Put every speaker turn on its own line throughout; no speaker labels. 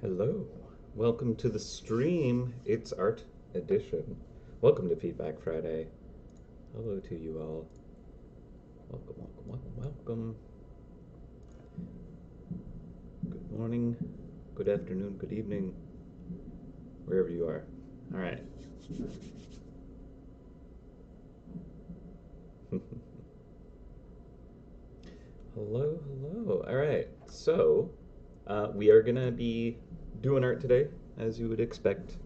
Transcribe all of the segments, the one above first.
Hello, welcome to the stream. It's Art Edition. Welcome to Feedback Friday. Hello to you all. Welcome, welcome, welcome, welcome. Good morning, good afternoon, good evening, wherever you are. All right. Hello, hello. All right. So, we are gonna be doing art today, as you would expect.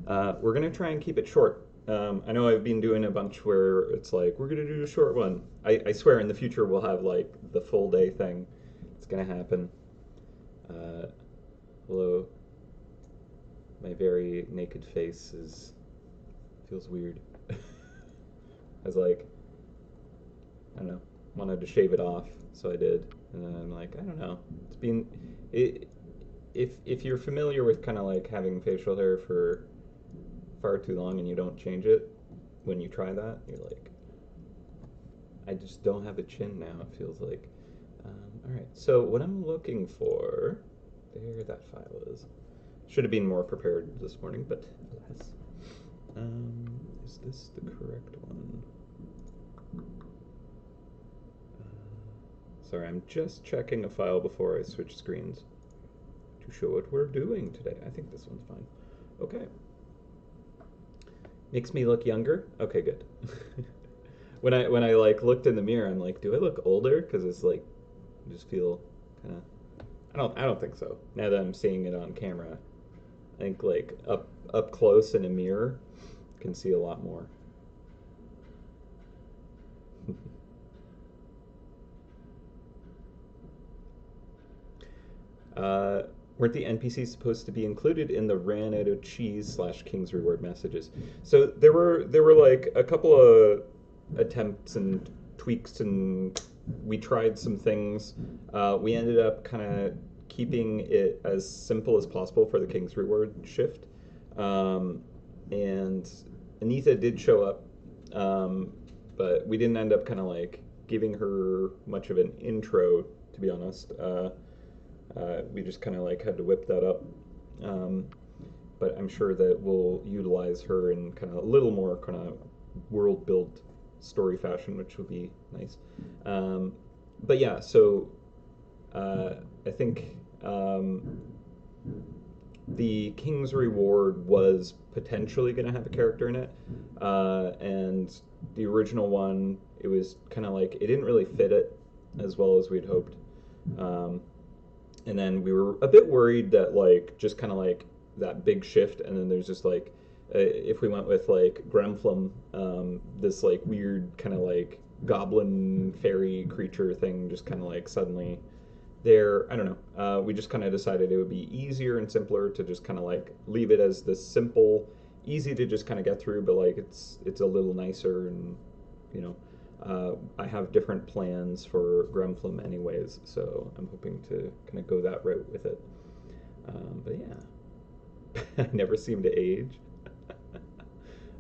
We're gonna try and keep it short. I know I've been doing a bunch where it's like we're gonna do a short one. I swear in the future we'll have like the full day thing. It's gonna happen. Uh, Hello, my very naked face is feels weird. I was like, I don't know, wanted to shave it off, so I did, and then I'm like, I don't know. It's been it. If you're familiar with kind of like having facial hair for far too long and you don't change it, when you try that, you're like, I just don't have a chin now. It feels like. All right. So what I'm looking for, there that file is. Should have been more prepared this morning, but alas. Is this the correct one? Sorry, I'm just checking a file before I switch screens to show what we're doing today. I think this one's fine. Okay. Makes me look younger? Okay, good. When I like looked in the mirror, I'm like, do I look older? Because it's like, I just feel kind of. I don't think so. Now that I'm seeing it on camera, I think like up close in a mirror, can see a lot more. Uh, weren't the NPCs supposed to be included in the ran out of cheese slash King's Reward messages? So there were like a couple of attempts and tweaks, and we tried some things. We ended up kind of keeping it as simple as possible for the King's Reward shift. And Anita did show up, but we didn't end up kind of like giving her much of an intro, to be honest. We just kind of like had to whip that up. Um, but I'm sure that we'll utilize her in kind of a little more kind of world build story fashion, which would be nice. But yeah, so I think the King's Reward was potentially going to have a character in it, and the original one, it was kind of like it didn't really fit it as well as we'd hoped. Um, and then we were a bit worried that like just kind of like that big shift, and then there's just like if we went with like Gremflum, this like weird kind of like goblin fairy creature thing, just kind of like suddenly there. I don't know. We just kind of decided it would be easier and simpler to just kind of like leave it as this simple, easy to just kind of get through, but like it's a little nicer, and you know. I have different plans for Gremflum anyways, so I'm hoping to kind of go that route with it. But yeah, I never seem to age.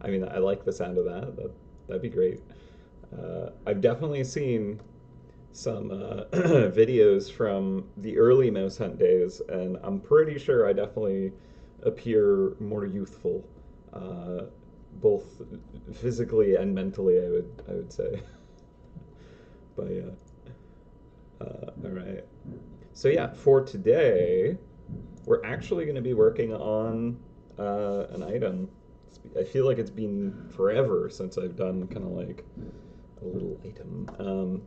I mean, I like the sound of that. That'd be great. I've definitely seen some videos from the early MouseHunt days, and I'm pretty sure I definitely appear more youthful, uh, both physically and mentally. I would say. But yeah. All right. So yeah, for today, we're actually going to be working on an item. I feel like it's been forever since I've done kind of like a little item.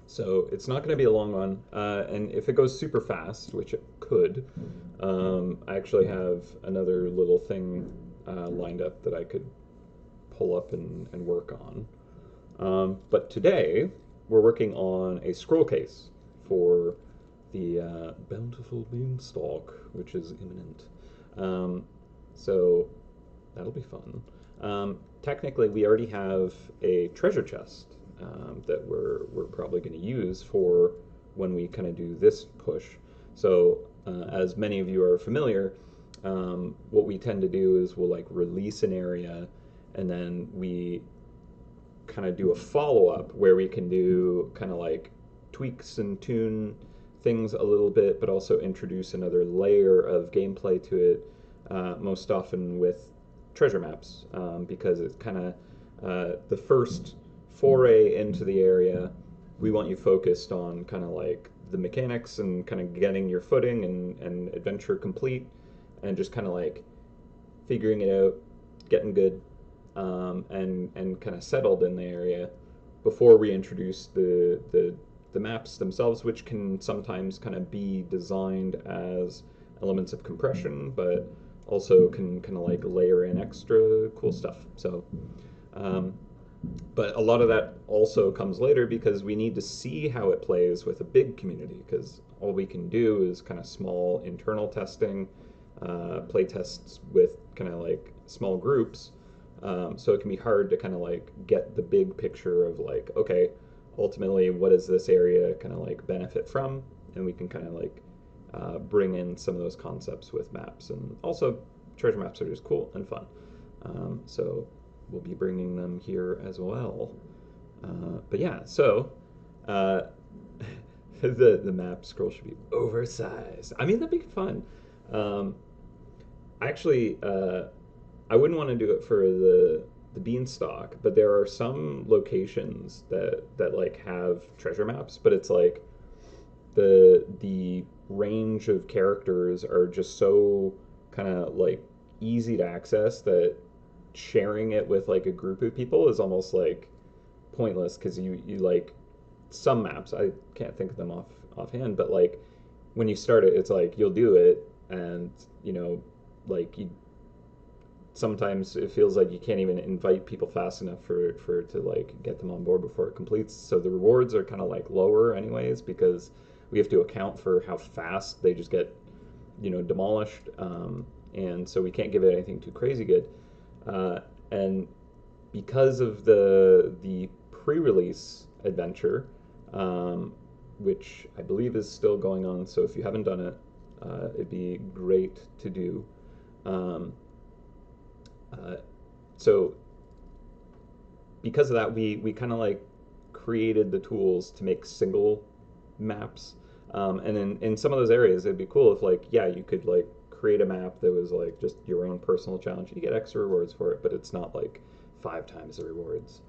So it's not going to be a long one. And if it goes super fast, which it could, I actually have another little thing lined up that I could pull up and work on. But today, we're working on a scroll case for the bountiful Beanstalk, which is imminent. So that'll be fun. Technically, we already have a treasure chest that we're probably going to use for when we kind of do this push. So as many of you are familiar, what we tend to do is we'll like release an area, and then we kind of do a follow up where we can do kind of like tweaks and tune things a little bit, but also introduce another layer of gameplay to it. Most often with treasure maps, because it's kind of the first foray into the area. We want you focused on kind of like the mechanics and kind of getting your footing and adventure complete, and just kind of like figuring it out, getting good, and kind of settled in the area before we introduce the maps themselves, which can sometimes kind of be designed as elements of compression, but also can kind of like layer in extra cool stuff. So, um, but a lot of that also comes later because we need to see how it plays with a big community, because all we can do is kind of small internal testing, play tests with kind of like small groups. So it can be hard to kind of like get the big picture of like, okay, ultimately, what does this area kind of like benefit from? And we can kind of like bring in some of those concepts with maps. And also, treasure maps are just cool and fun. So we'll be bringing them here as well. But yeah, so uh, the map scroll should be oversized. I mean, that'd be fun. Um, Actually, I wouldn't want to do it for the Beanstalk, but there are some locations that like have treasure maps, but it's like the range of characters are just so kind of like easy to access that sharing it with like a group of people is almost like pointless, because you like some maps, I can't think of them offhand, but like when you start it, it's like you'll do it, and like you sometimes it feels like you can't even invite people fast enough for it to like get them on board before it completes. So the rewards are kind of like lower anyways, because we have to account for how fast they just get demolished, and so we can't give it anything too crazy good. And because of the pre-release adventure, which I believe is still going on, so if you haven't done it, it'd be great to do. Um, so because of that, we kind of like created the tools to make single maps. And in some of those areas, it'd be cool if like, yeah, you could like create a map that was like just your own personal challenge. You get extra rewards for it, but it's not like 5 times the rewards,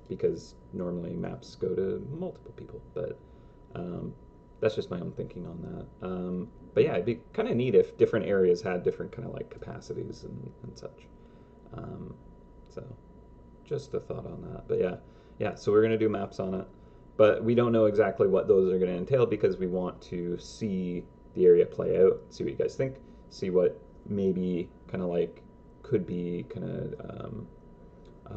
because normally maps go to multiple people. But that's just my own thinking on that. But yeah, it'd be kind of neat if different areas had different kind of like capacities and such. Um, so just a thought on that. But yeah. So we're gonna do maps on it, but we don't know exactly what those are gonna entail because we want to see the area play out, see what you guys think, see what maybe kind of like could be kind of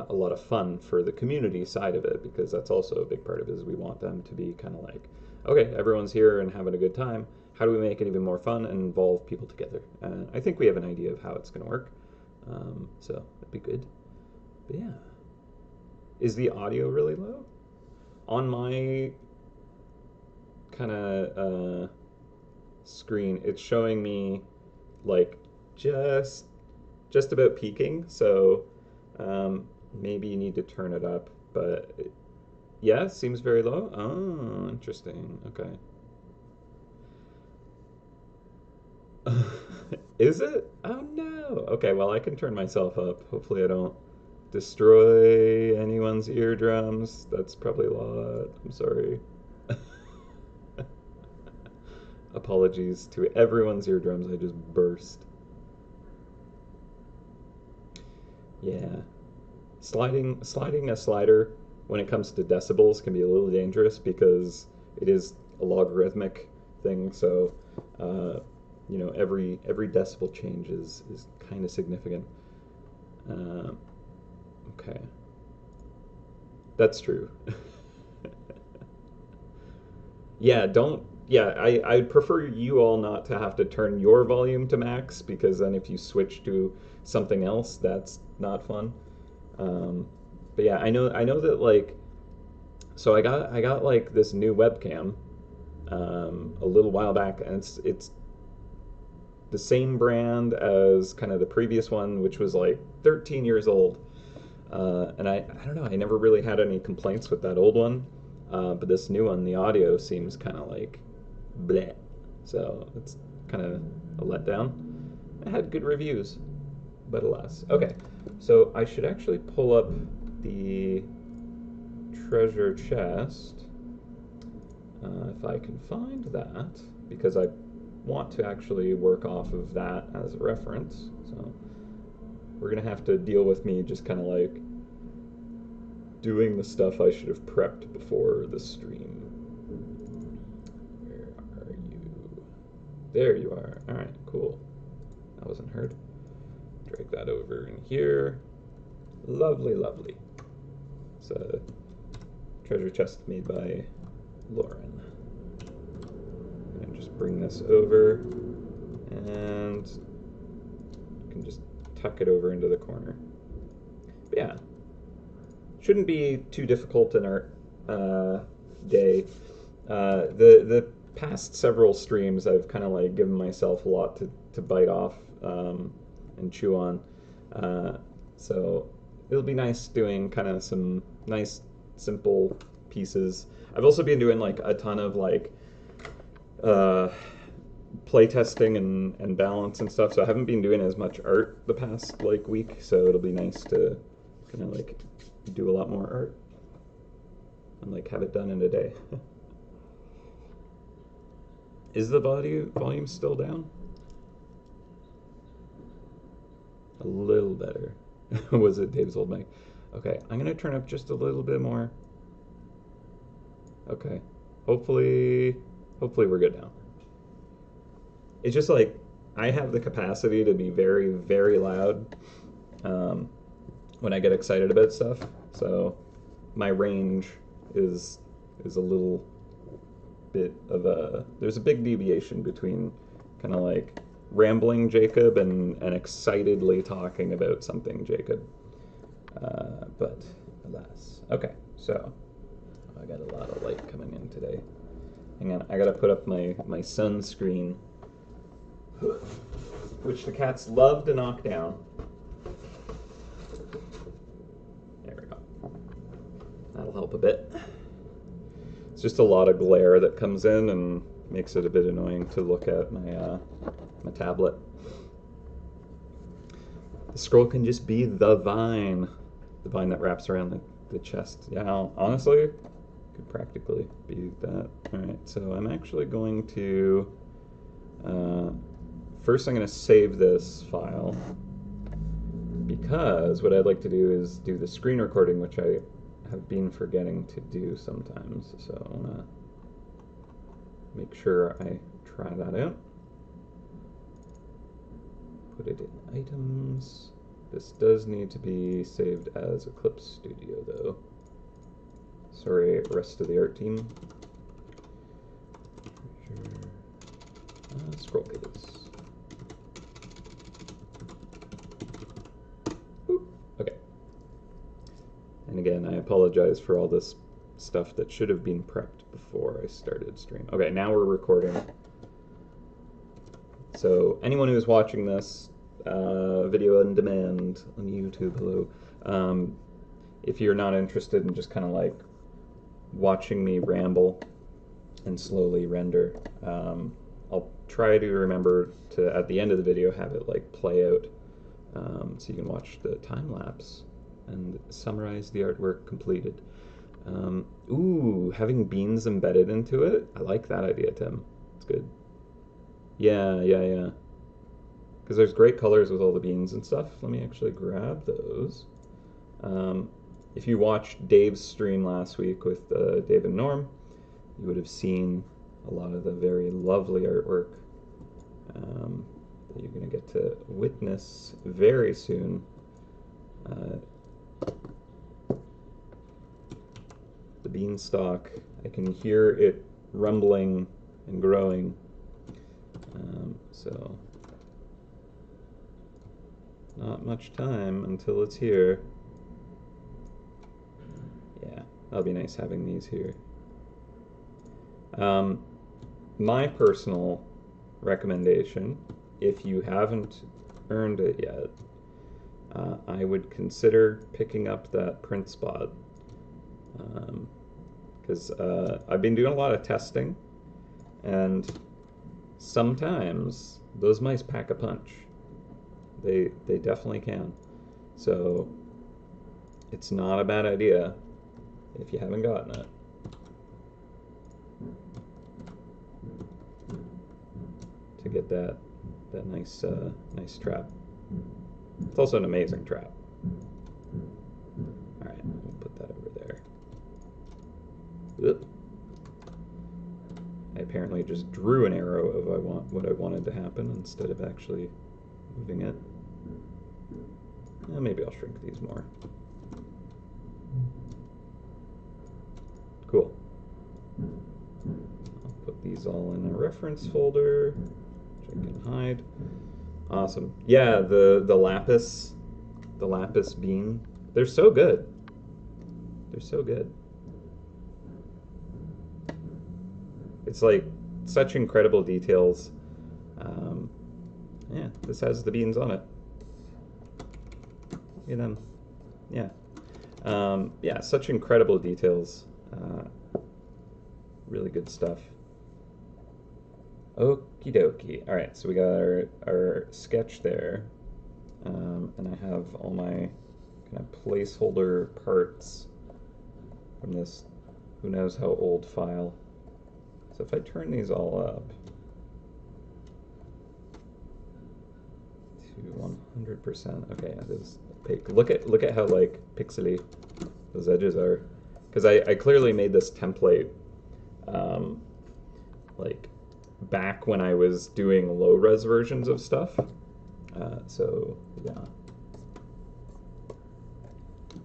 a lot of fun for the community side of it, because that's also a big part of it. Is we want them to be kind of like, okay, everyone's here and having a good time. How do we make it even more fun and involve people together? And I think we have an idea of how it's going to work. So that'd be good. But yeah. Is the audio really low? On my kind of screen, it's showing me like just about peaking. So maybe you need to turn it up. But yeah, seems very low. Oh, interesting. Okay. Is it? Oh no. Okay, well, I can turn myself up. Hopefully I don't destroy anyone's eardrums. That's probably a lot. I'm sorry. Apologies to everyone's eardrums. I just burst. Yeah. Sliding a slider when it comes to decibels can be a little dangerous because it is a logarithmic thing. So every decibel change is kind of significant. Okay, that's true. Yeah, don't. Yeah, I'd prefer you all not to have to turn your volume to max, because then if you switch to something else, that's not fun. Um, but yeah, I know that like, so I got like this new webcam a little while back, and it's the same brand as kind of the previous one, which was like 13 years old. And I don't know, I never really had any complaints with that old one. But this new one, the audio seems kind of like bleh. So it's kind of a letdown. It had good reviews, but alas. Okay, so I should actually pull up the treasure chest if I can find that, because I want to actually work off of that as a reference. So we're gonna have to deal with me just kind of like doing the stuff I should have prepped before the stream. Where are you? There you are. All right, cool. That wasn't heard. Drag that over in here. Lovely, lovely. It's a treasure chest made by Lauren. And just bring this over, and you can just tuck it over into the corner. But yeah, shouldn't be too difficult in our day. The past several streams, I've kind of like given myself a lot to bite off and chew on. So it'll be nice doing kind of some nice, simple pieces. I've also been doing like a ton of like playtesting and balance and stuff, so I haven't been doing as much art the past like week, so it'll be nice to kind of like do a lot more art and like have it done in a day. Is the volume still down? A little better. Was it Dave's old mic? Okay, I'm gonna turn up just a little bit more. Okay, hopefully we're good now. It's just like I have the capacity to be very, very loud when I get excited about stuff. So my range is a little bit of there's a big deviation between kind of like rambling Jacob and excitedly talking about something Jacob. But alas. Okay, so I got a lot of light coming in today. Hang on, I gotta put up my sunscreen, which the cats love to knock down. There we go. That'll help a bit. It's just a lot of glare that comes in and makes it a bit annoying to look at my tablet. The scroll can just be the vine that wraps around the chest. Yeah, honestly, could practically be that. All right, so I'm actually going to first I'm going to save this file, because what I'd like to do is do the screen recording, which I have been forgetting to do sometimes. So I want to make sure I try that out. Put it in items. This does need to be saved as Eclipse Studio though. Sorry, rest of the art team. Scroll pages. Boop. Okay. And again, I apologize for all this stuff that should have been prepped before I started stream. Okay, now we're recording. So anyone who's watching this video on demand on YouTube, hello. If you're not interested in just kind of like watching me ramble and slowly render, I'll try to remember to, at the end of the video, have it like play out so you can watch the time lapse and summarize the artwork completed. Ooh, having beans embedded into it. I like that idea, Tim. It's good. Yeah. Because there's great colors with all the beans and stuff. Let me actually grab those. If you watched Dave's stream last week with Dave and Norm, you would have seen a lot of the very lovely artwork that you're going to get to witness very soon. The beanstalk, I can hear it rumbling and growing. So not much time until it's here. Yeah, that'll be nice having these here. My personal recommendation, if you haven't earned it yet, I would consider picking up that print spot, because I've been doing a lot of testing, And sometimes those mice pack a punch. They definitely can. So it's not a bad idea if you haven't gotten it. To get that nice nice trap. It's also an amazing trap. All right, we'll put that over there. Oop. I apparently just drew an arrow of what I wanted to happen instead of actually moving it. Maybe I'll shrink these more. Cool. I'll put these all in a reference folder, which I can hide. Awesome. Yeah, the lapis bean. They're so good. They're so good. It's like such incredible details. Yeah, this has the beans on it. Look at them. Yeah. Yeah, such incredible details. Really good stuff. Okie dokie. All right, so we got our sketch there. And I have all my kind of placeholder parts from this who knows how old file. So if I turn these all up to 100%, okay, this is opaque. Look at how like pixely those edges are, because I clearly made this template like back when I was doing low res versions of stuff. So yeah.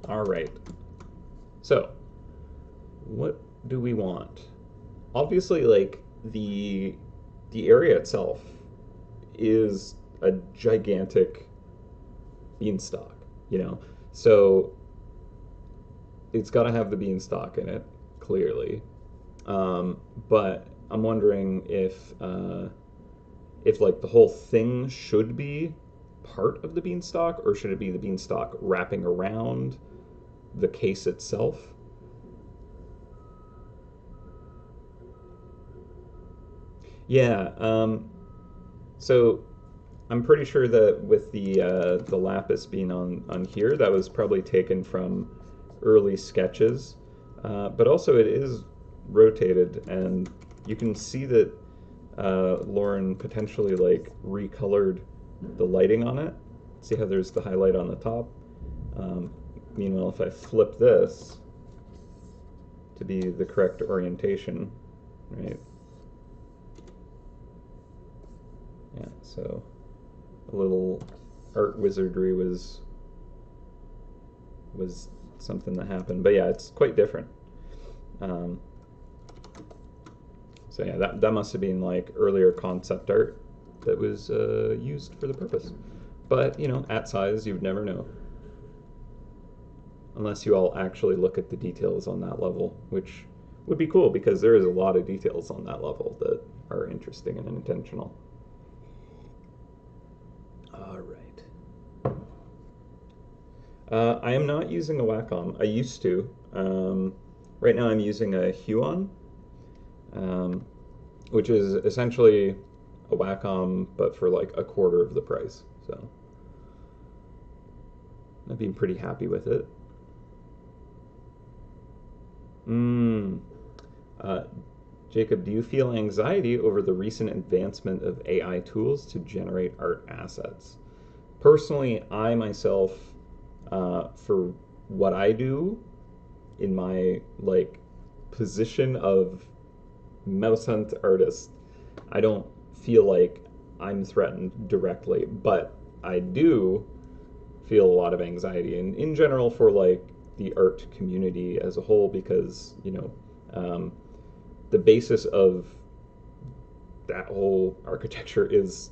All right. So what do we want? Obviously, like the area itself is a gigantic beanstalk, you know. So it's got to have the beanstalk in it, clearly. But I'm wondering if like the whole thing should be part of the beanstalk, or should it be the beanstalk wrapping around the case itself? Yeah. So I'm pretty sure that with the lapis being on here, that was probably taken from early sketches, but also it is rotated, and you can see that Lauren potentially like recolored the lighting on it. See how there's the highlight on the top? Meanwhile, if I flip this to be the correct orientation, right? Yeah, so a little art wizardry was something that happened, but yeah, it's quite different. So yeah, that must have been like earlier concept art that was used for the purpose. But you know, at size, you'd never know, unless you all actually look at the details on that level, which would be cool because there is a lot of details on that level that are interesting and intentional. All right. I am not using a Wacom. I used to. Right now I'm using a Huon, which is essentially a Wacom, but for like a quarter of the price. So I've been pretty happy with it. Jacob, do you feel anxiety over the recent advancement of AI tools to generate art assets? Personally, I myself, for what I do in my like position of MouseHunt artist, I don't feel like I'm threatened directly, but I do feel a lot of anxiety in general for like the art community as a whole, because you know, the basis of that whole architecture is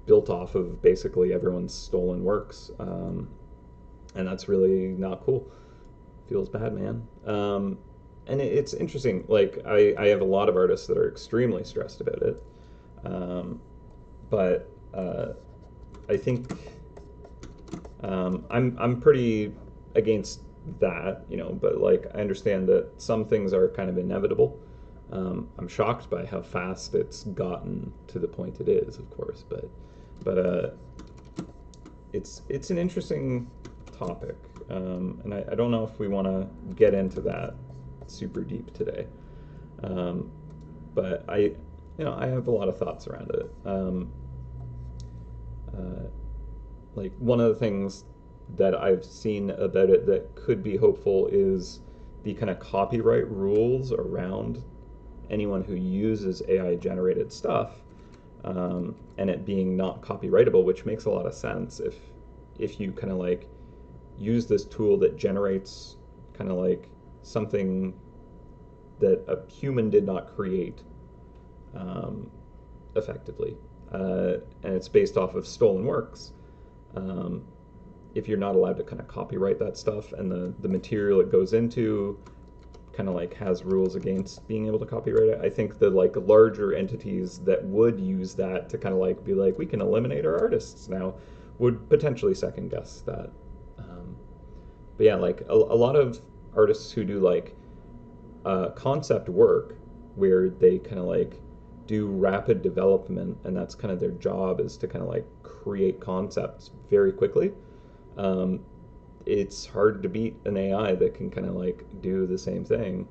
built off of basically everyone's stolen works, and that's really not cool. Feels bad, man. And it's interesting. Like I have a lot of artists that are extremely stressed about it, but I think I'm pretty against that, you know. But like I understand that some things are kind of inevitable, I'm shocked by how fast it's gotten to the point it is, of course, but it's an interesting topic, and I don't know if we want to get into that super deep today. But I have a lot of thoughts around it. Like one of the things that I've seen about it that could be hopeful is the kind of copyright rules around anyone who uses AI generated stuff, and it being not copyrightable, which makes a lot of sense if you kind of like use this tool that generates kind of like something that a human did not create, effectively, and it's based off of stolen works. If you're not allowed to kind of copyright that stuff, and the material it goes into kind of like has rules against being able to copyright it, I think the like larger entities that would use that to kind of like be like, we can eliminate our artists now, would potentially second guess that. But yeah, like a lot of artists who do like concept work where they kind of like do rapid development, and that's kind of their job, is to kind of like create concepts very quickly. It's hard to beat an AI that can kind of like do the same thing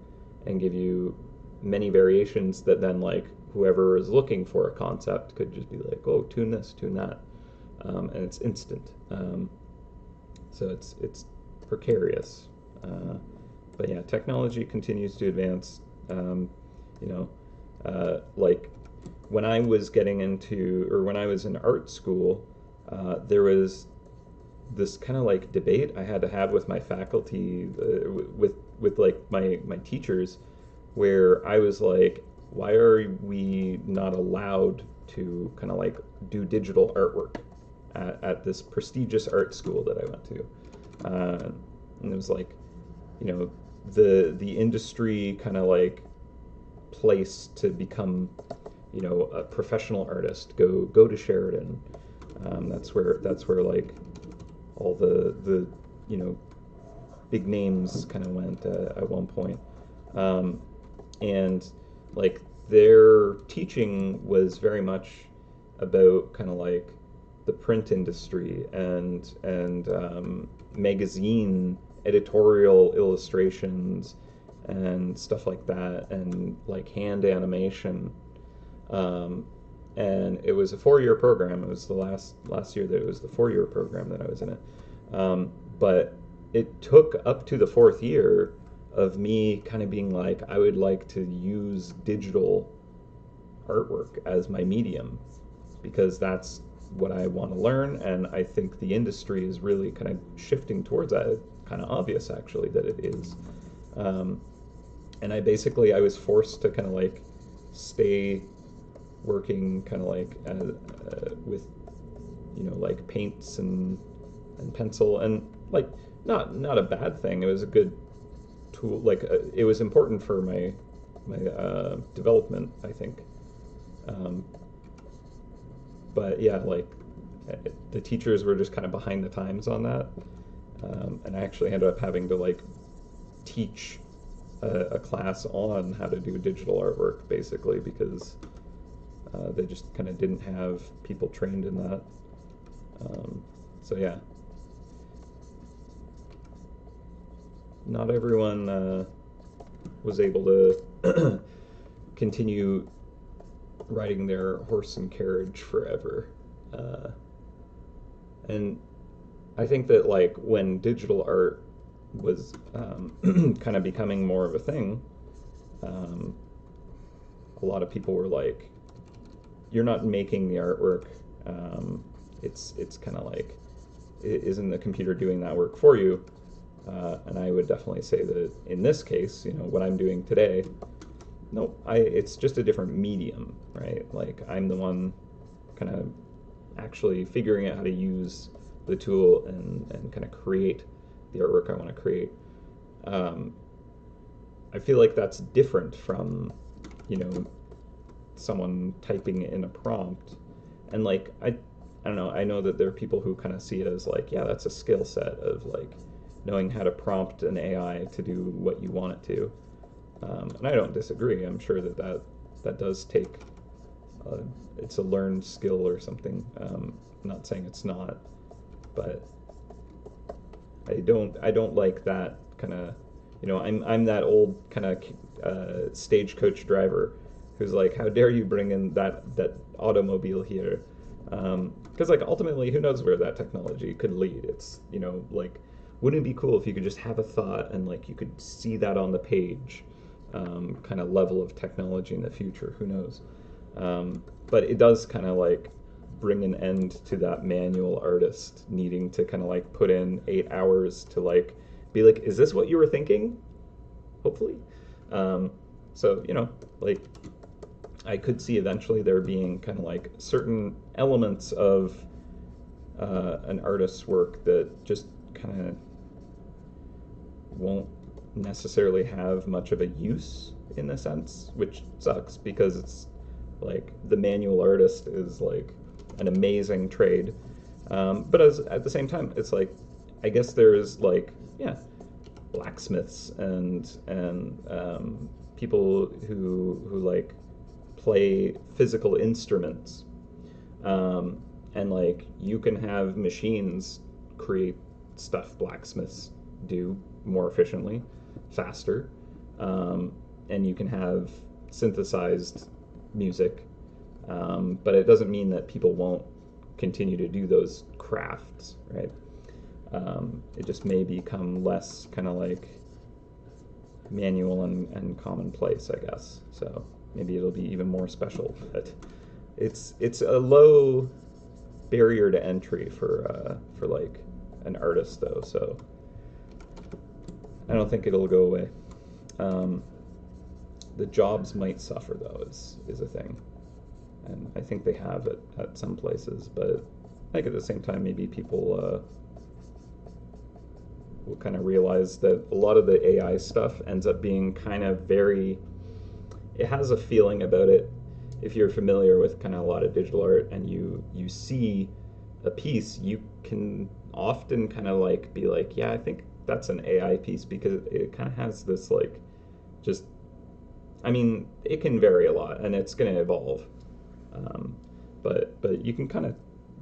and give you many variations that then like whoever is looking for a concept could just be like, oh, tune this, tune that, and it's instant. So it's precarious. But yeah, technology continues to advance. You know, like when I was getting into, or when I was in art school, there was this kind of like debate I had to have with my faculty, with like my teachers, where I was like, why are we not allowed to kind of like do digital artwork at this prestigious art school that I went to? And it was like, you know, the industry kind of like place to become, you know, a professional artist. Go to Sheridan. That's where like all the you know big names kind of went at one point, and like their teaching was very much about kind of like the print industry and magazine editorial illustrations and stuff like that, and like hand animation. And it was a 4-year program. It was the last year that it was the 4-year program that I was in it. But it took up to the 4th year of me kind of being like, I would like to use digital artwork as my medium, because that's what I want to learn, and I think the industry is really kind of shifting towards that. It's kind of obvious, actually, that it is. And I was forced to kind of like stay working kind of like with, you know, like paints and pencil, and like not a bad thing. It was a good tool. Like it was important for my development, I think. But yeah, like the teachers were just kind of behind the times on that, and I actually ended up having to like teach a class on how to do digital artwork, basically, because they just kind of didn't have people trained in that. So yeah, not everyone was able to continue riding their horse and carriage forever. And I think that like when digital art was kind of becoming more of a thing, a lot of people were like, you're not making the artwork. It's kind of like, isn't the computer doing that work for you? And I would definitely say that in this case, you know, what I'm doing today, no, it's just a different medium, right? Like I'm the one kind of actually figuring out how to use the tool and kind of create the artwork I want to create. I feel like that's different from, you know, someone typing in a prompt. And like I don't know, I know that there are people who kind of see it as like, yeah, that's a skill set of like knowing how to prompt an AI to do what you want it to. And I don't disagree. I'm sure that does take uh, it's a learned skill or something. I'm not saying it's not, but I don't like that kind of, I'm that old kind of stagecoach driver who's like, how dare you bring in that automobile here? Because like ultimately, who knows where that technology could lead? It's like, wouldn't it be cool if you could just have a thought and like you could see that on the page, kind of level of technology in the future? Who knows? But it does kind of like bring an end to that manual artist needing to kind of like put in 8 hours to like be like, is this what you were thinking? Hopefully. Um, so, like I could see eventually there being kind of like certain elements of an artist's work that just kind of won't necessarily have much of a use in a sense, which sucks because it's like the manual artist is like an amazing trade. But at the same time, it's like, I guess there's like, yeah, blacksmiths and people who like play physical instruments, and like you can have machines create stuff blacksmiths do more efficiently, faster, and you can have synthesized music, but it doesn't mean that people won't continue to do those crafts, right? It just may become less kind of like manual and commonplace, I guess. So maybe it'll be even more special. But it's a low barrier to entry for like an artist though. So I don't think it'll go away. The jobs might suffer though is a thing, and I think they have it at some places. But I think at the same time, maybe people will kind of realize that a lot of the AI stuff ends up being kind of very. It has a feeling about it. If you're familiar with kind of a lot of digital art and you see a piece, you can often kind of like be like, yeah, I think that's an AI piece because it kind of has this like just. I mean, it can vary a lot and it's going to evolve, but you can kind of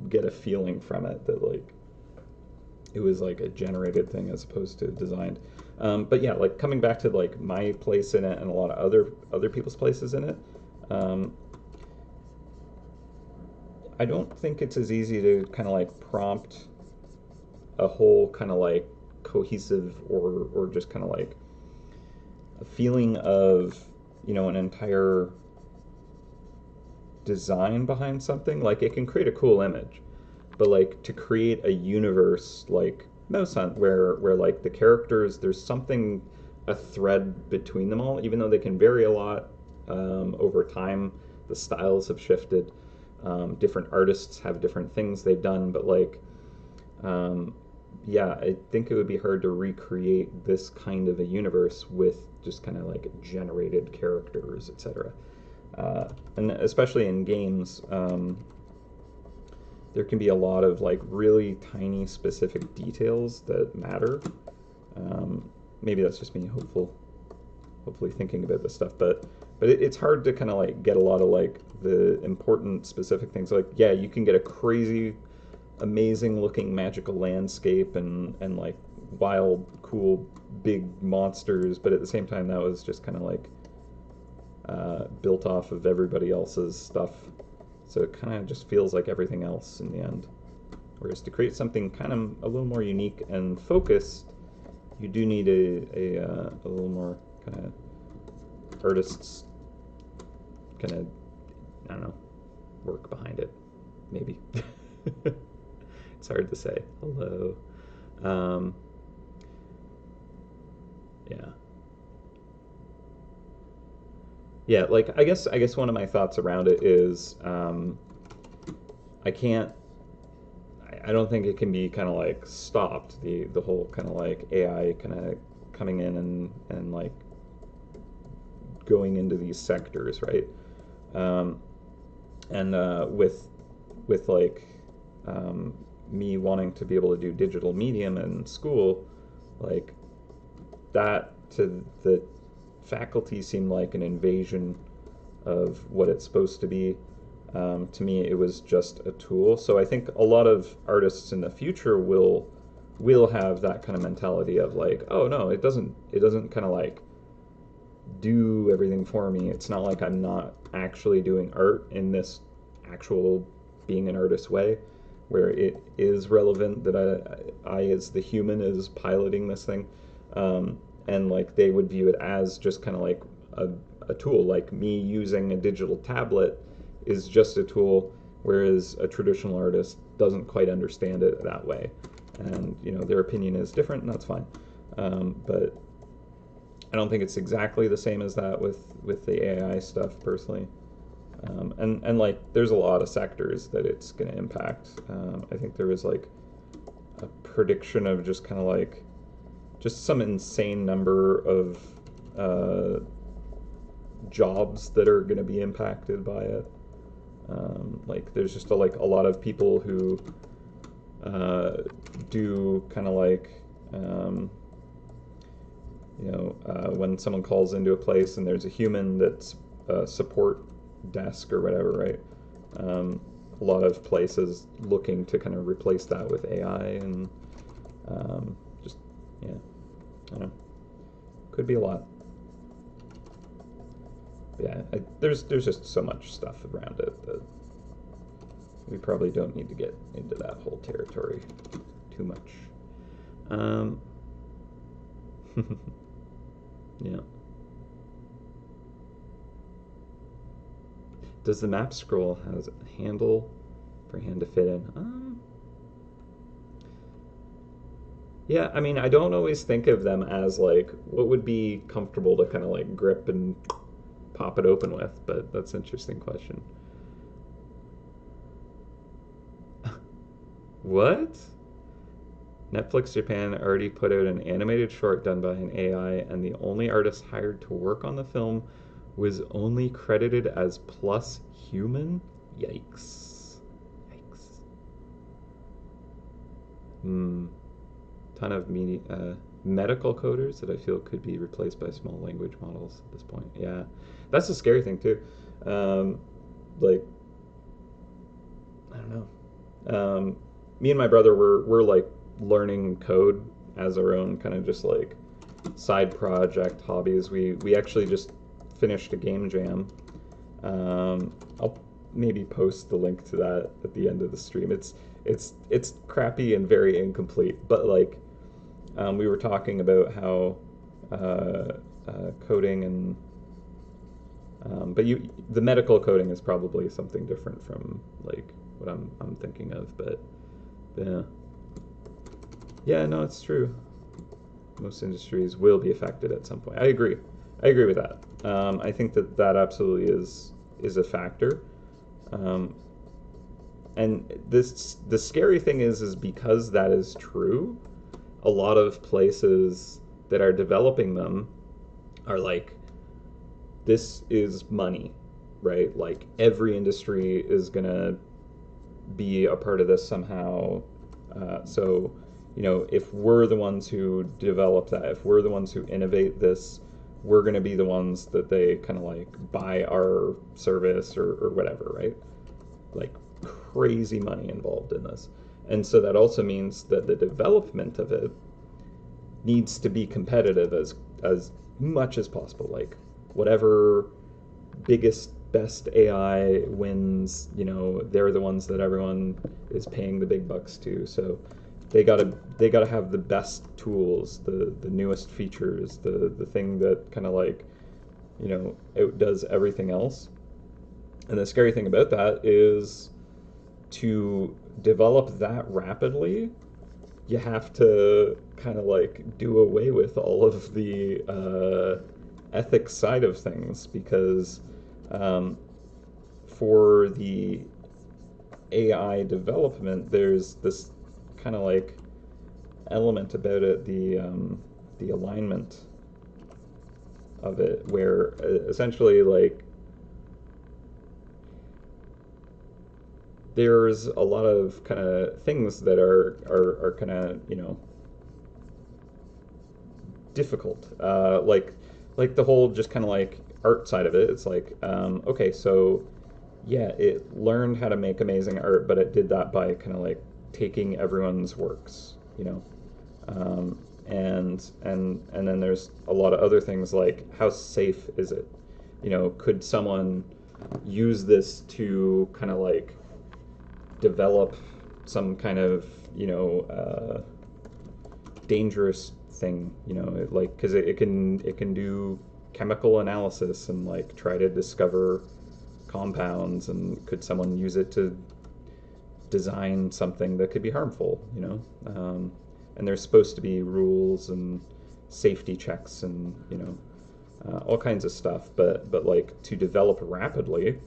get a feeling from it that like it was like a generated thing as opposed to designed. But yeah, like coming back to like my place in it and a lot of other people's places in it, I don't think it's as easy to kind of like prompt a whole kind of like cohesive or just kind of like a feeling of an entire design behind something. Like it can create a cool image, but like to create a universe like MouseHunt where like the characters, there's something, a thread between them all, even though they can vary a lot over time. The styles have shifted. Different artists have different things they've done, but like yeah, I think it would be hard to recreate this kind of a universe with just kind of like generated characters, etc. And especially in games, there can be a lot of like really tiny specific details that matter. Maybe that's just me hopefully thinking about this stuff, but it's hard to kind of like get a lot of like the important specific things. Like yeah, you can get a crazy amazing looking magical landscape and like wild cool big monsters, but at the same time that was just kind of like built off of everybody else's stuff, so it kind of just feels like everything else in the end. Whereas to create something kind of a little more unique and focused, you do need a little more kind of artist's kind of, I don't know, work behind it, maybe. It's hard to say. Hello. Yeah. Yeah, like I guess one of my thoughts around it is I can't I don't think it can be kind of like stopped, the whole kind of like AI kind of coming in and like going into these sectors, right? Um, and with like me wanting to be able to do digital medium in school, like that to the faculty seemed like an invasion of what it's supposed to be. To me, it was just a tool. So I think a lot of artists in the future will have that kind of mentality of like, oh no, it doesn't kind of like do everything for me. It's not like I'm not actually doing art in this actual being an artist way, where it is relevant that I as the human is piloting this thing, and like they would view it as just kind of like a, a tool. Like me using a digital tablet is just a tool, whereas a traditional artist doesn't quite understand it that way, and their opinion is different, and that's fine. But I don't think it's exactly the same as that with the AI stuff personally. And like there's a lot of sectors that it's going to impact. I think there was like a prediction of just kind of like just some insane number of jobs that are going to be impacted by it. Like there's just like a lot of people who do kind of like when someone calls into a place and there's a human that's a support desk or whatever, right? A lot of places looking to kind of replace that with AI, and just, yeah, I don't know. Could be a lot. Yeah, there's just so much stuff around it that we probably don't need to get into that whole territory too much. Yeah. Does the map scroll has a handle for hand to fit in? Yeah, I mean, I don't always think of them as like what would be comfortable to kind of like grip and pop it open with, but that's an interesting question. What? Netflix Japan already put out an animated short done by an AI, and the only artist hired to work on the film was only credited as plus human? Yikes. Yikes. Ton of medical coders that I feel could be replaced by small language models at this point. Yeah. That's a scary thing, too. Like, I don't know. Me and my brother were like learning code as our own kind of just like side project hobbies. We actually just finished a game jam. I'll maybe post the link to that at the end of the stream. It's crappy and very incomplete, but like we were talking about how coding and but the medical coding is probably something different from like what I'm thinking of, but yeah. Yeah, no, it's true. Most industries will be affected at some point. I agree. I agree with that. I think that absolutely is a factor. And the scary thing is because that is true, a lot of places that are developing them are like, this is money, right? Like every industry is gonna be a part of this somehow. So, if we're the ones who develop that, if we're the ones who innovate this, we're going to be the ones that they kind of like buy our service or whatever, right? Like crazy money involved in this. And so that also means that the development of it needs to be competitive as much as possible. Like whatever biggest best AI wins, they're the ones that everyone is paying the big bucks to. So they gotta have the best tools, the newest features, the thing that kind of like outdoes everything else. And the scary thing about that is to develop that rapidly, you have to kind of like do away with all of the ethics side of things, because for the AI development, there's this kind of like element about it, the alignment of it, where essentially like there's a lot of kind of things that are kind of difficult. Like like the whole just kind of like art side of it. It's like, okay, so yeah, it learned how to make amazing art, but it did that by kind of like taking everyone's works, you know. And then there's a lot of other things like how safe is it? You know, could someone use this to kind of like develop some kind of, you know, dangerous thing, you know, like because it can do chemical analysis and like try to discover compounds, and could someone use it to design something that could be harmful, you know? And there's supposed to be rules and safety checks and, you know, all kinds of stuff, but like to develop rapidly,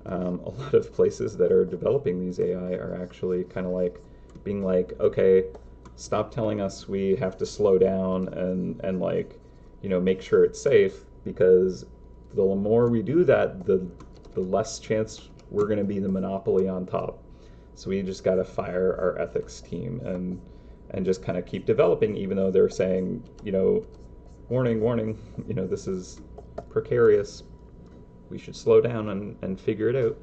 a lot of places that are developing these AI are actually kind of like being like, okay, stop telling us we have to slow down and like, you know, make sure it's safe, because the more we do that, the less chance we're going to be the monopoly on top. So we just got to fire our ethics team and just kind of keep developing, even though they're saying, you know, warning, warning, you know, this is precarious. We should slow down and figure it out.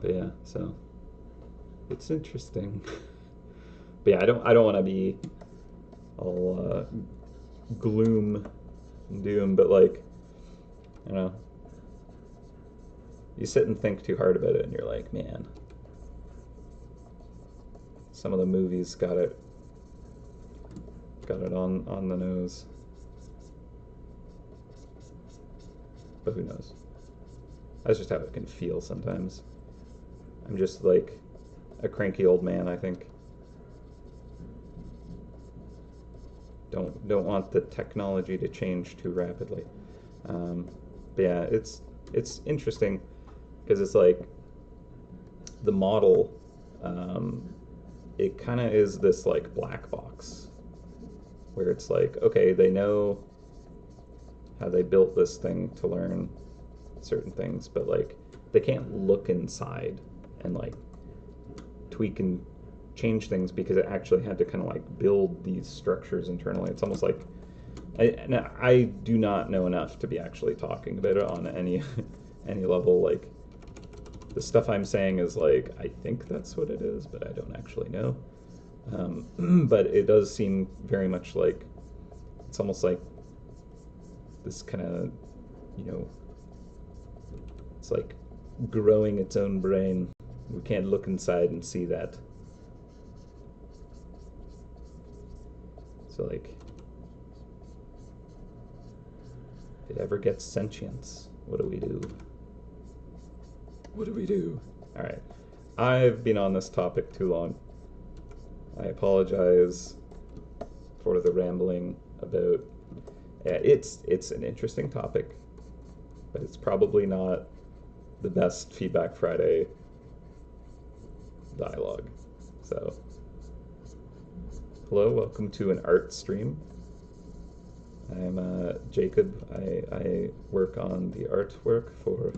But yeah, so it's interesting. But yeah, I don't want to be all gloom and doom, but like, you know, you sit and think too hard about it, and you're like, man, some of the movies got it on the nose. But who knows? That's just how it can feel sometimes. I'm just like a cranky old man, I think. Don't want the technology to change too rapidly. But yeah, it's interesting because it's like the model. It kind of is this like black box where it's like, okay, they know how they built this thing to learn certain things, but like they can't look inside and like tweak and change things because it actually had to kind of like build these structures internally. It's almost like I do not know enough to be actually talking about it on any any level. Like the stuff I'm saying is like I think that's what it is, but I don't actually know. But it does seem very much like it's almost like this kind of, you know, it's like growing its own brain. We can't look inside and see that. So like, if it ever gets sentience, what do we do? What do we do? All right, I've been on this topic too long. I apologize for the rambling about. It's an interesting topic, but it's probably not the best Feedback Friday dialogue. So, hello, welcome to an art stream. I'm Jacob. I work on the artwork for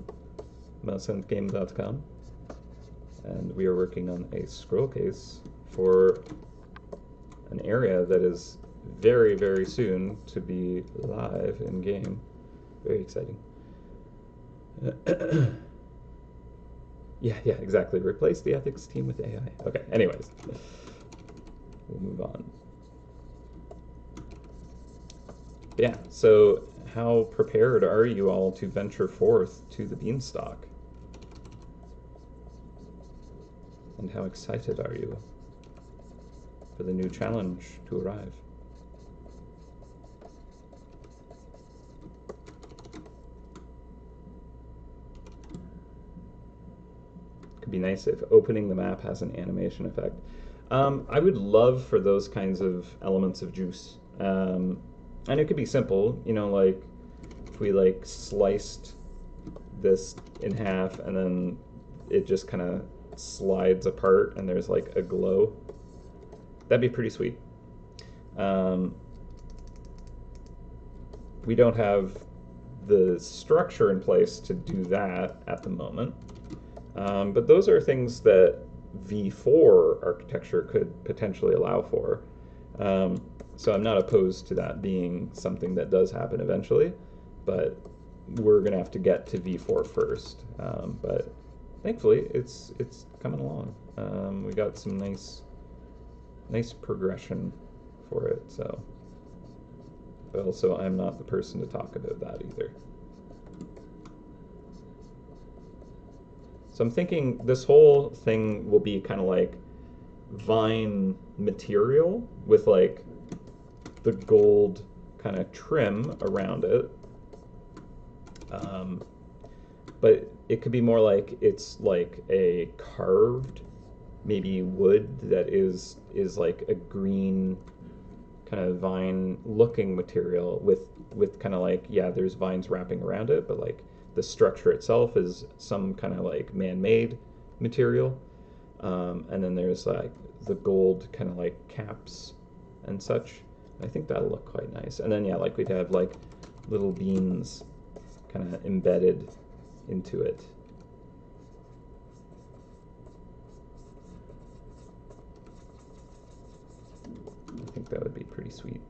MouseHuntGame.com, and we are working on a scroll case for an area that is very, very soon to be live in game. Very exciting. Yeah, exactly. Replace the ethics team with AI. Okay, anyways. We'll move on. But yeah, so how prepared are you all to venture forth to the Beanstalk? And how excited are you for the new challenge to arrive? Could be nice if opening the map has an animation effect. I would love for those kinds of elements of juice. And it could be simple, you know, like if we like sliced this in half and then it just kind of slides apart and there's like a glow. That'd be pretty sweet. We don't have the structure in place to do that at the moment. But those are things that V4 architecture could potentially allow for. So I'm not opposed to that being something that does happen eventually, but we're gonna have to get to V4 first. But thankfully, it's coming along. We got some nice progression for it. So, but also I'm not the person to talk about that either. So I'm thinking this whole thing will be kind of like Vine material with like the gold kind of trim around it. But it could be more like it's like a carved, maybe wood that is like a green kind of vine looking material with kind of like, yeah, there's vines wrapping around it, but like the structure itself is some kind of like man-made material. And then there's like the gold kind of like caps and such. I think that'll look quite nice. And then yeah, like we'd have like little beans kind of embedded into it. I think that would be pretty sweet.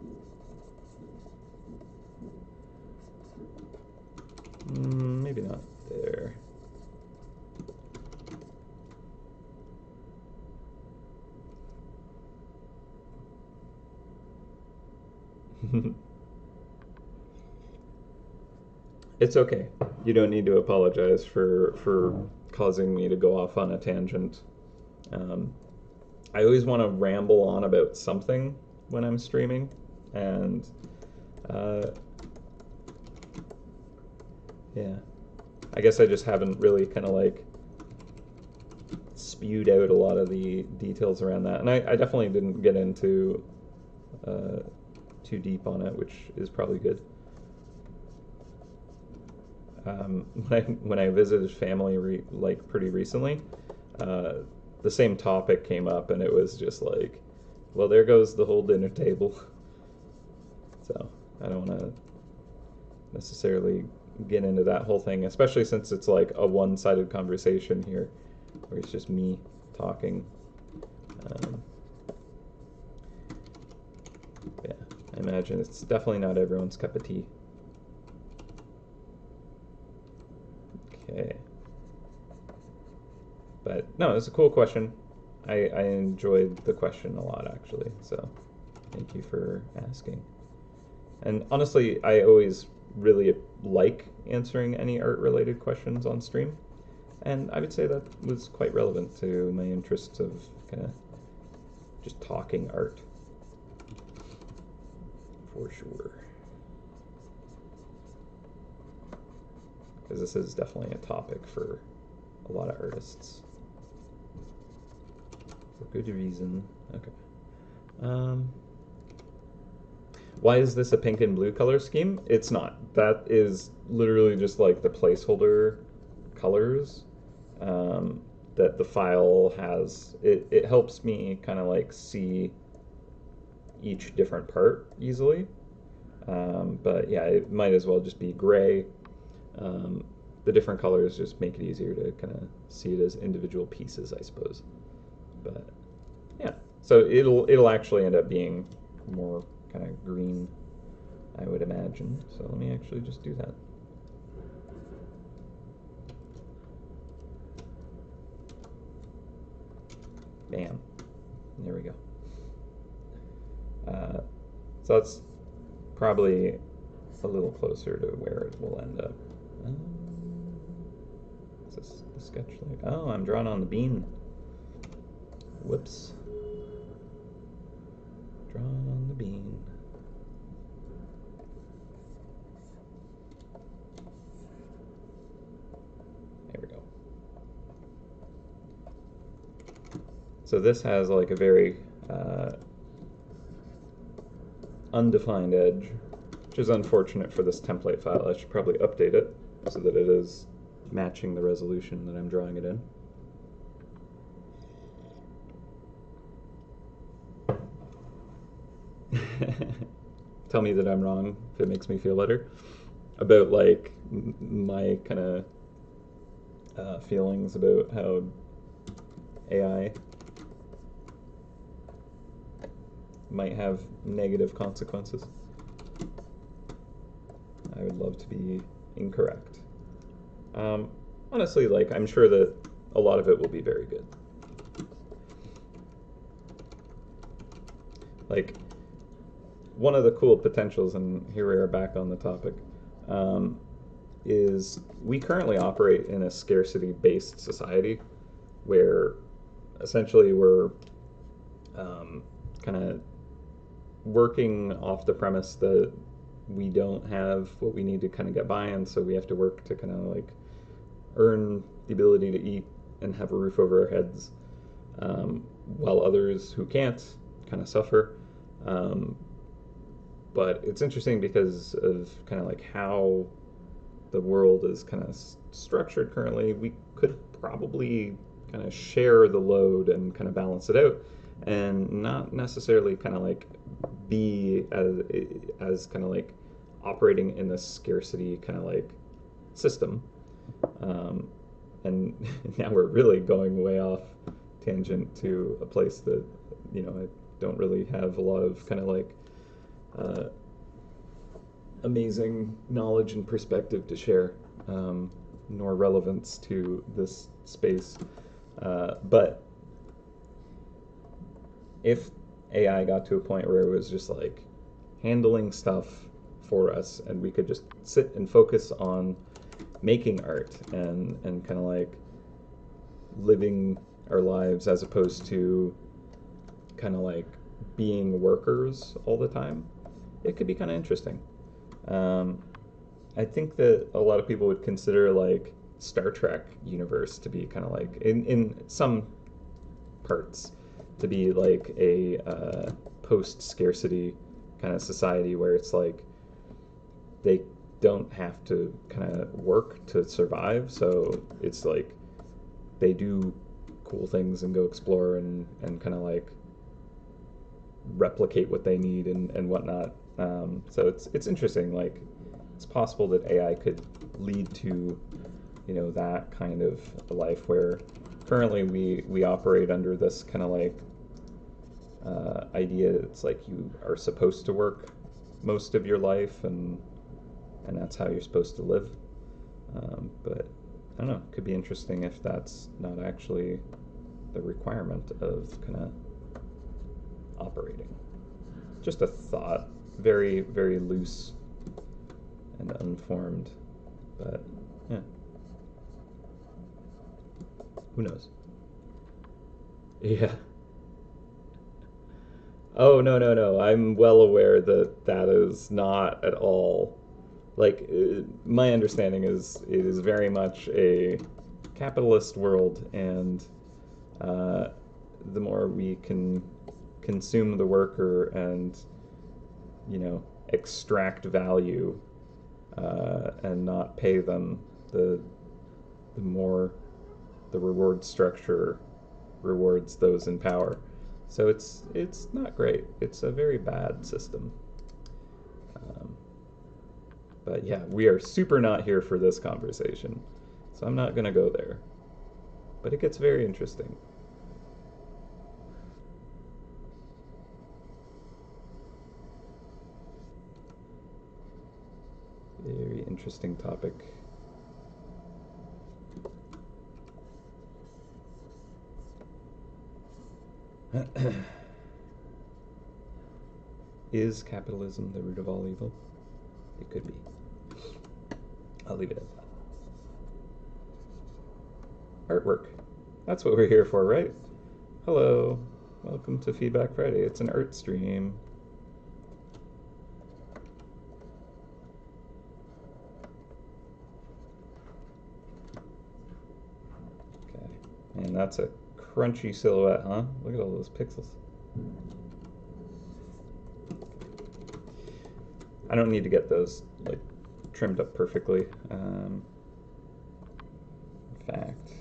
Maybe not there. It's okay. You don't need to apologize for causing me to go off on a tangent. I always want to ramble on about something when I'm streaming, and yeah, I guess I just haven't really kind of like spewed out a lot of the details around that, and I definitely didn't get into too deep on it, which is probably good. When I visited family like pretty recently, the same topic came up, and it was just like, well, there goes the whole dinner table. So I don't want to necessarily get into that whole thing, especially since it's like a one-sided conversation here, where it's just me talking. Yeah, I imagine it's definitely not everyone's cup of tea. Okay. But no, it's a cool question. I enjoyed the question a lot, actually, so thank you for asking. And honestly, I always really like answering any art-related questions on stream, and I would say that was quite relevant to my interests of kind of just talking art, for sure. Because this is definitely a topic for a lot of artists. For good reason. Okay. Why is this a pink and blue color scheme? It's not. That is literally just like the placeholder colors that the file has. It helps me kind of like see each different part easily. But yeah, it might as well just be gray. The different colors just make it easier to kind of see it as individual pieces, I suppose. But yeah, so it'll actually end up being more kind of green, I would imagine. So let me actually just do that. Bam. There we go. So that's probably a little closer to where it will end up. Is this the sketch like? Oh, I'm drawing on the bean. Whoops. Draw on the bean. There we go. So this has like a very undefined edge, which is unfortunate for this template file. I should probably update it so that it is matching the resolution that I'm drawing it in. Tell me that I'm wrong if it makes me feel better about like my kind of feelings about how AI might have negative consequences. I would love to be incorrect. Honestly, like, I'm sure that a lot of it will be very good. Like, one of the cool potentials, and here we are back on the topic, is we currently operate in a scarcity-based society where essentially we're kind of working off the premise that we don't have what we need to kind of get by, and so we have to work to kind of like earn the ability to eat and have a roof over our heads, while others who can't kind of suffer. But it's interesting because of kind of like how the world is kind of structured currently. We could probably kind of share the load and kind of balance it out, and not necessarily kind of like be as kind of like operating in a scarcity kind of like system. And now we're really going way off tangent to a place that, you know, I don't really have a lot of kind of like amazing knowledge and perspective to share, nor relevance to this space. But if AI got to a point where it was just like handling stuff for us and we could just sit and focus on making art and kind of like living our lives as opposed to kind of like being workers all the time, it could be kind of interesting. I think that a lot of people would consider like Star Trek universe to be kind of like in some parts to be like a post-scarcity kind of society where it's like they don't have to kind of work to survive, so it's like they do cool things and go explore and kind of like replicate what they need and whatnot. So it's interesting. Like, it's possible that AI could lead to, you know, that kind of life where currently we operate under this kind of like idea. It's like you are supposed to work most of your life and that's how you're supposed to live. But I don't know. It could be interesting if that's not actually the requirement of kind of operating. Just a thought, very, very loose and unformed, but yeah, who knows? Yeah. Oh, no, no, no. I'm well aware that that is not at all, like, my understanding is it is very much a capitalist world, and the more we can consume the worker and, you know, extract value and not pay them, the more the reward structure rewards those in power. So it's not great. It's a very bad system. But yeah, we are super not here for this conversation, so I'm not going to go there. But it gets very interesting. Very interesting topic. Is capitalism the root of all evil? It could be. I'll leave it at that. Artwork. That's what we're here for, right? Hello. Welcome to Feedback Friday. It's an art stream. Okay. And that's a crunchy silhouette, huh? Look at all those pixels. I don't need to get those like trimmed up perfectly. In fact,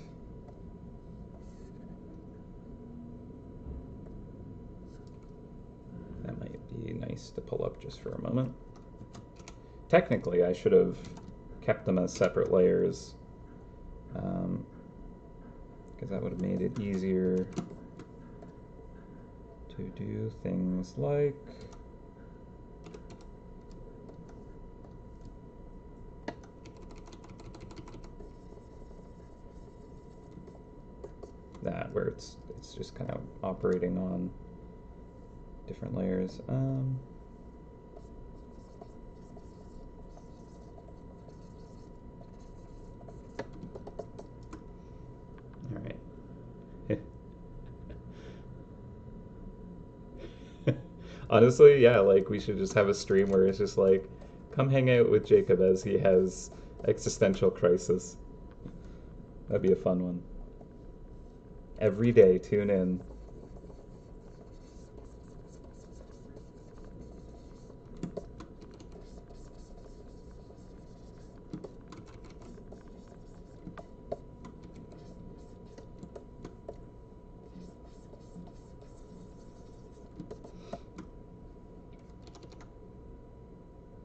that might be nice to pull up just for a moment. Technically, I should have kept them as separate layers, because that would have made it easier to to do things like that, where it's just kind of operating on different layers. All right. Honestly, yeah, like we should just have a stream where it's just like, come hang out with Jacob as he has existential crisis. That'd be a fun one. Every day, tune in.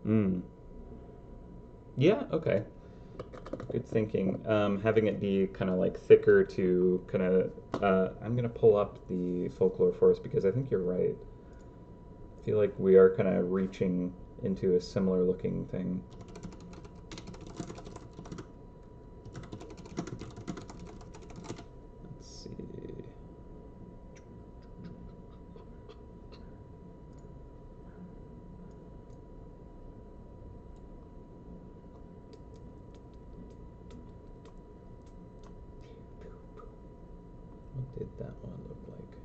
Mm. Yeah, okay. Good thinking. Having it be kind of like thicker to kind of. I'm gonna pull up the folklore forest because I think you're right. I feel like we are kind of reaching into a similar looking thing. Let's see. What did that one look like?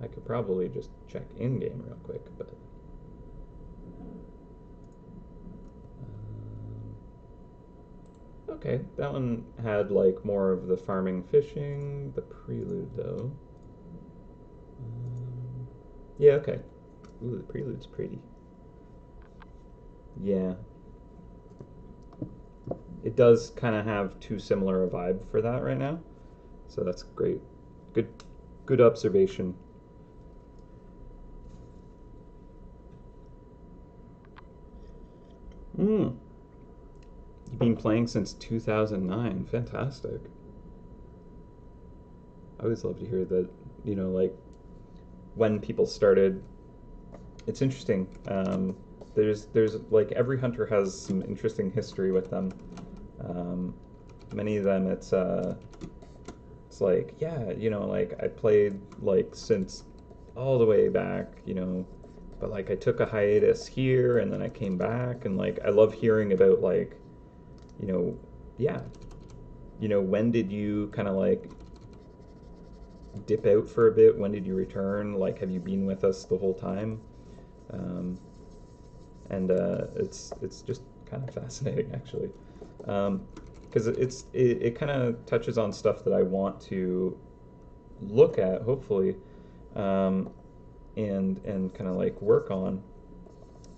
I could probably just check in game real quick, but. Okay, that one had like more of the farming fishing, the prelude though. Yeah, okay. Ooh, the prelude's pretty. Yeah, it does kind of have too similar a vibe for that right now, so that's great. Good, good observation. Mm. You've been playing since 2009. Fantastic. I always love to hear that. Like when people started. It's interesting. There's like every hunter has some interesting history with them. Um, Many of them, it's like, yeah, like I played like since all the way back, but like I took a hiatus here and then I came back, and like I love hearing about like, you know, yeah, when did you kind of like dip out for a bit? When did you return? Like, have you been with us the whole time? Um, and it's just kind of fascinating actually, because it kind of touches on stuff that I want to look at hopefully, um, and kind of like work on.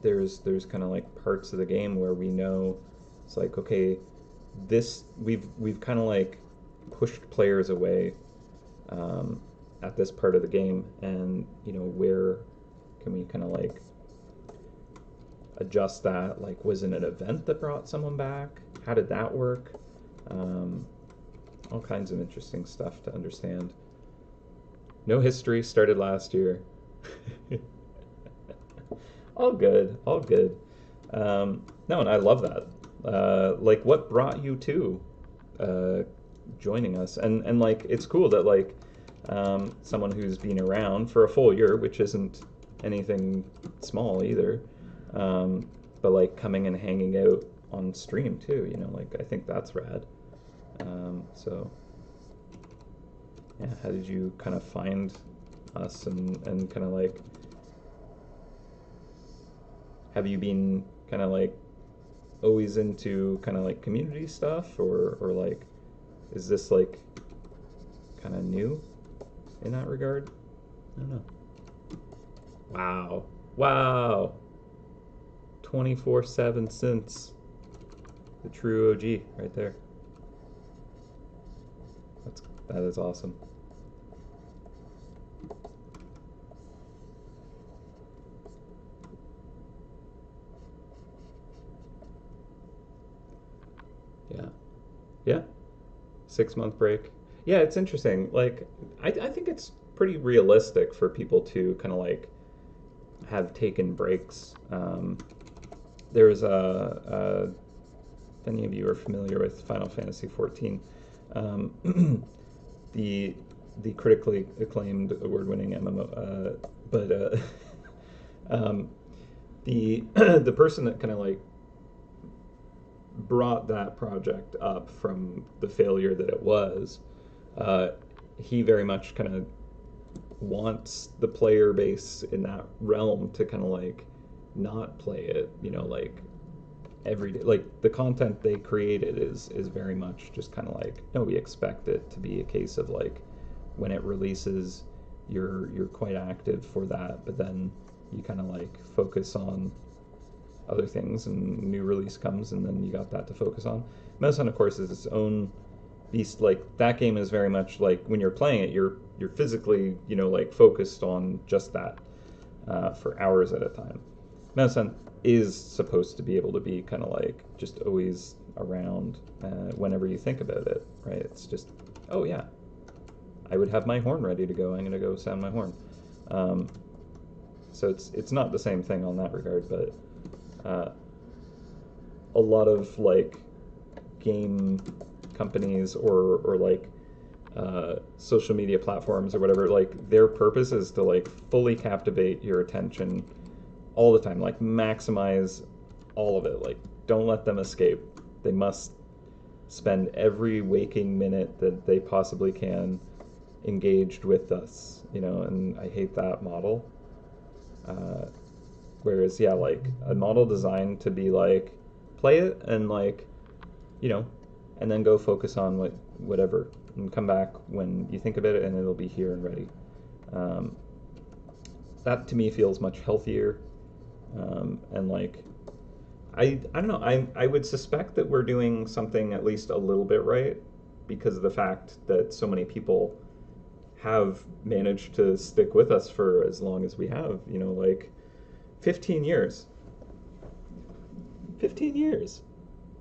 There's kind of like parts of the game where we know it's like, okay, this we've kind of like pushed players away, um, at this part of the game, and where can we kind of like adjust that? Like, was it an event that brought someone back? How did that work? Um, all kinds of interesting stuff to understand. No history started last year. All good, all good. No, and I love that. Like, what brought you to uh, joining us? And like, it's cool that like someone who's been around for a full year, which isn't anything small either, but like coming and hanging out on stream too. Like I think that's rad. So yeah, how did you kind of find us, and kind of like, have you been kind of like always into kind of like community stuff, or like is this like kind of new in that regard? I don't know. Wow. Wow. 24/7 since the true OG right there. That is awesome. Yeah. Yeah. 6 month break. Yeah, it's interesting. Like, I think it's pretty realistic for people to kind of like have taken breaks. There's if any of you are familiar with Final Fantasy XIV, the critically acclaimed, award-winning MMO, but the the person that kind of like brought that project up from the failure that it was, he very much kind of wants the player base in that realm to kind of like not play it, like every day. Like the content they created is very much just kind of like, no, we expect it to be a case of like when it releases, you're quite active for that, but then you kind of like focus on other things, and new release comes, and then you got that to focus on. MouseHunt, of course, is its own beast. Like that game is very much like when you're playing it, you're physically, like focused on just that for hours at a time. MouseHunt is supposed to be able to be kind of like just always around whenever you think about it, right? It's just, oh yeah, I would have my horn ready to go. I'm gonna go sound my horn. So it's not the same thing on that regard, but a lot of like game companies or like social media platforms or whatever, like their purpose is to like fully captivate your attention all the time, like maximize all of it. Like don't let them escape. They must spend every waking minute that they possibly can engaged with us, and I hate that model. Whereas, yeah, like a model designed to be like, play it and like, and then go focus on whatever and come back when you think about it and it'll be here and ready. That to me feels much healthier. And like, I don't know, I would suspect that we're doing something at least a little bit right because of the fact that so many people have managed to stick with us for as long as we have, like 15 years. 15 years.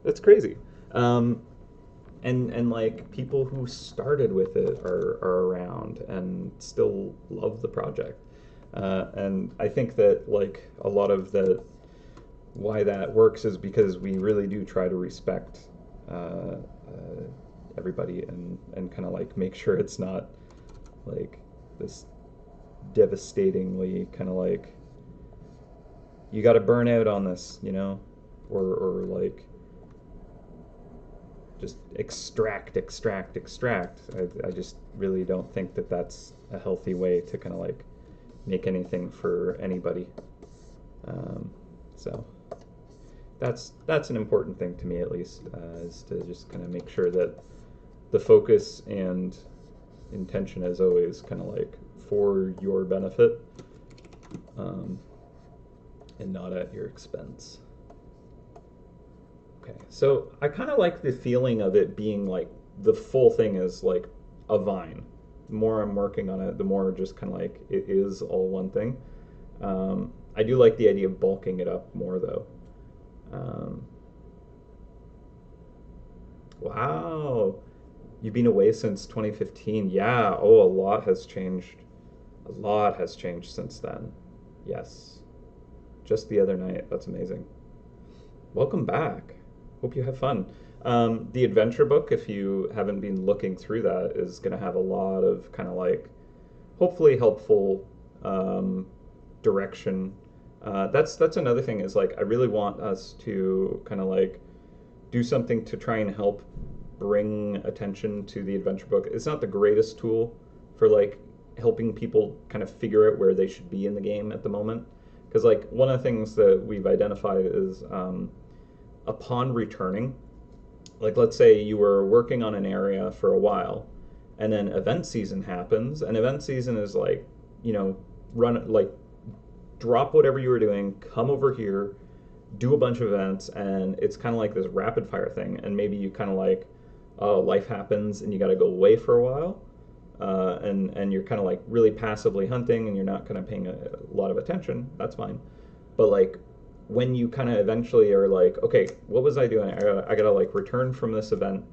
That's crazy. And like people who started with it are around and still love the project. And I think that like a lot of why that works is because we really do try to respect everybody and kind of like make sure it's not like this devastatingly kind of like, you got to burn out on this, or like just extract. I just really don't think that that's a healthy way to kind of like make anything for anybody. So that's an important thing to me, at least, is to just kind of make sure that the focus and intention is always kind of like for your benefit, and not at your expense. Okay, so I kind of like the feeling of it being like the full thing is like a vine. The more I'm working on it, the more just kind of like it is all one thing. I do like the idea of bulking it up more, though. Wow, you've been away since 2015. Yeah, oh, a lot has changed. A lot has changed since then. Yes. Just the other night. That's amazing. Welcome back. Hope you have fun. The adventure book, if you haven't been looking through that, is going to have a lot of kind of like hopefully helpful direction. That's another thing is like I really want us to kind of like do something to try and help bring attention to the adventure book. It's not the greatest tool for like helping people kind of figure out where they should be in the game at the moment. Because like one of the things that we've identified is upon returning, like let's say you were working on an area for a while, and then event season happens, and event season is like, run like drop whatever you were doing, come over here, do a bunch of events, and it's kind of like this rapid fire thing, and maybe you kind of like, oh, life happens and you got to go away for a while. And you're kind of like really passively hunting and you're not kind of paying a lot of attention, that's fine. But like when you kind of eventually are like, okay, what was I doing? I gotta like return from this event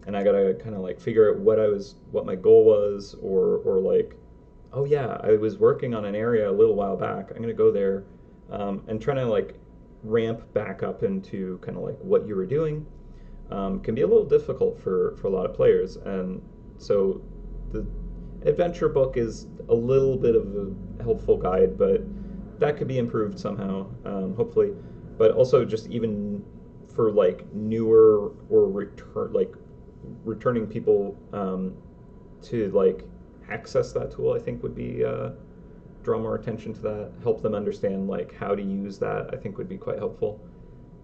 and I gotta kind of like figure out what my goal was, or like oh yeah, I was working on an area a little while back. I'm gonna go there, and trying to like ramp back up into kind of like what you were doing can be a little difficult for a lot of players. And so the adventure book is a little bit of a helpful guide, but that could be improved somehow, hopefully. But also just even for like newer or returning people to like access that tool, I think would be draw more attention to that, help them understand like how to use that. I think would be quite helpful.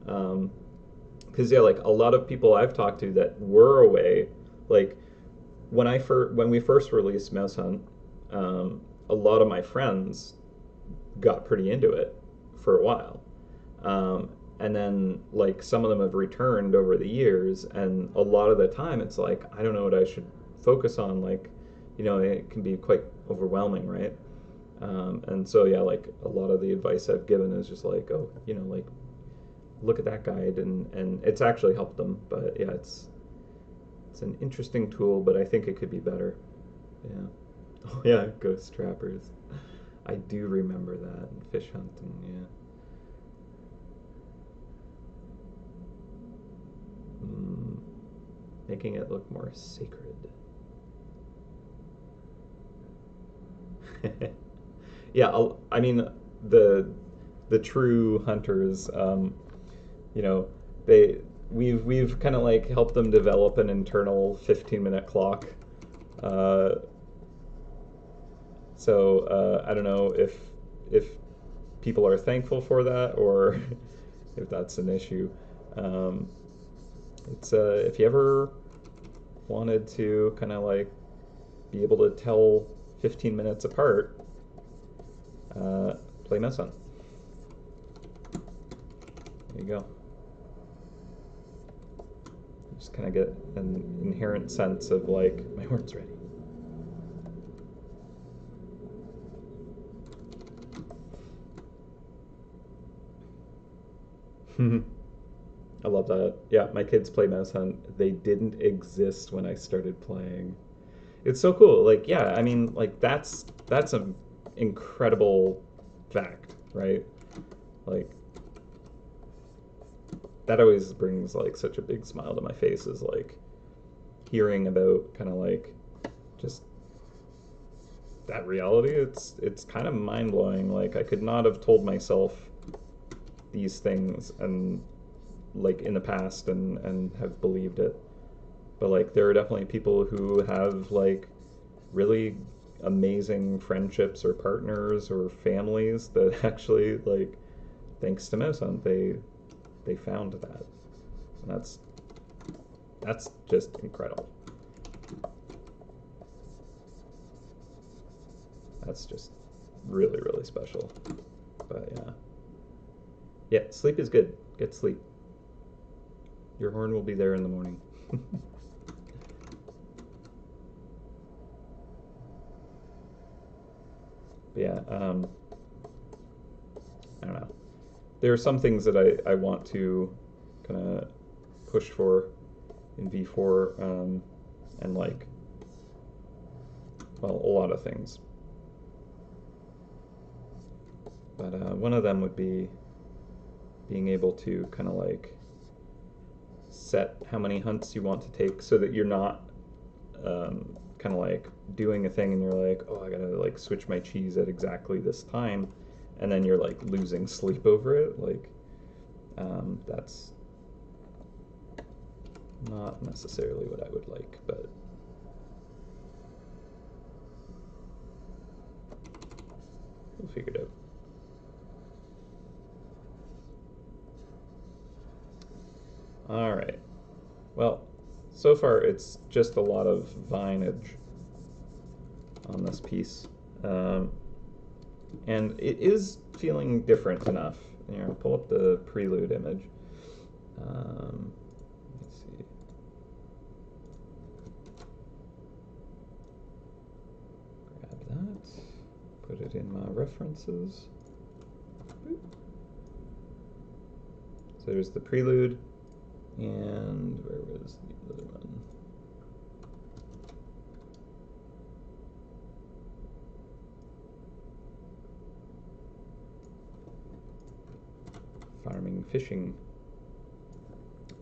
Because yeah, like a lot of people I've talked to that were away, like when we first released Mouse Hunt, a lot of my friends got pretty into it for a while. And then like some of them have returned over the years, and a lot of the time it's like I don't know what I should focus on. Like, it can be quite overwhelming, right? And so yeah, like a lot of the advice I've given is just like, oh, like look at that guide, and it's actually helped them. But yeah, it's an interesting tool, but I think it could be better. Yeah. Oh yeah, ghost trappers. I do remember that, and fish hunting. Yeah. Mm, making it look more sacred. Yeah, I mean the the true hunters, you know, they we've kind of like helped them develop an internal 15-minute clock. Uh, I don't know if people are thankful for that or if that's an issue. Um, it's if you ever wanted to kind of like be able to tell 15 minutes apart, uh, play MouseHunt. There you go. Just kind of get an inherent sense of like my horn's ready. I love that. Yeah, my kids play MouseHunt. They didn't exist when I started playing. It's so cool. Like, yeah, I mean, like that's an incredible fact, right? Like that always brings like such a big smile to my face is like hearing about kind of like just that reality. It's kind of mind blowing. Like I could not have told myself these things and like in the past and have believed it. But like there are definitely people who have like really amazing friendships or partners or families that actually like thanks to MouseHunt they found that. And that's just incredible. That's just really, really special. But yeah. Yeah, sleep is good. Get sleep. Your horn will be there in the morning. But yeah, I don't know. There are some things that I want to kind of push for in V4, and like, well, a lot of things. But one of them would be being able to kind of like set how many hunts you want to take so that you're not kind of like doing a thing and you're like, oh, I gotta like switch my cheese at exactly this time, and then you're like losing sleep over it. Like, that's not necessarily what I would like, but we'll figure it out. All right. Well, so far it's just a lot of vinage on this piece. And it is feeling different enough. Here, I'll pull up the Prelude image. Let's see. Grab that, put it in my references. So there's the Prelude, and where was the other one? fishing.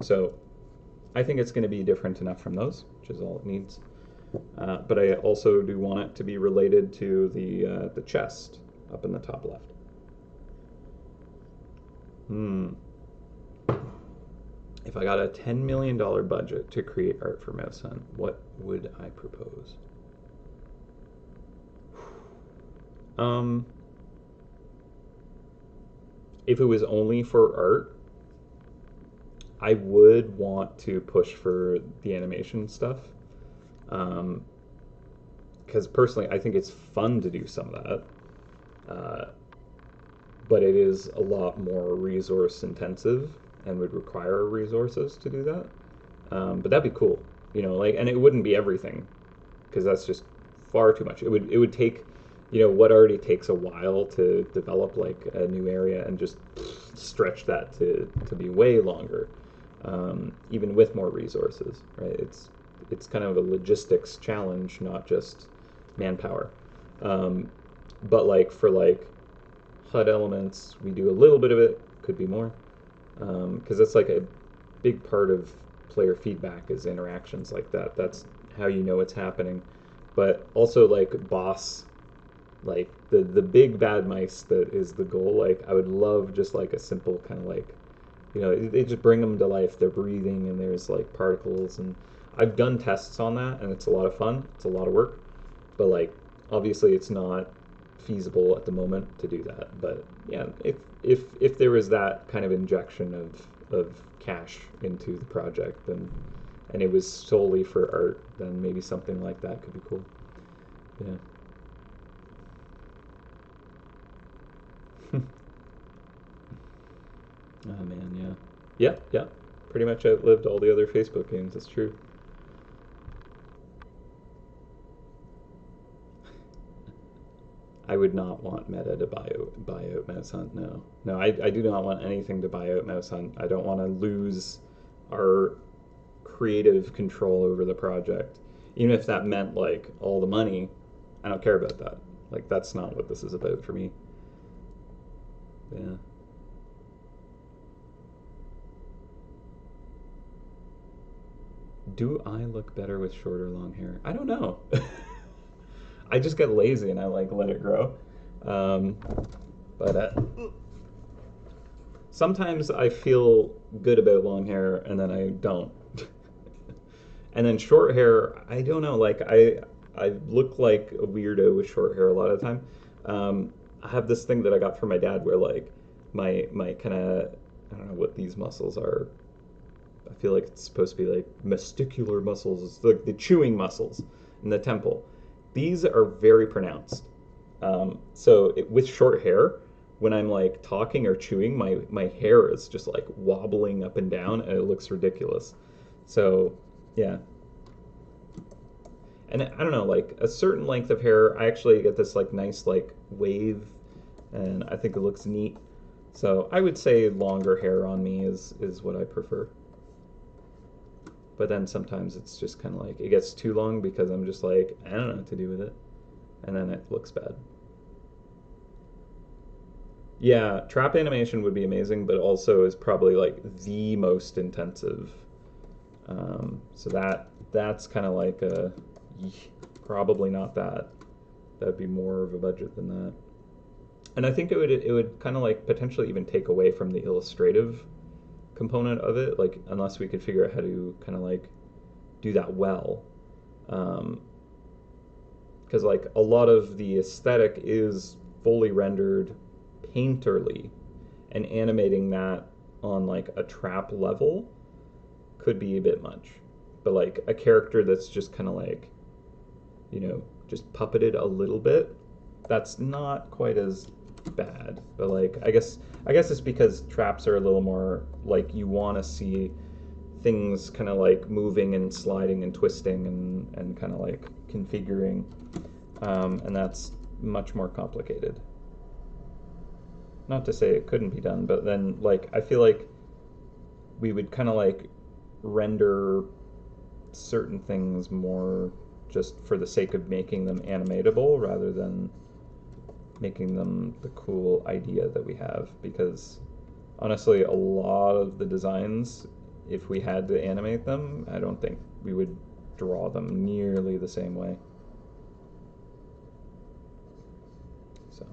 So I think it's going to be different enough from those, which is all it needs. But I also do want it to be related to the chest up in the top left. If I got a $10 million budget to create art for MouseHunt, what would I propose? If it was only for art, I would want to push for the animation stuff. Because personally, I think it's fun to do some of that. But it is a lot more resource intensive and would require resources to do that. But that'd be cool, and it wouldn't be everything, because that's just far too much. It would take, what already takes a while to develop like a new area, and just stretch that to be way longer, even with more resources, right? It's kind of a logistics challenge, not just manpower. But like for like HUD elements, we do a little bit of it, could be more, because that's like a big part of player feedback is interactions like that. That's how you know it's happening. But also like boss, like the big bad mice that is the goal. Like I would love just like a simple kind of like, they just bring them to life. They're breathing and there's like particles, and I've done tests on that and it's a lot of fun. It's a lot of work, but like obviously it's not feasible at the moment to do that. But yeah, if there was that kind of injection of cash into the project, then, and it was solely for art, then maybe something like that could be cool. Yeah. Oh man, yeah. Pretty much outlived all the other Facebook games. That's true. I would not want Meta to buy out MouseHunt. No. I do not want anything to buy out MouseHunt. I don't want to lose our creative control over the project, even if that meant like all the money. I don't care about that. Like that's not what this is about for me. Yeah. Do I look better with short or long hair? I don't know. I just get lazy and I like let it grow. But sometimes I feel good about long hair and then I don't. And then short hair, I don't know. Like I look like a weirdo with short hair a lot of the time. I have this thing that I got from my dad where like my kind of, I don't know what these muscles are. I feel like it's supposed to be like masticular muscles. It's like the chewing muscles in the temple. These are very pronounced. With short hair, when I'm like talking or chewing, my hair is just like wobbling up and down, and it looks ridiculous. So, yeah. And I don't know, like a certain length of hair, I actually get this like nice like wave, and I think it looks neat. So I would say longer hair on me is what I prefer. But then sometimes it's just kind of like, it gets too long because I'm just like, I don't know what to do with it. And then it looks bad. Yeah, trap animation would be amazing, but also is probably like the most intensive. So that's kind of like probably not that. That'd be more of a budget than that. And I think it would kind of like potentially even take away from the illustrative component of it, like unless we could figure out how to kind of like do that well, because like a lot of the aesthetic is fully rendered painterly, and animating that on like a trap level could be a bit much. But like a character that's just kind of like, just puppeted a little bit, that's not quite as bad. But like I guess it's because traps are a little more like you want to see things kind of like moving and sliding and twisting and kind of like configuring, and that's much more complicated. Not to say it couldn't be done, but then like I feel like we would kind of like render certain things more just for the sake of making them animatable rather than making them the cool idea that we have, because honestly, a lot of the designs, if we had to animate them, I don't think we would draw them nearly the same way. So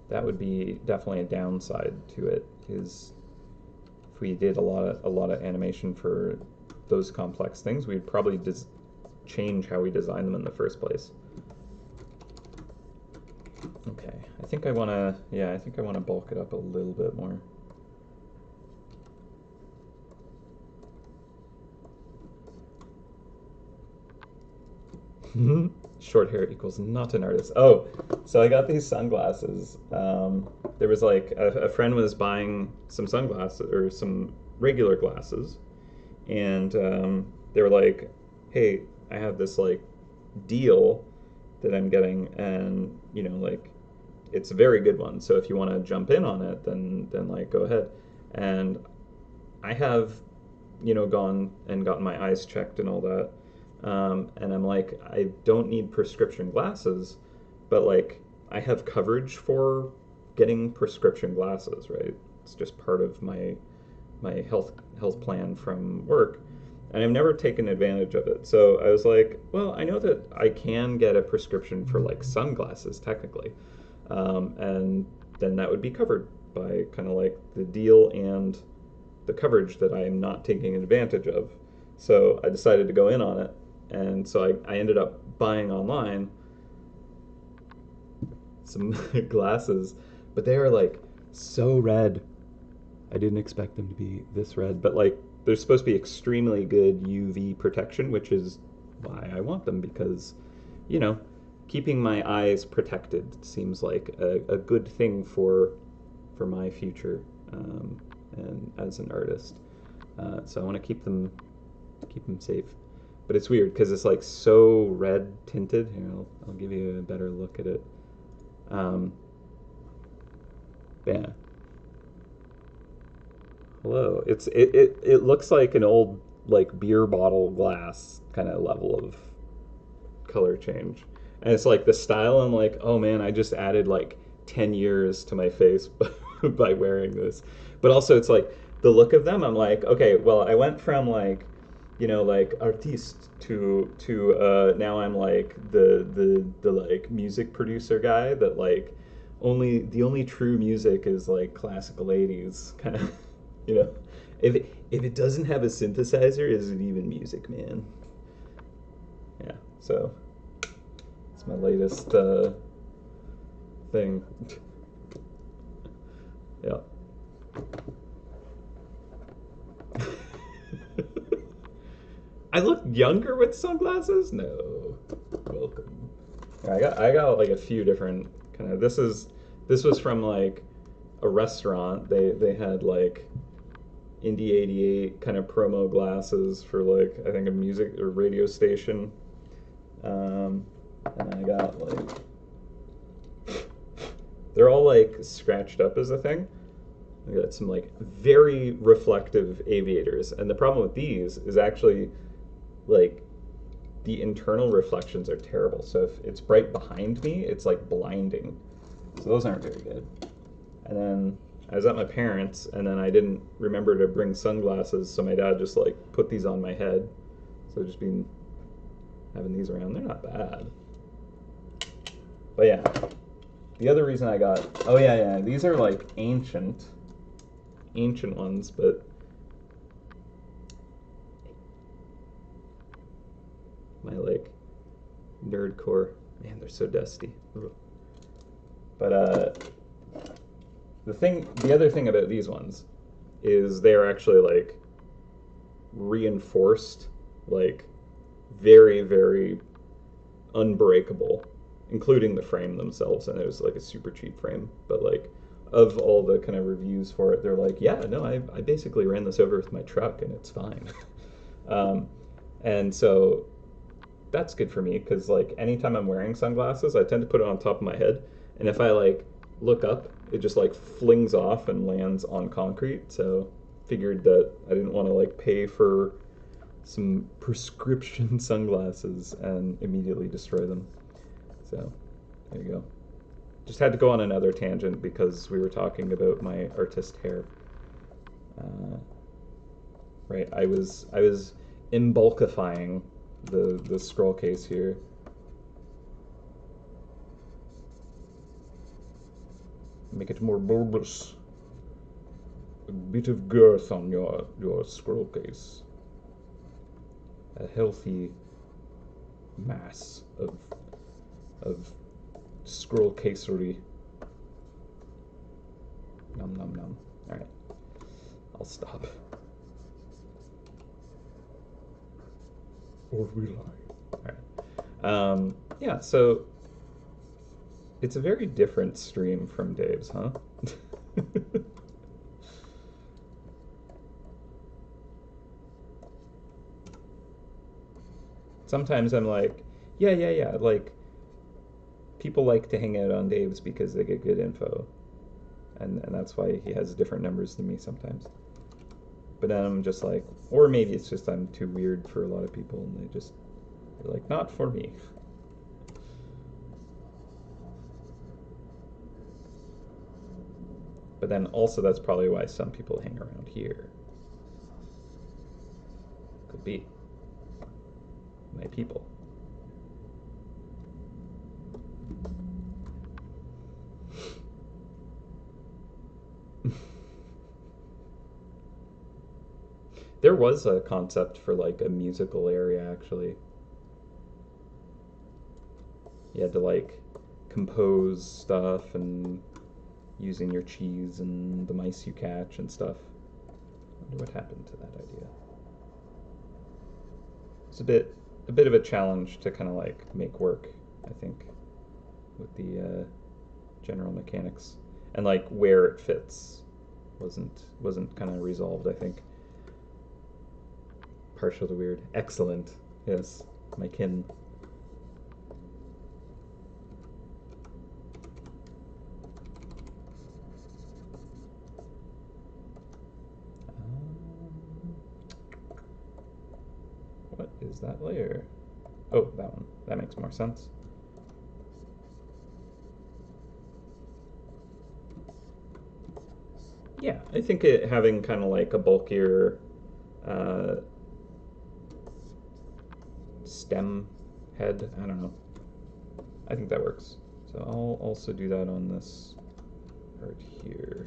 that would be definitely a downside to it, is if we did a lot of animation for those complex things, we'd probably change how we design them in the first place. Okay, I think I want to, yeah, I think I want to bulk it up a little bit more. Short hair equals not an artist. Oh, so I got these sunglasses. There was like a friend was buying some sunglasses or some regular glasses, and they were like, "Hey, I have this like deal that I'm getting, and like it's a very good one. So if you want to jump in on it, then like go ahead." And I have gone and gotten my eyes checked and all that. And I'm like, I don't need prescription glasses, but like I have coverage for getting prescription glasses, right? It's just part of my health plan from work, and I've never taken advantage of it. So I was like, well, I know that I can get a prescription for like sunglasses technically, and then that would be covered by kind of like the deal and the coverage that I'm not taking advantage of. So I decided to go in on it, and so I ended up buying online some glasses, but they are like so red. I didn't expect them to be this red, but like they're supposed to be extremely good UV protection, which is why I want them, because, you know, keeping my eyes protected seems like a good thing for my future, and as an artist. So I want to keep them safe. But it's weird because it's like so red tinted. Here, I'll give you a better look at it. Yeah. Hello. It looks like an old like beer bottle glass kind of level of color change. And it's like the style, I'm like, oh man, I just added like 10 years to my face by wearing this. But also it's like the look of them, I'm like, okay, well, I went from like, like artiste to now I'm like the like music producer guy that like the only true music is like classical 80s kind of, you know. If it doesn't have a synthesizer, is it even music, man? Yeah, so it's my latest thing. Yeah. I look younger with sunglasses? No. Welcome. Yeah, I got like a few different kind of, this was from like a restaurant. They had like Indie 88 kind of promo glasses for like I think a music or radio station. And I got like, they're all like scratched up as a thing. I got some like very reflective aviators, and the problem with these is actually like the internal reflections are terrible. So if it's bright behind me, it's like blinding. So those aren't very good. And then I was at my parents', and then I didn't remember to bring sunglasses, so my dad just like put these on my head. So I've just been having these around. They're not bad. But yeah, the other reason I got, oh yeah, these are like ancient ones, but my like nerdcore, man, they're so dusty. Ugh. But the other thing about these ones is they're actually like reinforced, like very, very unbreakable, including the frame themselves. And it was like a super cheap frame, but like of all the kind of reviews for it, they're like, yeah, no, I basically ran this over with my truck and it's fine. And so that's good for me because like anytime I'm wearing sunglasses, I tend to put it on top of my head, and if I like look up, it just like flings off and lands on concrete. So figured that I didn't want to like pay for some prescription sunglasses and immediately destroy them. So there you go. Just had to go on another tangent because we were talking about my artist hair. Right, I was embulkifying the scroll case here. Make it more bulbous. A bit of girth on your scroll case. A healthy mass of scroll casery. Nom nom nom. Alright. I'll stop. Or will I? Alright. Yeah, so it's a very different stream from Dave's, huh? Sometimes I'm like, yeah, like, people like to hang out on Dave's because they get good info. And that's why he has different numbers than me sometimes. But then I'm just like, or maybe it's just I'm too weird for a lot of people and they're like, not for me. But then also that's probably why some people hang around here. Could be. My people. There was a concept for like a musical area actually. You had to like compose stuff and using your cheese and the mice you catch and stuff. I wonder what happened to that idea. It's a bit of a challenge to kind of like make work, I think, with the general mechanics and like where it fits wasn't kind of resolved, I think. Partial to weird. Excellent. Yes, my kin. What is that layer? Oh, that one. That makes more sense. Yeah, I think it having kind of like a bulkier stem head, I don't know. I think that works. So I'll also do that on this part here.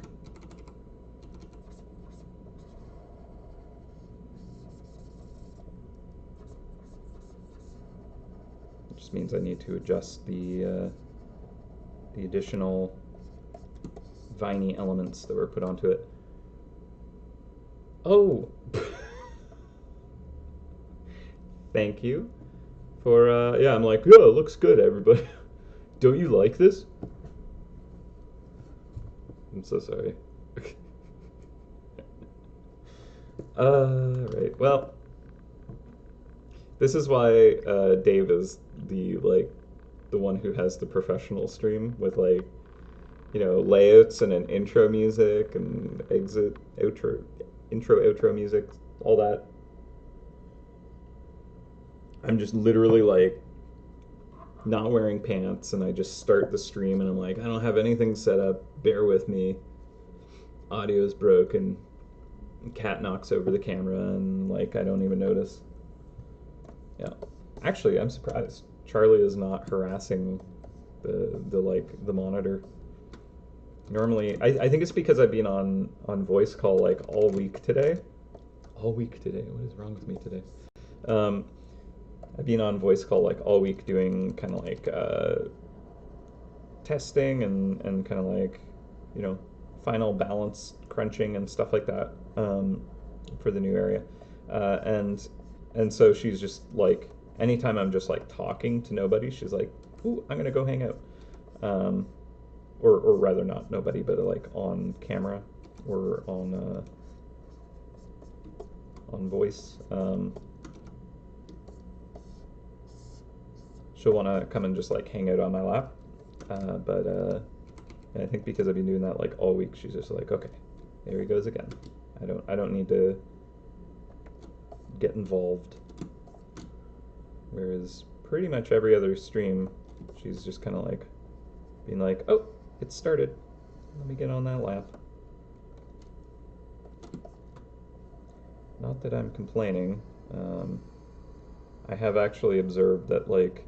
Which just means I need to adjust the additional viney elements that were put onto it. Oh! Thank you for, yeah, I'm like, yeah, it looks good, everybody. Don't you like this? I'm so sorry. Right, well, this is why Dave is the one who has the professional stream with like, you know, layouts and an intro music and intro outro music, all that. I'm just literally like not wearing pants and I just start the stream and I'm like, I don't have anything set up, bear with me. Audio's broken. Cat knocks over the camera and like I don't even notice. Yeah. Actually, I'm surprised. Charlie is not harassing the monitor. Normally, I think it's because I've been on voice call like all week today. All week today. What is wrong with me today? I've been on voice call like all week doing kind of like testing and kind of like, you know, final balance crunching and stuff like that for the new area. And so she's just like, anytime I'm just like talking to nobody, she's like, ooh, I'm gonna go hang out. Or rather not nobody, but like on camera or on voice. She'll want to come and just like hang out on my lap. And I think because I've been doing that like all week, she's just like, okay, there he goes again. I don't need to get involved. Whereas pretty much every other stream, she's just kind of like being like, oh, it started. Let me get on that lap. Not that I'm complaining. I have actually observed that, like,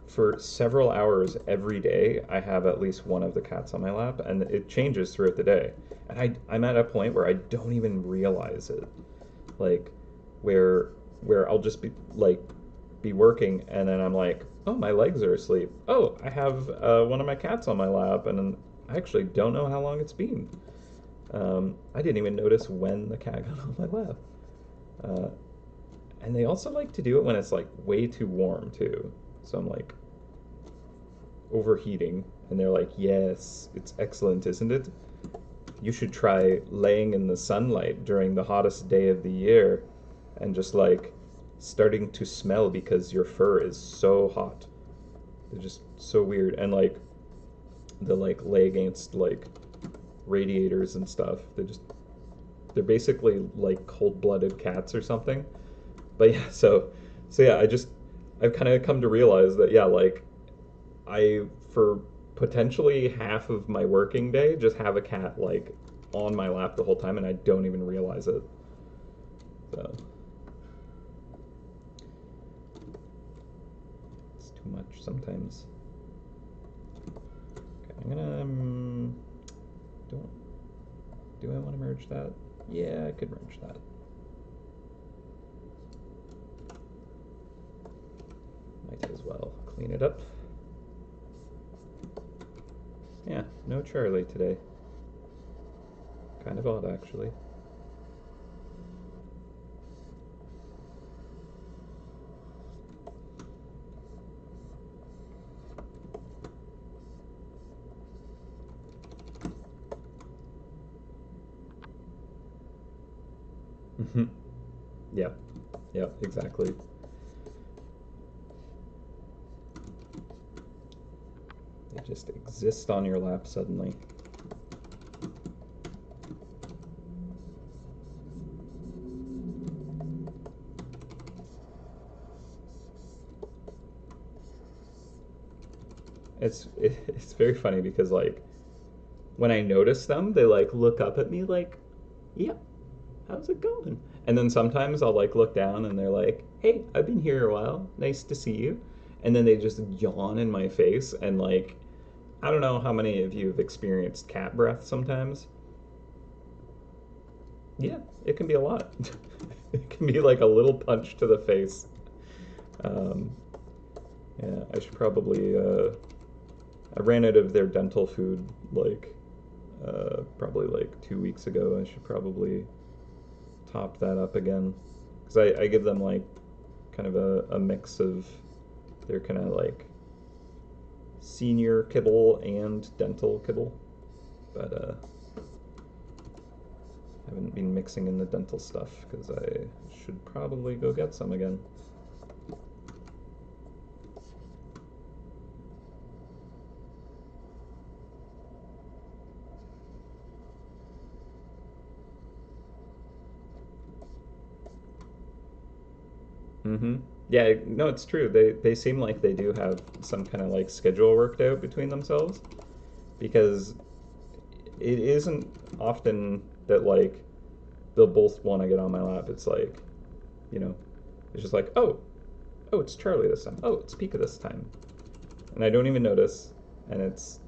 for several hours every day, I have at least one of the cats on my lap, and it changes throughout the day. And I'm at a point where I don't even realize it. Like, where I'll just be working, and then I'm like, oh, my legs are asleep. Oh, I have one of my cats on my lap, and I actually don't know how long it's been. I didn't even notice when the cat got on my lap. And they also like to do it when it's like way too warm too. So I'm like overheating, and they're like, yes, it's excellent, isn't it? You should try laying in the sunlight during the hottest day of the year and just like starting to smell because your fur is so hot. They're just so weird. And like they'll like lay against like radiators and stuff. They're basically like cold-blooded cats or something. But yeah, so yeah, I've kind of come to realize that yeah, like I for potentially half of my working day just have a cat like on my lap the whole time, and I don't even realize it. So it's too much sometimes. Okay, I'm gonna do I want to merge that? Yeah, I could merge that. Might as well clean it up. Yeah, no Charlie today. Kind of odd, actually. Yeah, yeah, exactly. They just exist on your lap suddenly. It's very funny because like when I notice them, they like look up at me like, yeah, how's it going? And then sometimes I'll like look down and they're like, hey, I've been here a while, nice to see you. And then they just yawn in my face, and like I don't know how many of you have experienced cat breath sometimes. Yeah, it can be a lot. It can be like a little punch to the face. Um, yeah, I should probably. I ran out of their dental food like probably like 2 weeks ago. I should probably top that up again because I give them like kind of a mix of their kind of like senior kibble and dental kibble, but I haven't been mixing in the dental stuff because I should probably go get some again. Mm-hmm. Yeah, no, it's true. They seem like they do have some kind of like schedule worked out between themselves because it isn't often that like they'll both want to get on my lap. It's like, you know, it's just like, oh, it's Charlie this time. Oh, it's Pika this time, and I don't even notice. And it's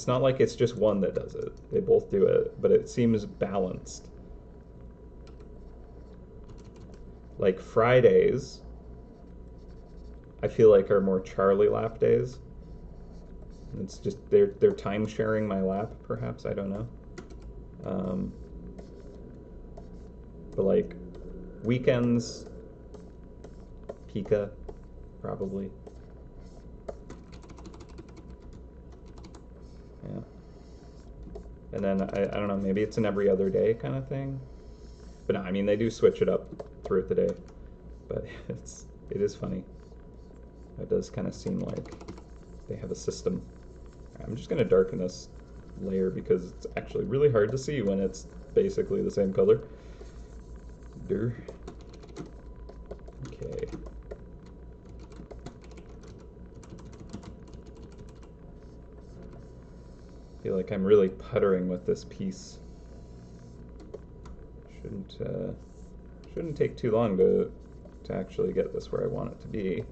not like it's just one that does it. They both do it, but it seems balanced. Like Fridays, I feel like are more Charlie lap days. It's just they're time sharing my lap, perhaps, I don't know. Um, but like weekends, Pika, probably. Yeah. And then I don't know, maybe it's an every other day kind of thing. But no, I mean they do switch it up throughout the day. But it is funny. It does kind of seem like they have a system. I'm just gonna darken this layer because it's actually really hard to see when it's basically the same color. Okay. feel like I'm really puttering with this piece. Shouldn't take too long to actually get this where I want it to be.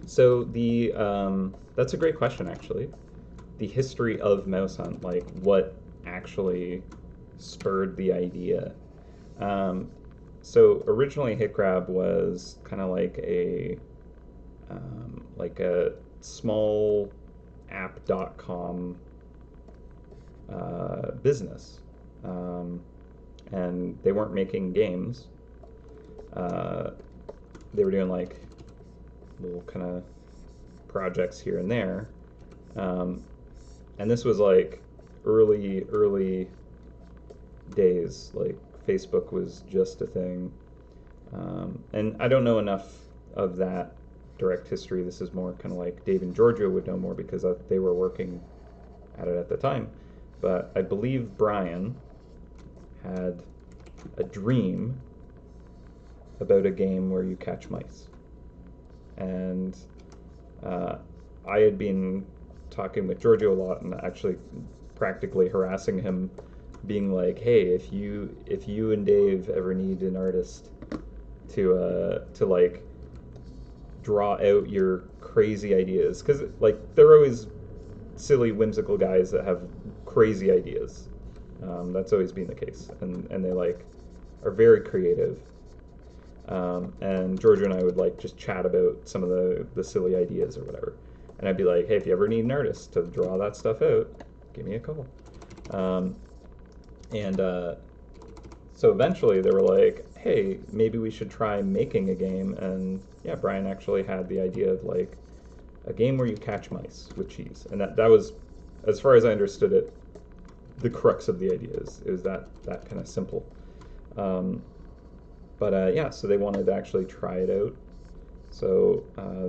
So that's a great question, actually. The history of MouseHunt, like what actually spurred the idea. Um, so originally, HitGrab was kind of like a small app.com business, um, and they weren't making games. Uh, they were doing like little kind of projects here and there. Um, and this was like early days. Like Facebook was just a thing. And I don't know enough of that direct history. This is more kind of like Dave and Giorgio would know more because they were working at it at the time. But I believe Brian had a dream about a game where you catch mice. And I had been talking with Giorgio a lot and actually practically harassing him, being like, "Hey, if you and Dave ever need an artist to like draw out your crazy ideas, because like they're always silly, whimsical guys that have crazy ideas. That's always been the case, and they like are very creative." And Giorgio and I would like just chat about some of the silly ideas or whatever. And I'd be like, "Hey, if you ever need an artist to draw that stuff out, give me a call." Um, and So eventually they were like, "Hey, maybe we should try making a game." And yeah, Brian actually had the idea of like a game where you catch mice with cheese. And that was, as far as I understood it, the crux of the idea is that kind of simple. Um, but yeah, so they wanted to actually try it out. So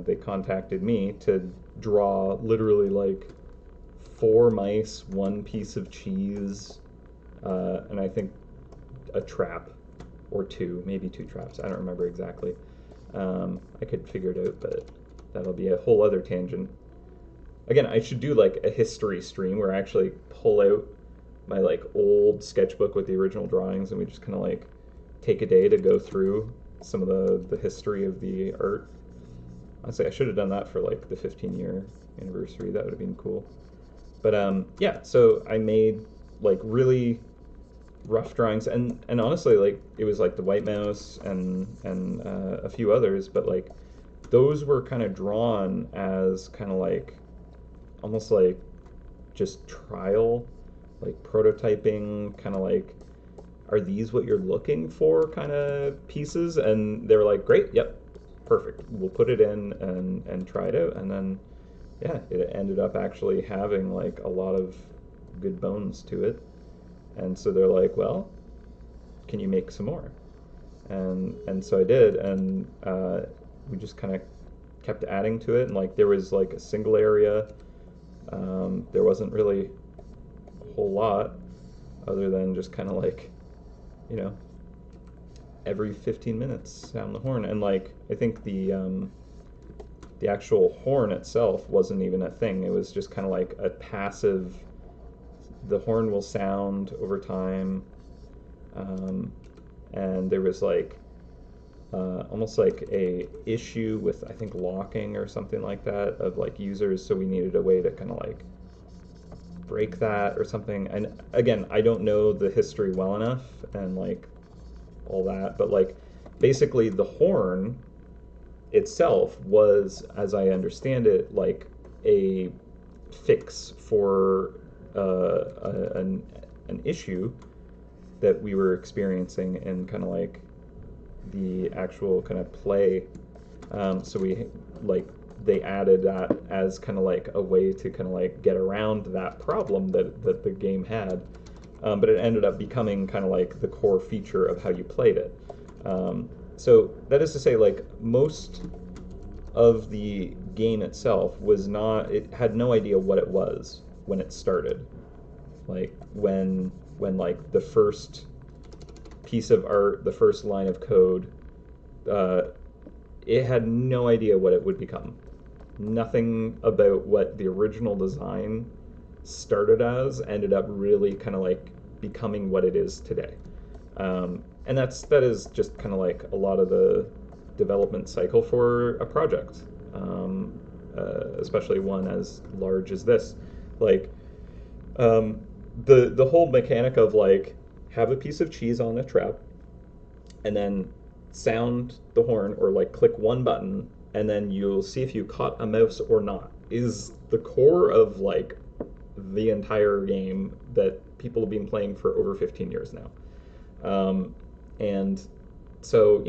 they contacted me to draw literally like 4 mice, 1 piece of cheese, and I think a trap or two, maybe 2 traps. I don't remember exactly. I could figure it out, but that'll be a whole other tangent. Again, I should do like a history stream where I actually pull out my like old sketchbook with the original drawings and we just kind of like take a day to go through some of the history of the art. Honestly, I should have done that for like the 15-year anniversary. That would have been cool. But yeah, so I made like really rough drawings, and honestly, like it was like the White Mouse and a few others, but like those were kind of drawn as kind of like almost like just trial, like prototyping, kind of like, are these what you're looking for kind of pieces? And they were like, great, yep, perfect, we'll put it in and try it out. And then yeah, it ended up actually having like a lot of good bones to it. And so they're like, well, can you make some more? And so I did, and we just kind of kept adding to it. And like there was like a single area. There wasn't really a whole lot other than just kind of like, you know, every 15 minutes sound the horn. And like I think the actual horn itself wasn't even a thing. It was just kind of like a passive. The horn will sound over time, and there was like almost like a issue with I think locking or something like that of like users. So we needed a way to kind of like break that or something. And again, I don't know the history well enough and like all that, but like basically the horn itself was, as I understand it, like a fix for an issue that we were experiencing in kind of like the actual kind of play. So we like they added that as kind of like a way to kind of like get around that problem that the game had. But it ended up becoming kind of like the core feature of how you played it. So that is to say, like, most of the game itself was not, it had no idea what it was when it started. Like when like the first piece of art, the first line of code, uh, it had no idea what it would become. Nothing about what the original design started as ended up really kind of like becoming what it is today. And that is just kind of like a lot of the development cycle for a project, especially one as large as this. Like um, the whole mechanic of like have a piece of cheese on a trap and then sound the horn or like click one button and then you'll see if you caught a mouse or not is the core of like the entire game that people have been playing for over 15 years now. And so,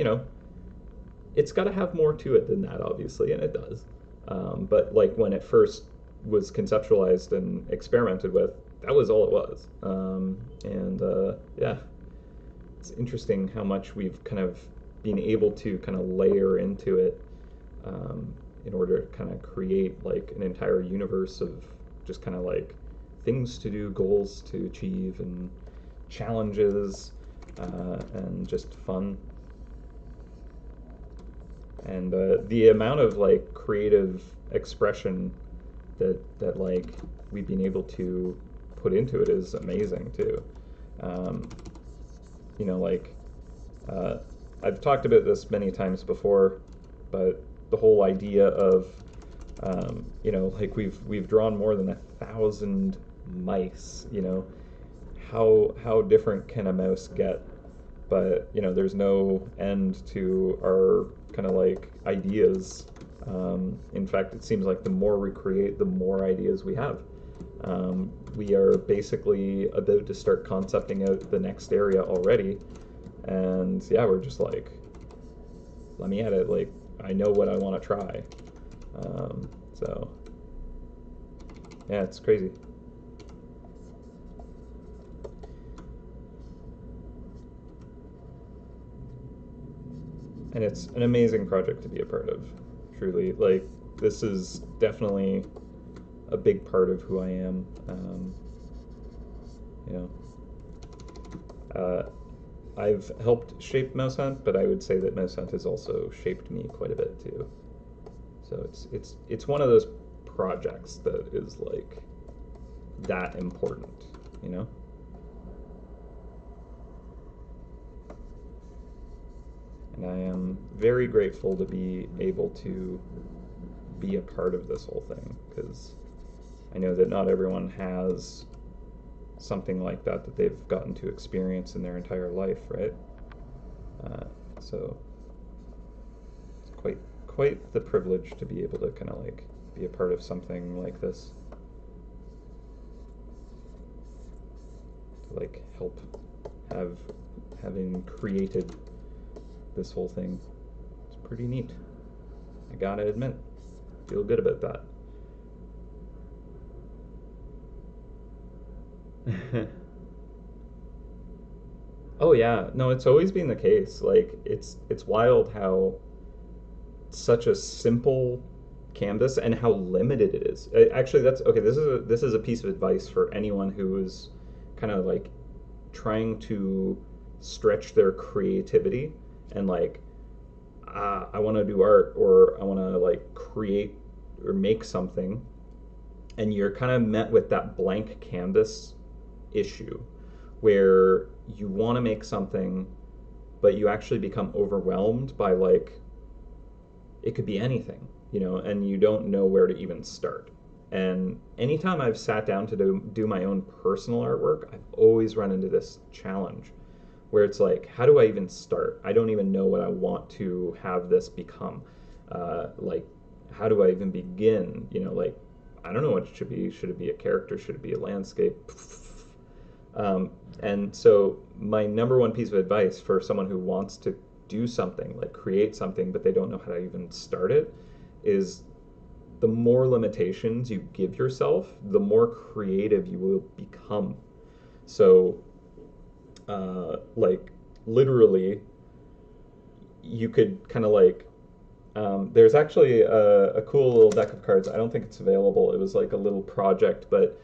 it's got to have more to it than that, obviously, and it does. But like when it first was conceptualized and experimented with, that was all it was. And yeah, it's interesting how much we've kind of been able to kind of layer into it in order to kind of create like an entire universe of just kind of like things to do, goals to achieve, and challenges, and just fun. And the amount of like creative expression that like we've been able to put into it is amazing too. Um, like uh, I've talked about this many times before, but the whole idea of like we've drawn more than 1,000 mice. How different can a mouse get? But there's no end to our kind of like ideas. In fact, it seems like the more we create, the more ideas we have. We are basically about to start concepting out the next area already, and yeah, we're just like, let me at it. Like, I know what I want to try. So yeah, it's crazy. And it's an amazing project to be a part of. Truly, like this is definitely a big part of who I am. You know, I've helped shape MouseHunt, but I would say that MouseHunt has also shaped me quite a bit too. So it's one of those projects that is like that important, you know. And I am very grateful to be able to be a part of this whole thing because I know that not everyone has something like that they've gotten to experience in their entire life, right? Uh, so it's quite the privilege to be able to kind of like be a part of something like this, to like help have having created this whole thing. It's pretty neat. I gotta admit, feel good about that. Oh yeah, no, it's always been the case. Like it's wild how such a simple canvas and how limited it is. Actually, that's okay. This is a piece of advice for anyone who is kind of like trying to stretch their creativity and like I want to do art or I want to like create or make something, and you're kind of met with that blank canvas issue where you want to make something but you actually become overwhelmed by like it could be anything, and you don't know where to even start. And anytime I've sat down to do my own personal artwork, I've always run into this challenge where it's like, how do I even start? I don't even know what I want to have this become. Like, how do I even begin? Like, I don't know what it should be. Should it be a character? Should it be a landscape? And so, my number one piece of advice for someone who wants to do something, like create something, but they don't know how to even start it, is the more limitations you give yourself, the more creative you will become. So, like, literally, you could kind of like there's actually a cool little deck of cards. I don't think it's available. It was like a little project, but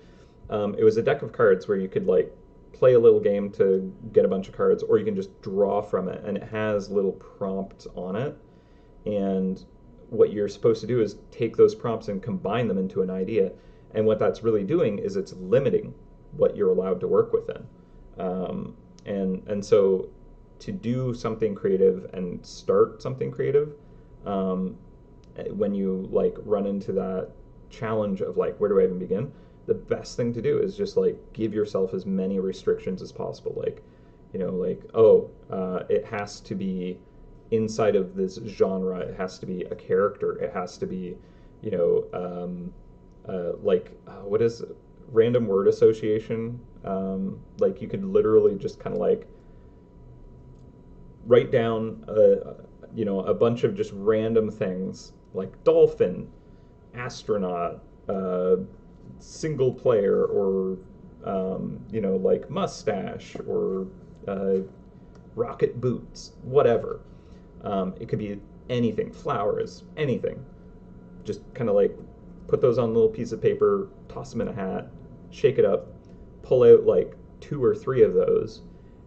it was a deck of cards where you could like play a little game to get a bunch of cards, or you can just draw from it, and it has little prompts on it. And what you're supposed to do is take those prompts and combine them into an idea. And what that's really doing is it's limiting what you're allowed to work within. And so to do something creative and start something creative, um, when you like run into that challenge of like, where do I even begin? The best thing to do is just like give yourself as many restrictions as possible. Like, like, oh, it has to be inside of this genre. It has to be a character. It has to be, you know, what is it? Random word association. Like you could literally just kind of like write down a bunch of just random things like dolphin, astronaut, single player, or like mustache, or rocket boots, whatever. It could be anything, flowers, anything. Just kind of like put those on a little piece of paper, toss them in a hat, shake it up, pull out like two or three of those,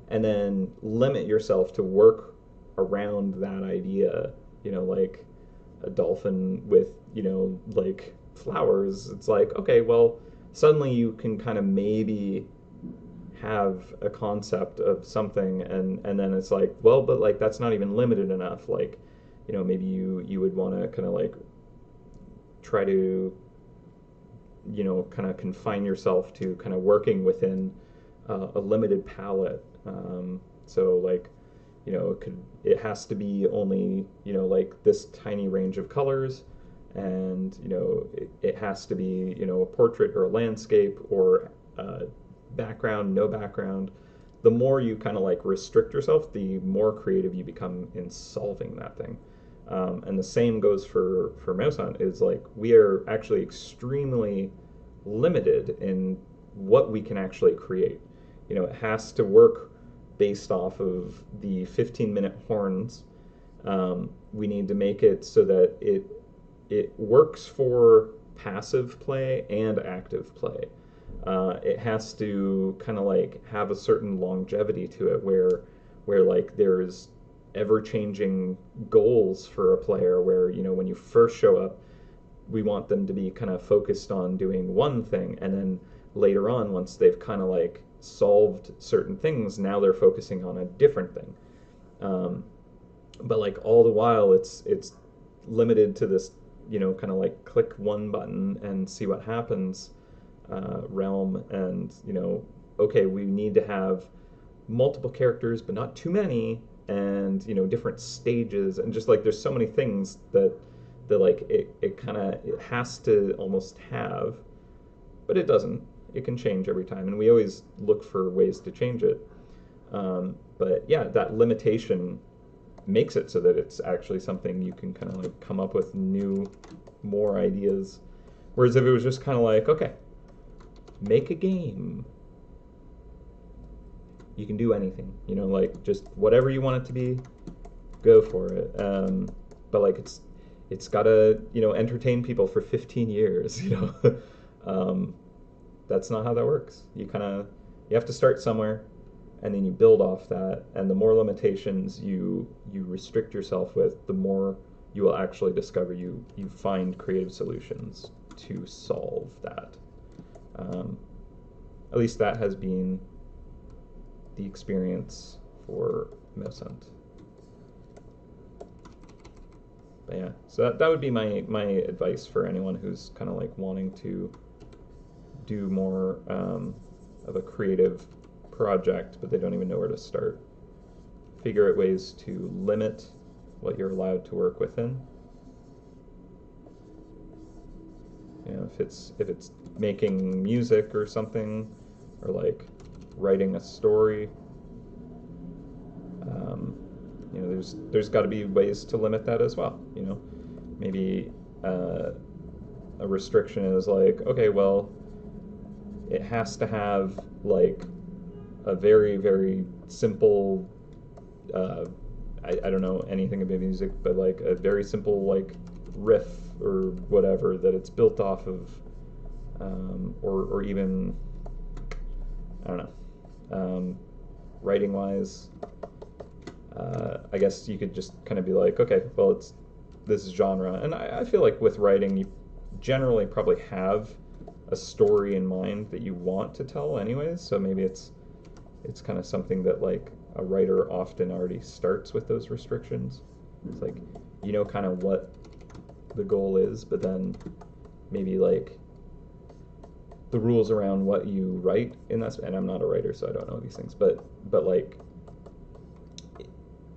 and then limit yourself to work around that idea. Like a dolphin with, like flowers. It's like, okay, well, suddenly you can kind of maybe have a concept of something, and then it's like, well, but like that's not even limited enough. Like, maybe you would want to kind of like try to kind of confine yourself to kind of working within a limited palette. So like, it has to be only, like this tiny range of colors, and it has to be, a portrait or a landscape, or background, no background. The more you kind of like restrict yourself, the more creative you become in solving that thing. And the same goes for MouseHunt. Is like we are actually extremely limited in what we can actually create. It has to work based off of the 15-minute horns. We need to make it so that it works for passive play and active play. It has to kind of like have a certain longevity to it, where like there's ever-changing goals for a player, where when you first show up, we want them to be kind of focused on doing one thing, and then later on, once they've kind of like solved certain things, now they're focusing on a different thing. But like all the while, it's limited to this, kind of like click one button and see what happens realm. And okay, we need to have multiple characters, but not too many, and different stages, and just like there's so many things that like it kind of it has to almost have, but it doesn't. It can change every time, and we always look for ways to change it. But yeah, that limitation makes it so that it's actually something you can kind of like come up with more ideas. Whereas if it was just kind of like, okay, make a game, you can do anything, like just whatever you want it to be, go for it. But like it's gotta entertain people for 15 years. That's not how that works. You have to start somewhere, and then you build off that. And the more limitations you restrict yourself with, the more you will actually discover you find creative solutions to solve that. At least that has been the experience for MouseHunt. But yeah, so that would be my advice for anyone who's kind of like wanting to do more of a creative project, but they don't even know where to start. Figure out ways to limit what you're allowed to work within. If it's making music or something, or like writing a story, there's got to be ways to limit that as well. Maybe a restriction is like, okay, well, it has to have like a very, very simple I don't know anything about music, but like a very simple like riff or whatever that it's built off of, or even I don't know, writing wise. I guess you could just kind of be like, okay, well, this is genre, and I feel like with writing, you generally probably have a story in mind that you want to tell, anyways. So maybe it's kind of something that like a writer often already starts with those restrictions. It's like you know kind of what the goal is, but then maybe like the rules around what you write in that. And I'm not a writer, so I don't know these things, but like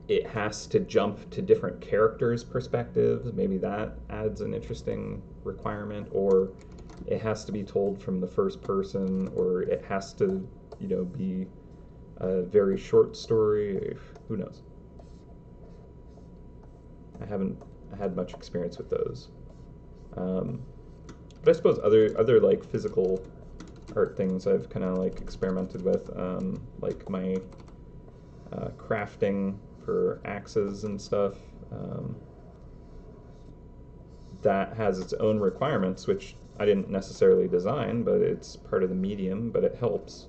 it has to jump to different characters' perspectives. Maybe that adds an interesting requirement, or it has to be told from the first person, or it has to, be a very short story. Who knows? I haven't had much experience with those. But I suppose other like physical art things I've kind of like experimented with, like my crafting for axes and stuff. That has its own requirements, which I didn't necessarily design, but it's part of the medium, but it helps.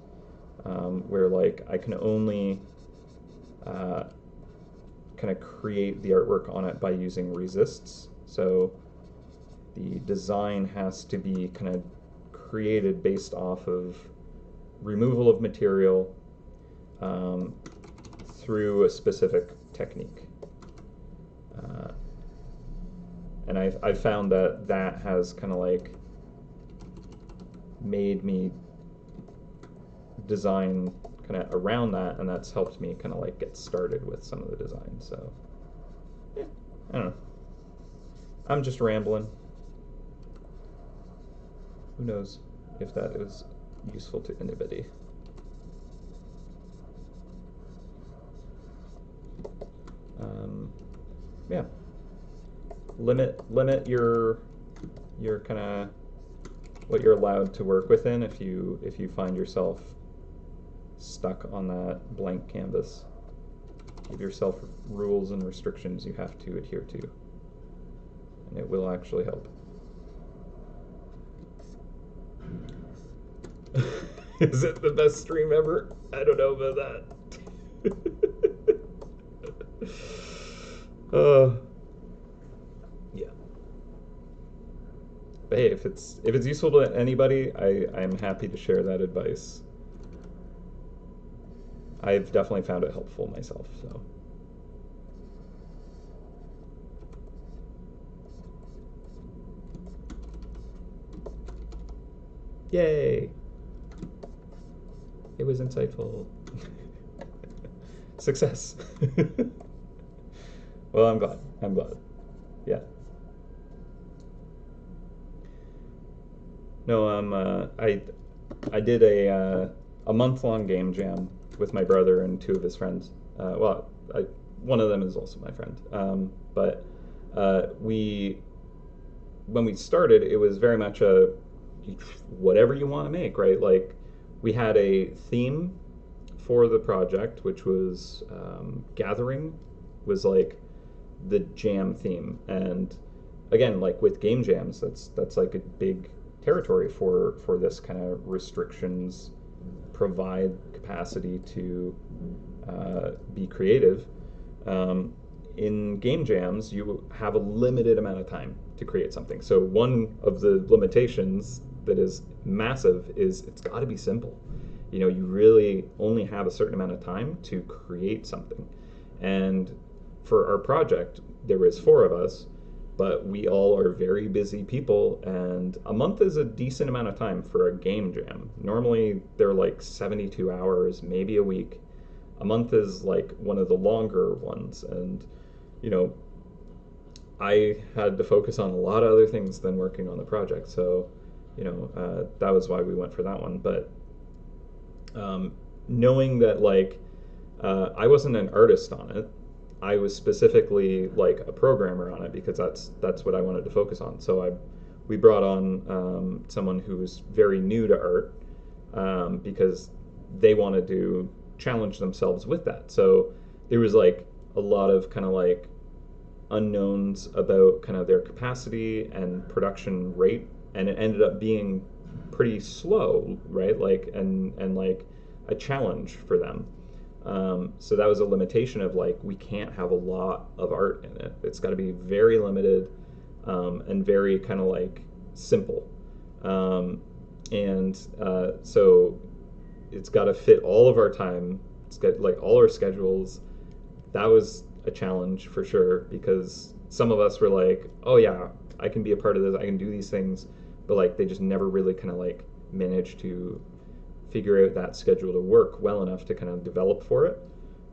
Where like I can only kind of create the artwork on it by using resists. So the design has to be kind of created based off of removal of material through a specific technique. And I've found that has kind of like made me design kind of around that, and that's helped me kind of like get started with some of the design. So yeah, I don't know. I'm just rambling. Who knows if that is useful to anybody. Yeah. Limit your kind of what you're allowed to work within if you find yourself stuck on that blank canvas. Give yourself rules and restrictions you have to adhere to, and it will actually help. Is it the best stream ever? I don't know about that. Yeah. But hey, if it's useful to anybody, I'm happy to share that advice. I've definitely found it helpful myself, so. Yay! It was insightful. Success. Well, I'm glad. Yeah. No, I did a month-long game jam with my brother and two of his friends. One of them is also my friend. But when we started, it was very much a whatever you want to make, right? Like we had a theme for the project, which was gathering, was like the jam theme. And again, like with game jams, that's like a big territory for this kind of restrictions, provide capacity to be creative. In game jams, you have a limited amount of time to create something. So one of the limitations that is massive is it's got to be simple. You really only have a certain amount of time to create something. And for our project, there was 4 of us, but we all are very busy people, and a month is a decent amount of time for a game jam. Normally, they're like 72 hours, maybe a week. A month is like one of the longer ones, and I had to focus on a lot of other things than working on the project, so that was why we went for that one. But knowing that like I wasn't an artist on it, I was specifically like a programmer on it because that's what I wanted to focus on. So we brought on someone who was very new to art because they wanted to challenge themselves with that. So there was like a lot of kind of like unknowns about kind of their capacity and production rate, and it ended up being pretty slow, right? Like and like a challenge for them. So that was a limitation of like we can't have a lot of art in it. It's got to be very limited and very kind of like simple. So it's got to fit all of our time. It's got like all our schedules. That was a challenge for sure because some of us were like, oh yeah, I can be a part of this. I can do these things, but like they just never really kind of like managed to figure out that schedule to work well enough to kind of develop for it.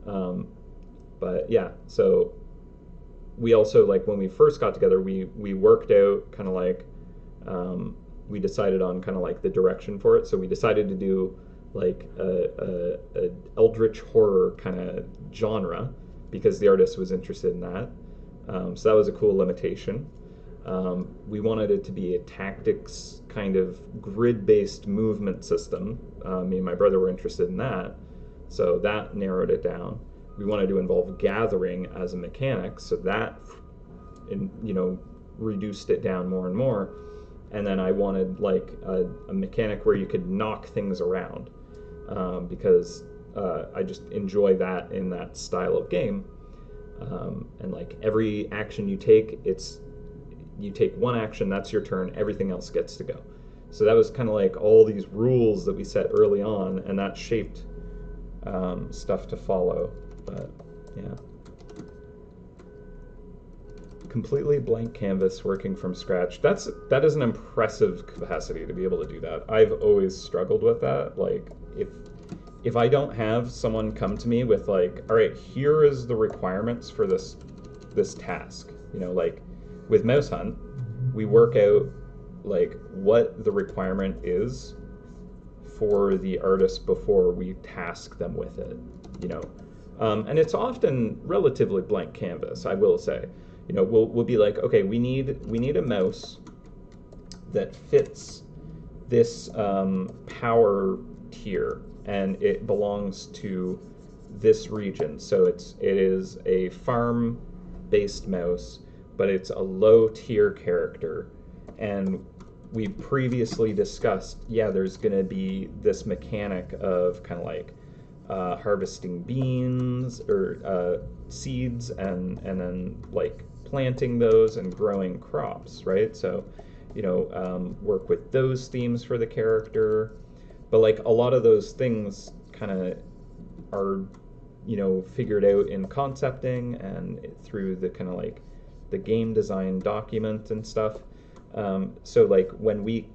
But yeah, so we also like when we first got together, we worked out kind of like we decided on kind of like the direction for it. So we decided to do like a eldritch horror kind of genre because the artist was interested in that. So that was a cool limitation. We wanted it to be a tactics kind of grid-based movement system. Me and my brother were interested in that, so that narrowed it down. We wanted to involve gathering as a mechanic, so that reduced it down more and more. And then I wanted like a mechanic where you could knock things around because I just enjoy that in that style of game. And like every action you take, you take one action, that's your turn, everything else gets to go. So that was kind of like all these rules that we set early on, and that shaped stuff to follow. But yeah. Completely blank canvas working from scratch. That is an impressive capacity to be able to do that. I've always struggled with that. Like if I don't have someone come to me with like, all right, here is the requirements for this task. Like with MouseHunt, we work out like what the requirement is for the artist before we task them with it. And it's often relatively blank canvas, I will say. We'll be like, okay, we need a mouse that fits this power tier, and it belongs to this region. So it is a farm-based mouse, but it's a low-tier character. And we previously discussed, yeah, there's going to be this mechanic of kind of like harvesting beans or seeds, and then like planting those and growing crops, right? So, work with those themes for the character. But like a lot of those things kind of are, figured out in concepting and through the kind of like the game design document and stuff. So like when we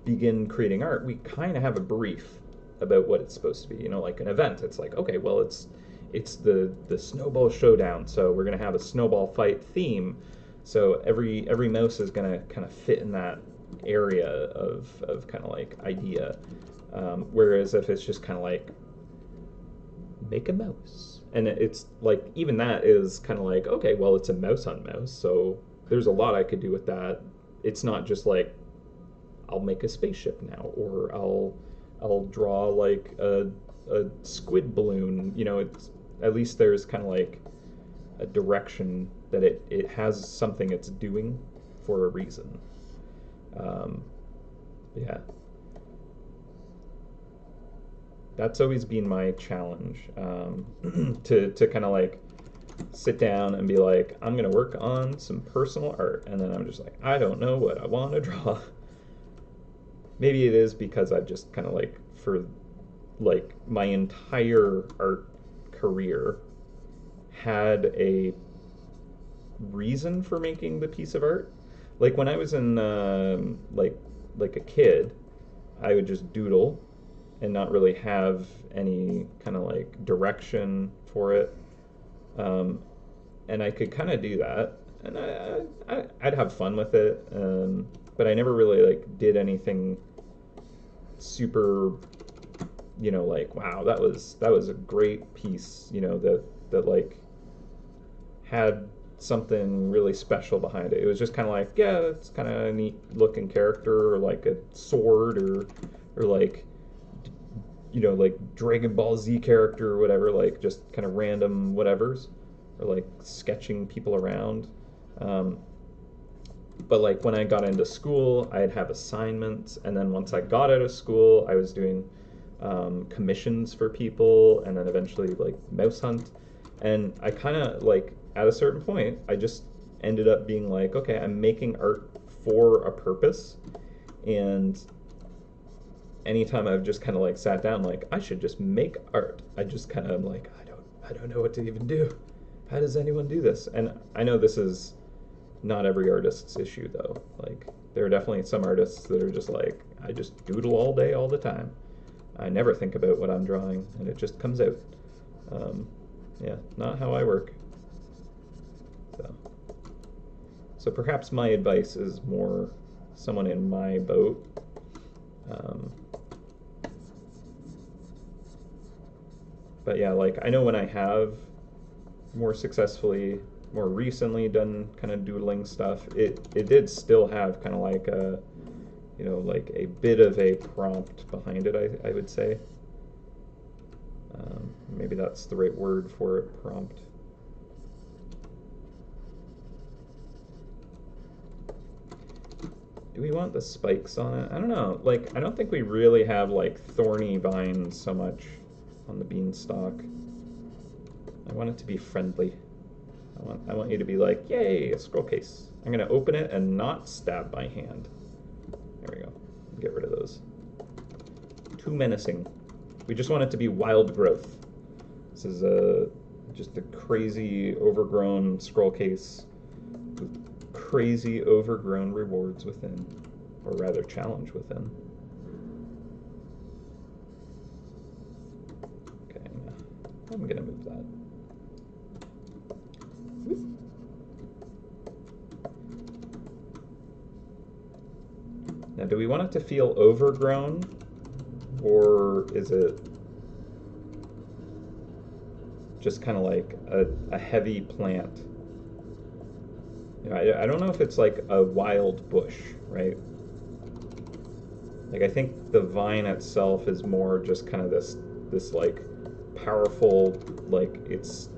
begin creating art, we kind of have a brief about what it's supposed to be. Like an event, it's like, okay, well, it's the snowball showdown, so we're gonna have a snowball fight theme. So every mouse is gonna kind of fit in that area of kind of like idea. Whereas if it's just kind of like make a mouse, and it's like even that is kind of like, okay, well, it's a MouseHunt mouse, so there's a lot I could do with that. It's not just like I'll make a spaceship now, or I'll draw like a squid balloon. It's at least there's kind of like a direction that it has something it's doing for a reason. Yeah. That's always been my challenge, to kind of like sit down and be like, I'm going to work on some personal art, and then I'm just like, I don't know what I want to draw. Maybe it is because I've just kind of like, for like my entire art career, had a reason for making the piece of art. Like when I was in like a kid, I would just doodle and not really have any kind of like direction for it. And I could kind of do that, and I'd have fun with it. But I never really like did anything super, like, wow, that was a great piece, that like had something really special behind it. It was just kind of like, yeah, it's kind of a neat looking character, or like a sword, or like like Dragon Ball Z character or whatever, like just kind of random whatevers, or like sketching people around. Um, but like when I got into school, I'd have assignments, and then once I got out of school, I was doing commissions for people, and then eventually like MouseHunt, and I kind of like at a certain point, I just ended up being like, okay, I'm making art for a purpose, and anytime I've just kind of like sat down, like I should just make art, I just kind of like I don't know what to even do. How does anyone do this? And I know this is not every artist's issue though. Like there are definitely some artists that are just like, I just doodle all day, all the time. I never think about what I'm drawing, and it just comes out. Yeah, not how I work. So perhaps my advice is more someone in my boat. But yeah, like I know when I have more successfully, more recently done kind of doodling stuff, it did still have kind of like a, like a bit of a prompt behind it, I would say. Maybe that's the right word for it, prompt. Do we want the spikes on it? I don't know. Like, I don't think we really have like thorny vines so much on the beanstalk. I want it to be friendly. I want you to be like, yay, a scroll case. I'm gonna open it and not stab my hand. There we go. Get rid of those. Too menacing. We just want it to be wild growth. This is just a crazy overgrown scroll case with crazy overgrown rewards within, or rather challenge within. Okay, I'm gonna move that. Now, do we want it to feel overgrown, or is it just kind of like a heavy plant? I don't know if it's like a wild bush, right? Like I think the vine itself is more just kind of this like powerful, like it's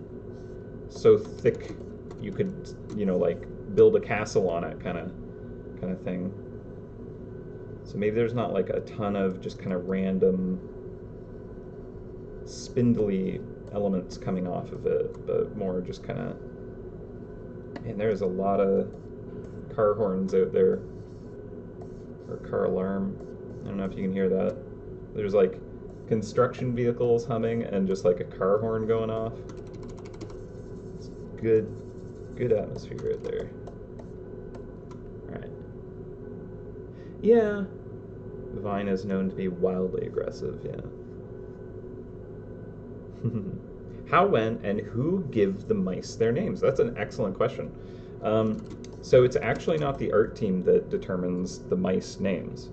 so thick you could like build a castle on it kind of thing. So maybe there's not like a ton of just kind of random spindly elements coming off of it, but more just kind of, man, there's a lot of car horns out there, or car alarm. I don't know if you can hear that. There's like construction vehicles humming and just like a car horn going off. It's good atmosphere right there. Alright. Yeah, Vine is known to be wildly aggressive, yeah. How, when, and who give the mice their names? That's an excellent question. So it's actually not the art team that determines the mice names.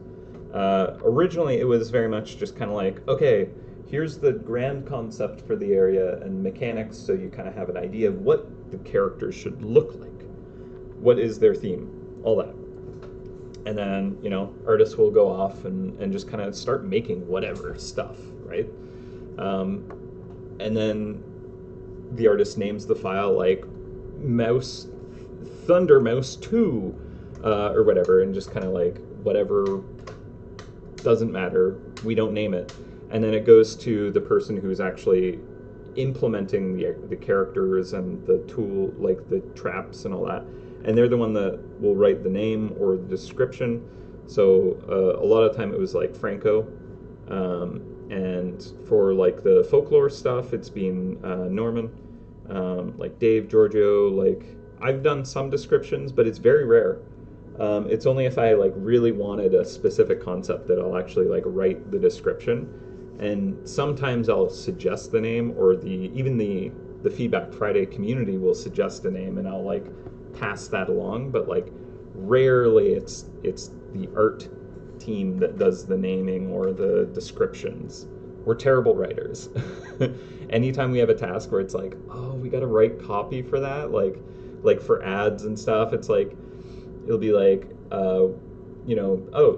Originally, it was very much just kind of like, okay, here's the grand concept for the area and mechanics, so you kind of have an idea of what the characters should look like. What is their theme? All that. And then, artists will go off and just kind of start making whatever stuff, right? And then the artist names the file like Mouse Thunder Mouse 2 or whatever, and just kind of like whatever, doesn't matter, we don't name it. And then it goes to the person who's actually implementing the characters and the tool, like the traps and all that. And they're the one that will write the name or the description. So a lot of time it was like Franco. And for like the folklore stuff, it's been Norman, like Dave, Giorgio. Like I've done some descriptions, but it's very rare. It's only if I like really wanted a specific concept that I'll actually like write the description. And sometimes I'll suggest the name, or even the Feedback Friday community will suggest a name, and I'll like pass that along. But like rarely it's the art team that does the naming or the descriptions. We're terrible writers. Anytime we have a task where it's like, oh, we got to write copy for that, like for ads and stuff, it's like it'll be like, oh,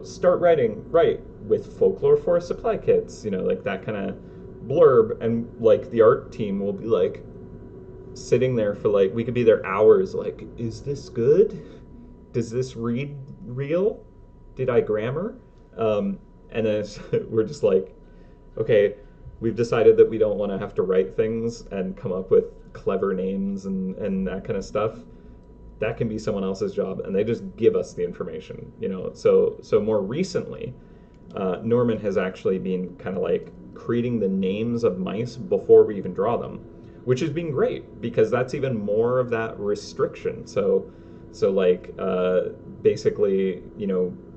start writing, right, with folklore for supply kits, like that kind of blurb, and like the art team will be like sitting there for like we could be there hours. Like, is this good? Does this read real? Did I grammar? And then we're just like, okay, we've decided that we don't want to have to write things and come up with clever names and that kind of stuff. That can be someone else's job, and they just give us the information, So more recently, Norman has actually been kind of like creating the names of mice before we even draw them, which has been great because that's even more of that restriction. So like basically,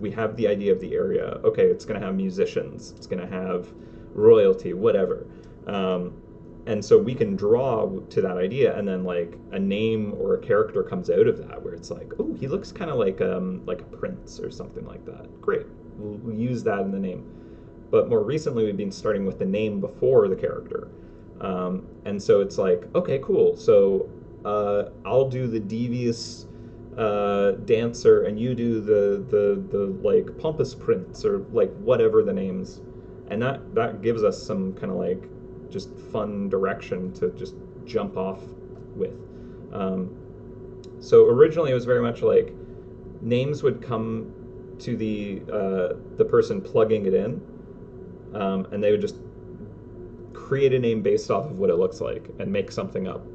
we have the idea of the area. Okay, it's going to have musicians, it's going to have royalty, whatever. And so we can draw to that idea, and then like a name or a character comes out of that where it's like, oh, he looks kind of like a prince or something like that. Great, we'll use that in the name. But more recently, we've been starting with the name before the character, and so it's like, okay, cool. So I'll do the devious dancer, and you do the like pompous prince, or like whatever the names, and that gives us some kind of like just fun direction to just jump off with. So originally it was very much like names would come to the person plugging it in, and they would just create a name based off of what it looks like and make something up.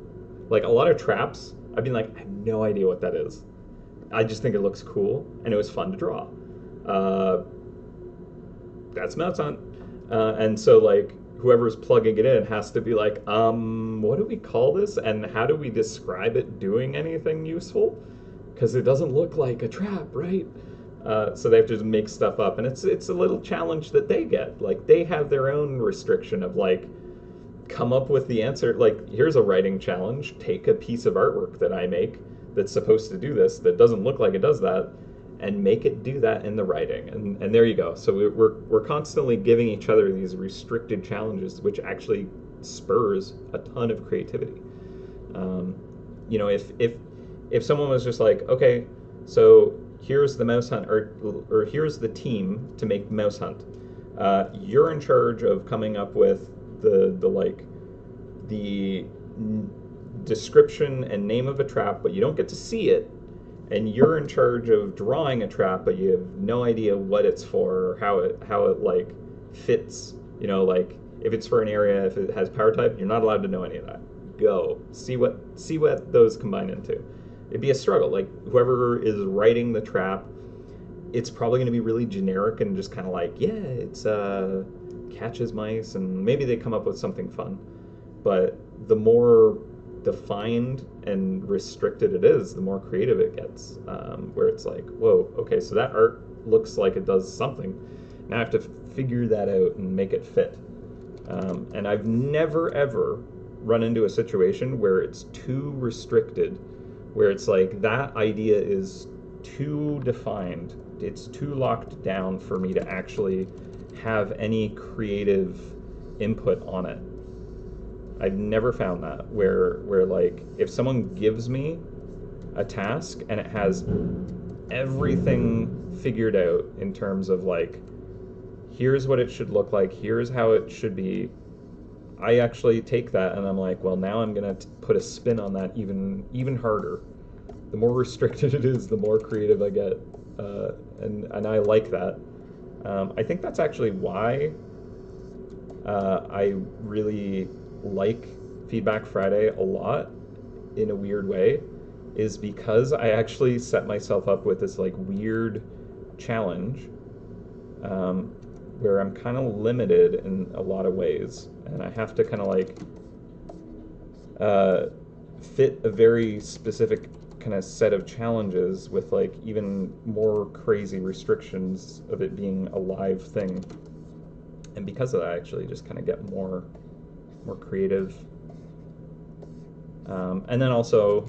Like a lot of traps, I've been like, I have no idea what that is. I just think it looks cool, and it was fun to draw. That's MouseHunt. And so like whoever's plugging it in has to be like, what do we call this? And how do we describe it doing anything useful? Because it doesn't look like a trap, right? So they have to just make stuff up. And it's a little challenge that they get. Like they have their own restriction of like, come up with the answer. Like, here's a writing challenge. Take a piece of artwork that I make that's supposed to do this, that doesn't look like it does that, and make it do that in the writing. And there you go. So we're constantly giving each other these restricted challenges, which actually spurs a ton of creativity. If someone was just like, okay, so here's the MouseHunt, or here's the team to make MouseHunt. You're in charge of coming up with the description and name of a trap, but you don't get to see it. And you're in charge of drawing a trap, but you have no idea what it's for or how it like fits. Like if it's for an area, if it has power type, you're not allowed to know any of that. Go see what those combine into. It'd be a struggle. Like whoever is writing the trap, it's probably going to be really generic and just kind of like, yeah, it's catches mice, and maybe they come up with something fun. But the more defined and restricted it is, the more creative it gets, where it's like, whoa, okay, so that art looks like it does something. Now I have to figure that out and make it fit. And I've never, ever run into a situation where it's too restricted, where it's like that idea is too defined, it's too locked down for me to actually have any creative input on it. I've never found that where like if someone gives me a task and it has everything figured out in terms of like, here's what it should look like, here's how it should be, I actually take that and I'm like, well, now I'm gonna put a spin on that even harder. The more restricted it is, the more creative I get, and I like that. I think that's actually why I really like Feedback Friday a lot, in a weird way, is because I actually set myself up with this like weird challenge, where I'm kind of limited in a lot of ways, and I have to kind of like fit a very specific kind of set of challenges with like even more crazy restrictions of it being a live thing. And because of that, I actually just kind of get more creative. And then also,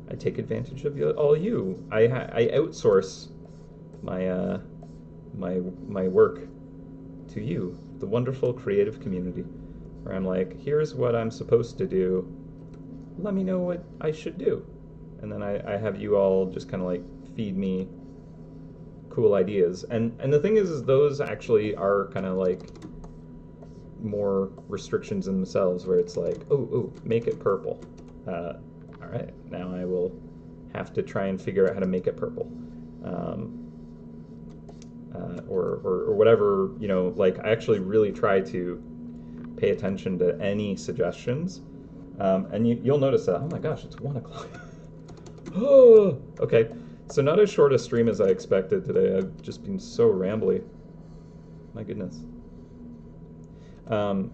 I take advantage of all you. I outsource my work to you, the wonderful creative community, where I'm like, here's what I'm supposed to do. Let me know what I should do. And then I have you all just kind of like feed me cool ideas. And the thing is those actually are kind of like more restrictions in themselves, where it's like, oh, make it purple. All right, now I will have to try and figure out how to make it purple. Um, or whatever, like I actually really try to pay attention to any suggestions. And you'll notice that, oh my gosh, it's 1 o'clock. Oh, okay. So not as short a stream as I expected today. I've just been so rambly. My goodness. Um,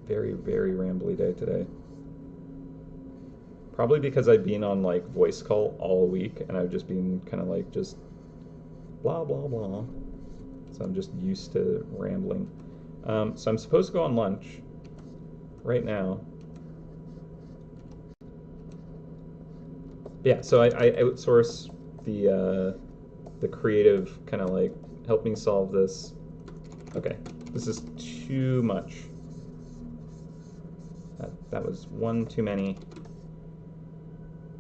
very, very rambly day today. Probably because I've been on like voice call all week and I've just been kind of like just blah, blah, blah. So I'm just used to rambling. So I'm supposed to go on lunch right now. Yeah, so I outsource the creative kind of like help me solve this. Okay, this is too much. That was one too many.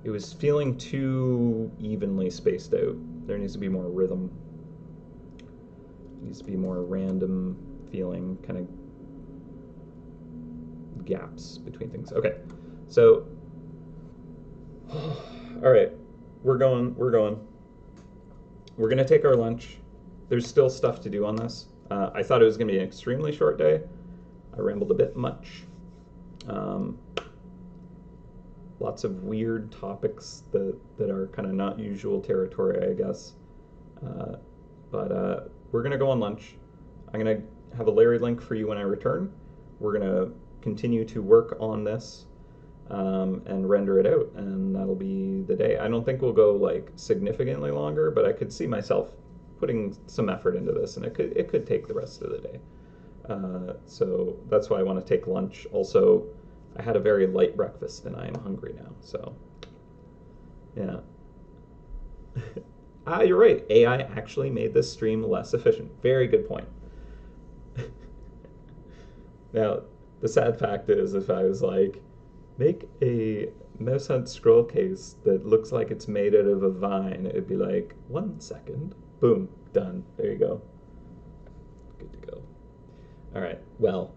It was feeling too evenly spaced out. There needs to be more rhythm. There needs to be more random feeling, kind of gaps between things. Okay, so all right, we're going. We're gonna take our lunch. There's still stuff to do on this. I thought it was gonna be an extremely short day. I rambled a bit much. Lots of weird topics that are kind of not usual territory, I guess. But we're gonna go on lunch. I'm gonna have a Larry link for you when I return. We're gonna continue to work on this and render it out, and that'll be the day. I don't think we'll go like significantly longer, but I could see myself putting some effort into this, and it could take the rest of the day. So that's why I want to take lunch. Also, I had a very light breakfast, and I am hungry now. So, yeah. You're right. AI actually made this stream less efficient. Very good point. Now, the sad fact is, if I was like, make a MouseHunt scroll case that looks like it's made out of a vine, it'd be like, 1 second, boom, done. There you go. Good to go. All right, well,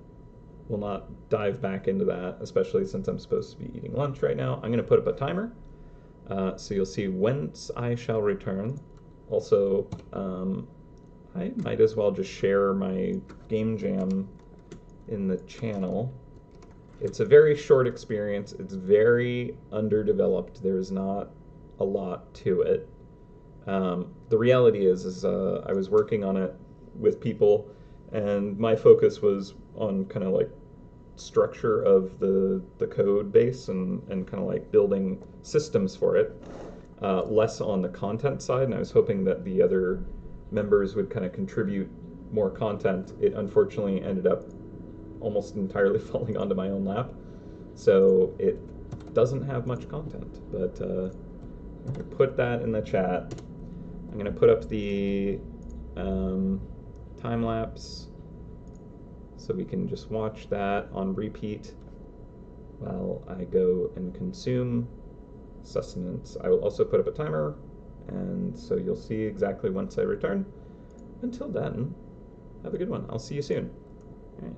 we'll not dive back into that, especially since I'm supposed to be eating lunch right now. I'm going to put up a timer, so you'll see whence I shall return. Also, I might as well just share my game jam in the channel. It's a very short experience. It's very underdeveloped. There's not a lot to it. The reality is I was working on it with people, and my focus was on kind of like structure of the code base and kind of like building systems for it, less on the content side. And I was hoping that the other members would kind of contribute more content. It unfortunately ended up almost entirely falling onto my own lap, so it doesn't have much content. But I'm gonna put that in the chat. I'm gonna put up the time lapse so we can just watch that on repeat while I go and consume sustenance. I will also put up a timer, and so you'll see exactly once I return. Until then, have a good one. I'll see you soon. All right.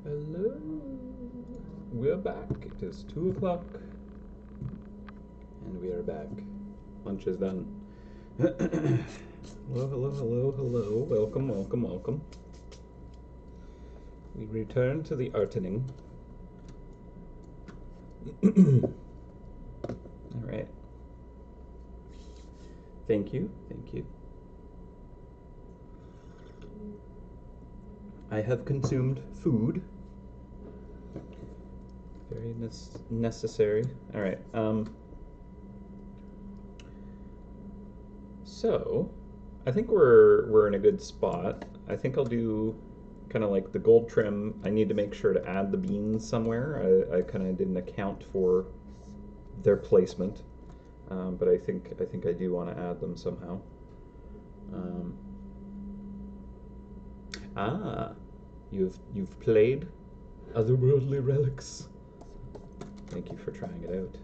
Hello. We're back. It is 2 o'clock. And we are back. Lunch is done. Hello, hello, hello, hello. Welcome, welcome, welcome. We return to the artening. All right. Thank you, thank you. I have consumed food. Very necessary. All right. So, I think we're in a good spot. I think I'll do kind of like the gold trim. I need to make sure to add the beans somewhere. I kind of didn't account for their placement, but I think I do want to add them somehow. You've played Otherworldly Relics. Thank you for trying it out.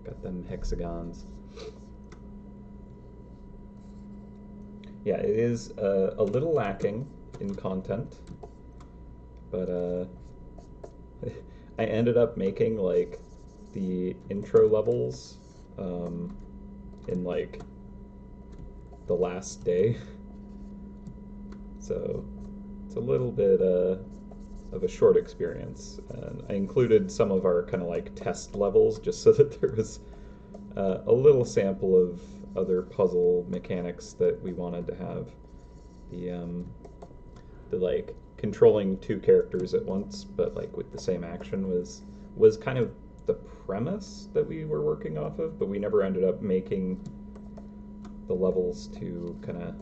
Got them hexagons. Yeah, it is a little lacking in content, but I ended up making like the intro levels in like the last day, so it's a little bit of a short experience. And I included some of our kind of like test levels just so that there was a little sample of other puzzle mechanics that we wanted to have. The like controlling two characters at once, but like with the same action was kind of the premise that we were working off of, but we never ended up making the levels to kind of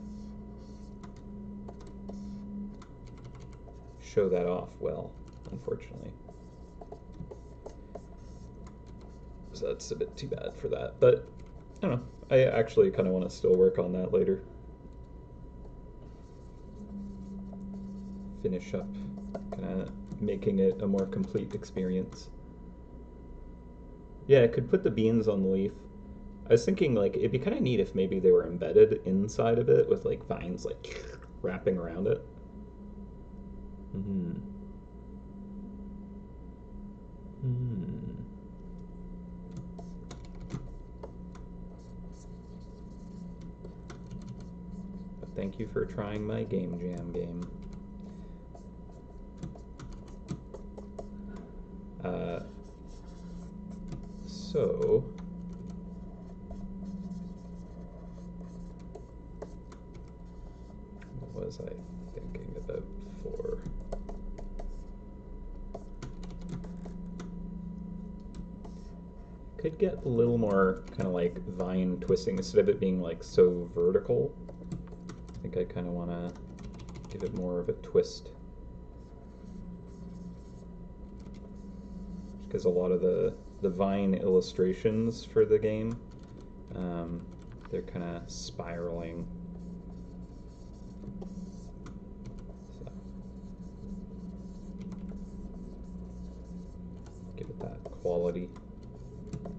show that off well, unfortunately. So that's a bit too bad for that, but I don't know. I actually kind of want to still work on that later. Finish up kind of making it a more complete experience. Yeah, I could put the beans on the leaf. I was thinking like it'd be kind of neat if maybe they were embedded inside of it with like vines like wrapping around it. Hmm. But thank you for trying my Game Jam game. So what was I thinking about before? Could get a little more kind of like vine twisting instead of it being like so vertical. I think I kind of want to give it more of a twist, because a lot of the vine illustrations for the game, they're kind of spiraling. So, give it that quality.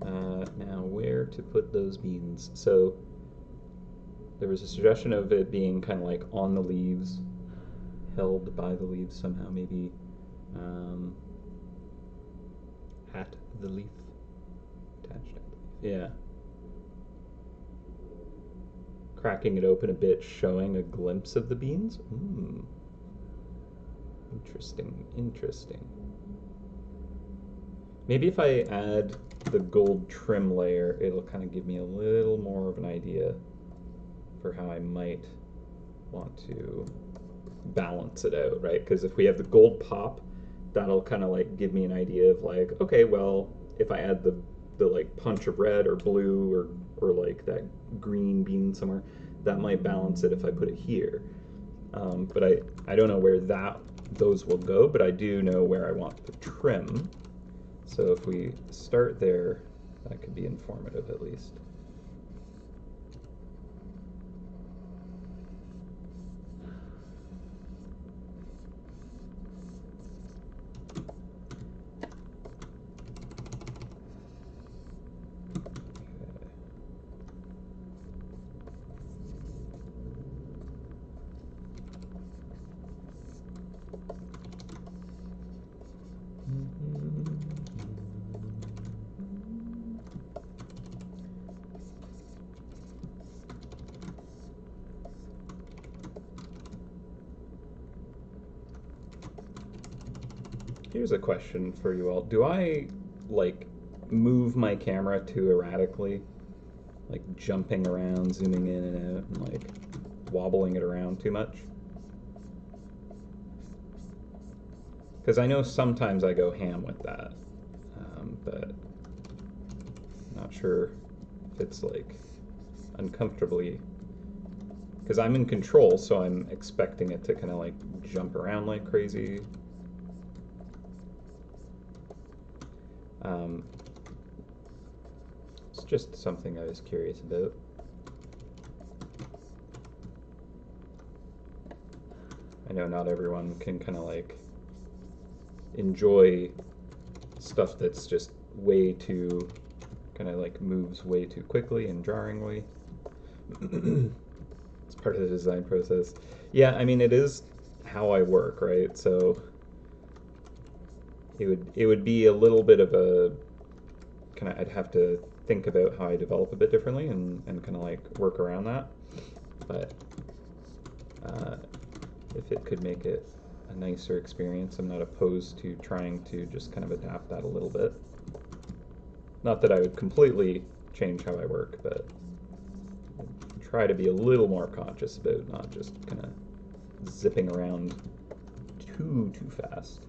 Now, where to put those beans? So, there was a suggestion of it being kind of like on the leaves, held by the leaves somehow, maybe at the leaf, attached at the leaf. Yeah. Cracking it open a bit, showing a glimpse of the beans. Interesting, interesting. Maybe if I add the gold trim layer, it'll kind of give me a little more of an idea for how I might want to balance it out, right? Because if we have the gold pop, that'll kind of like give me an idea of like, okay, well, if I add the like punch of red or blue or like that green bean somewhere, that might balance it if I put it here. But I don't know where those will go, but I do know where I want the trim. So if we start there, that could be informative at least. Here's a question for you all. Do I, like, move my camera too erratically? Like, jumping around, zooming in and out, and, like, wobbling it around too much? Because I know sometimes I go ham with that, but I'm not sure if it's, like, uncomfortably... Because I'm in control, so I'm expecting it to kind of, like, jump around like crazy. It's just something I was curious about. I know not everyone can kind of like enjoy stuff that's just way too, kind of like moves way too quickly and jarringly. It's part of the design process. Yeah, I mean, it is how I work, right? So it would be a little bit of a kind of, I'd have to think about how I develop a bit differently and kind of like work around that. But if it could make it a nicer experience, I'm not opposed to trying to just kind of adapt that a little bit. Not that I would completely change how I work, but try to be a little more conscious about not just kind of zipping around too fast.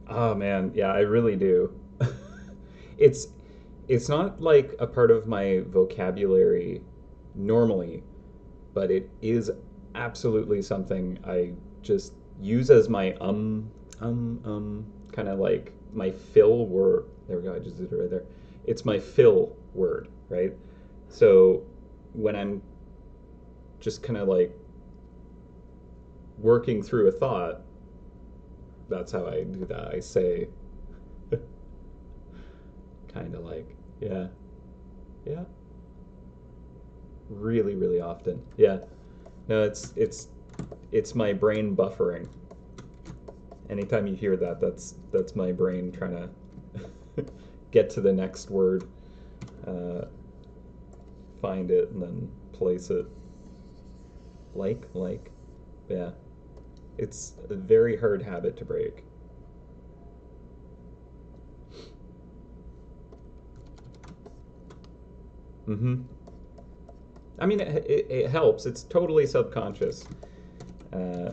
Oh man, yeah, I really do. it's it's not like a part of my vocabulary normally, but it is absolutely something I just use as my kind of like my fill word. There we go, I just did it right there. It's my fill word, right? So when I'm just kind of like working through a thought, that's how I do that. I say kind of like, yeah, yeah, really, really often. Yeah. No, it's my brain buffering. Anytime you hear that, that's my brain trying to get to the next word, uh, find it, and then place it. Like, yeah. It's a very hard habit to break. Mm-hmm. I mean, it helps. It's totally subconscious. Uh,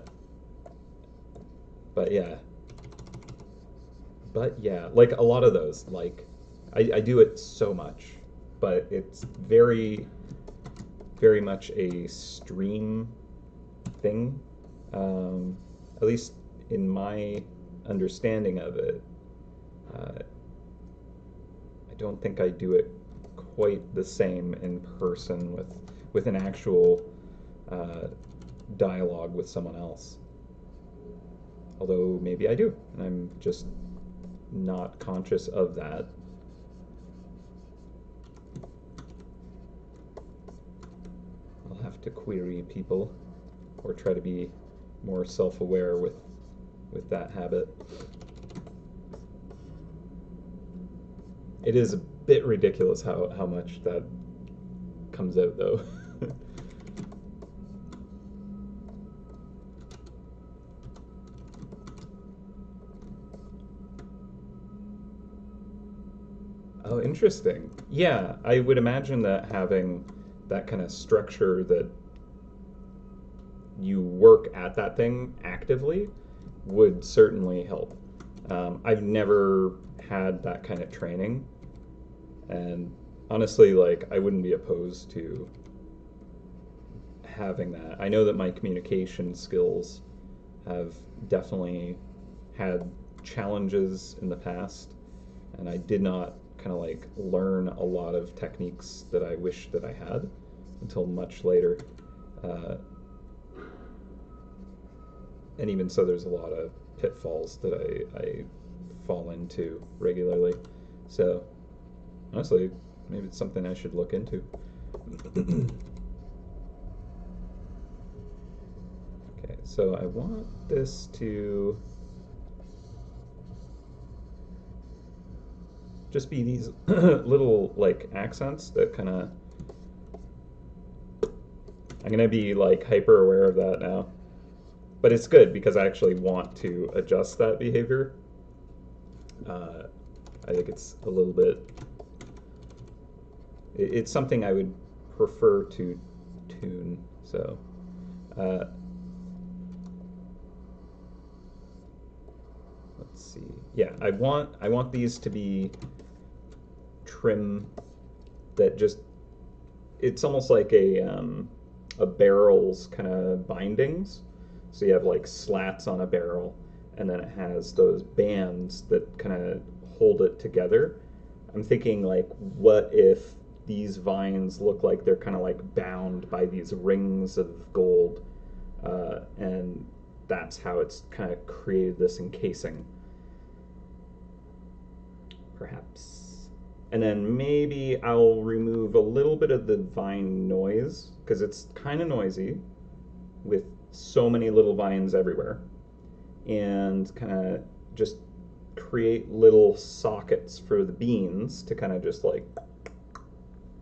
but yeah. But yeah, like a lot of those, like I do it so much, but it's very, very much a stream thing. At least in my understanding of it, I don't think I do it quite the same in person with an actual uh, dialogue with someone else. Although maybe I do, and I'm just not conscious of that. I'll have to query people or try to be more self-aware with that habit. It is a bit ridiculous how much that comes out though. Oh, interesting. Yeah, I would imagine that having that kind of structure that you work at that thing actively would certainly help. I've never had that kind of training, and honestly, like, I wouldn't be opposed to having that. I know that my communication skills have definitely had challenges in the past, and I did not kind of like learn a lot of techniques that I wish that I had until much later. Uh, and even so, there's a lot of pitfalls that I fall into regularly. So, honestly, maybe it's something I should look into. Okay, so I want this to just be these little like accents that kind of, I'm going to be like hyper aware of that now. But it's good because I actually want to adjust that behavior. I think it's a little bit, it's something I would prefer to tune. So let's see. Yeah, I want these to be trim that just, it's almost like a barrel's kind of bindings. So you have like slats on a barrel, and then it has those bands that kind of hold it together. I'm thinking like, what if these vines look like they're kind of like bound by these rings of gold, and that's how it's kind of created this encasing, perhaps. And then maybe I'll remove a little bit of the vine noise because it's kind of noisy with so many little vines everywhere, and kind of just create little sockets for the beans to kind of just like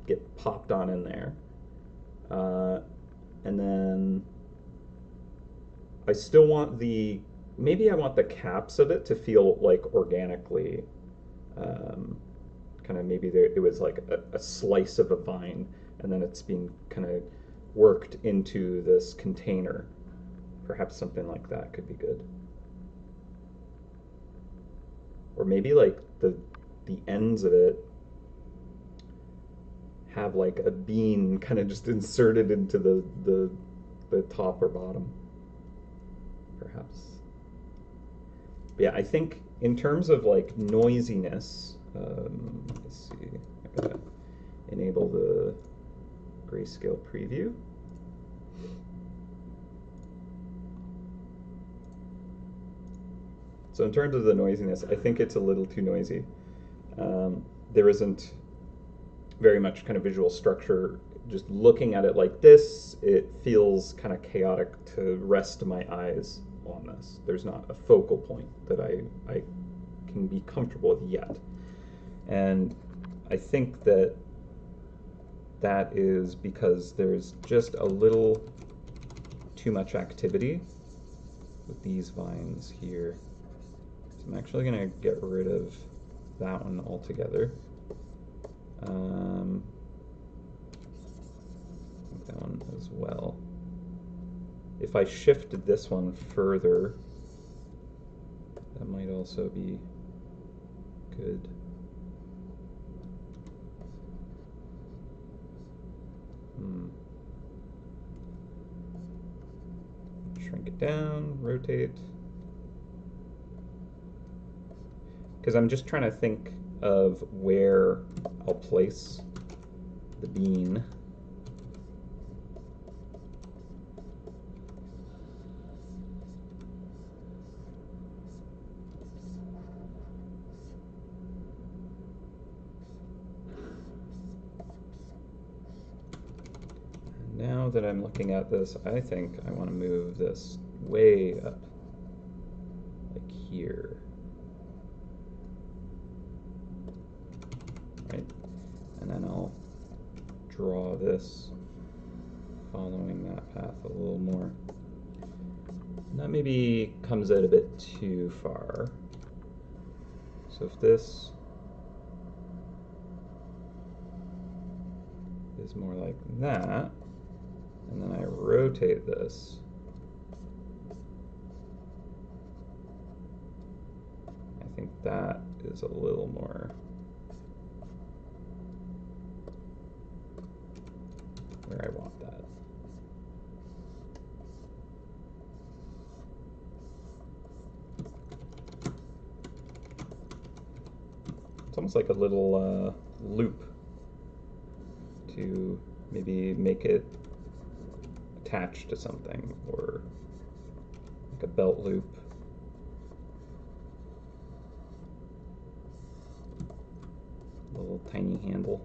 get popped on in there. And then I still want the, maybe I want the caps of it to feel like organically, kind of maybe there, it was like a slice of a vine, and then it's being kind of worked into this container. Perhaps something like that could be good. Or maybe like the ends of it have like a bean kind of just inserted into the top or bottom, perhaps. But yeah, I think in terms of like noisiness, let's see, I gotta enable the grayscale preview. So in terms of the noisiness, I think it's a little too noisy. There isn't very much kind of visual structure. Just looking at it like this, it feels kind of chaotic to rest my eyes on this. There's not a focal point that I can be comfortable with yet. And I think that that is because there's just a little too much activity with these vines here. So I'm actually going to get rid of that one altogether. That one as well. If I shifted this one further, that might also be good. Shrink it down, rotate. Because I'm just trying to think of where I'll place the bean. Now that I'm looking at this, I think I want to move this way up, like here. Right? And then I'll draw this following that path a little more. And that maybe comes out a bit too far. So if this is more like that, and then I rotate this, I think that is a little more where I want that. It's almost like a little loop to maybe make it attached to something, or like a belt loop. A little tiny handle.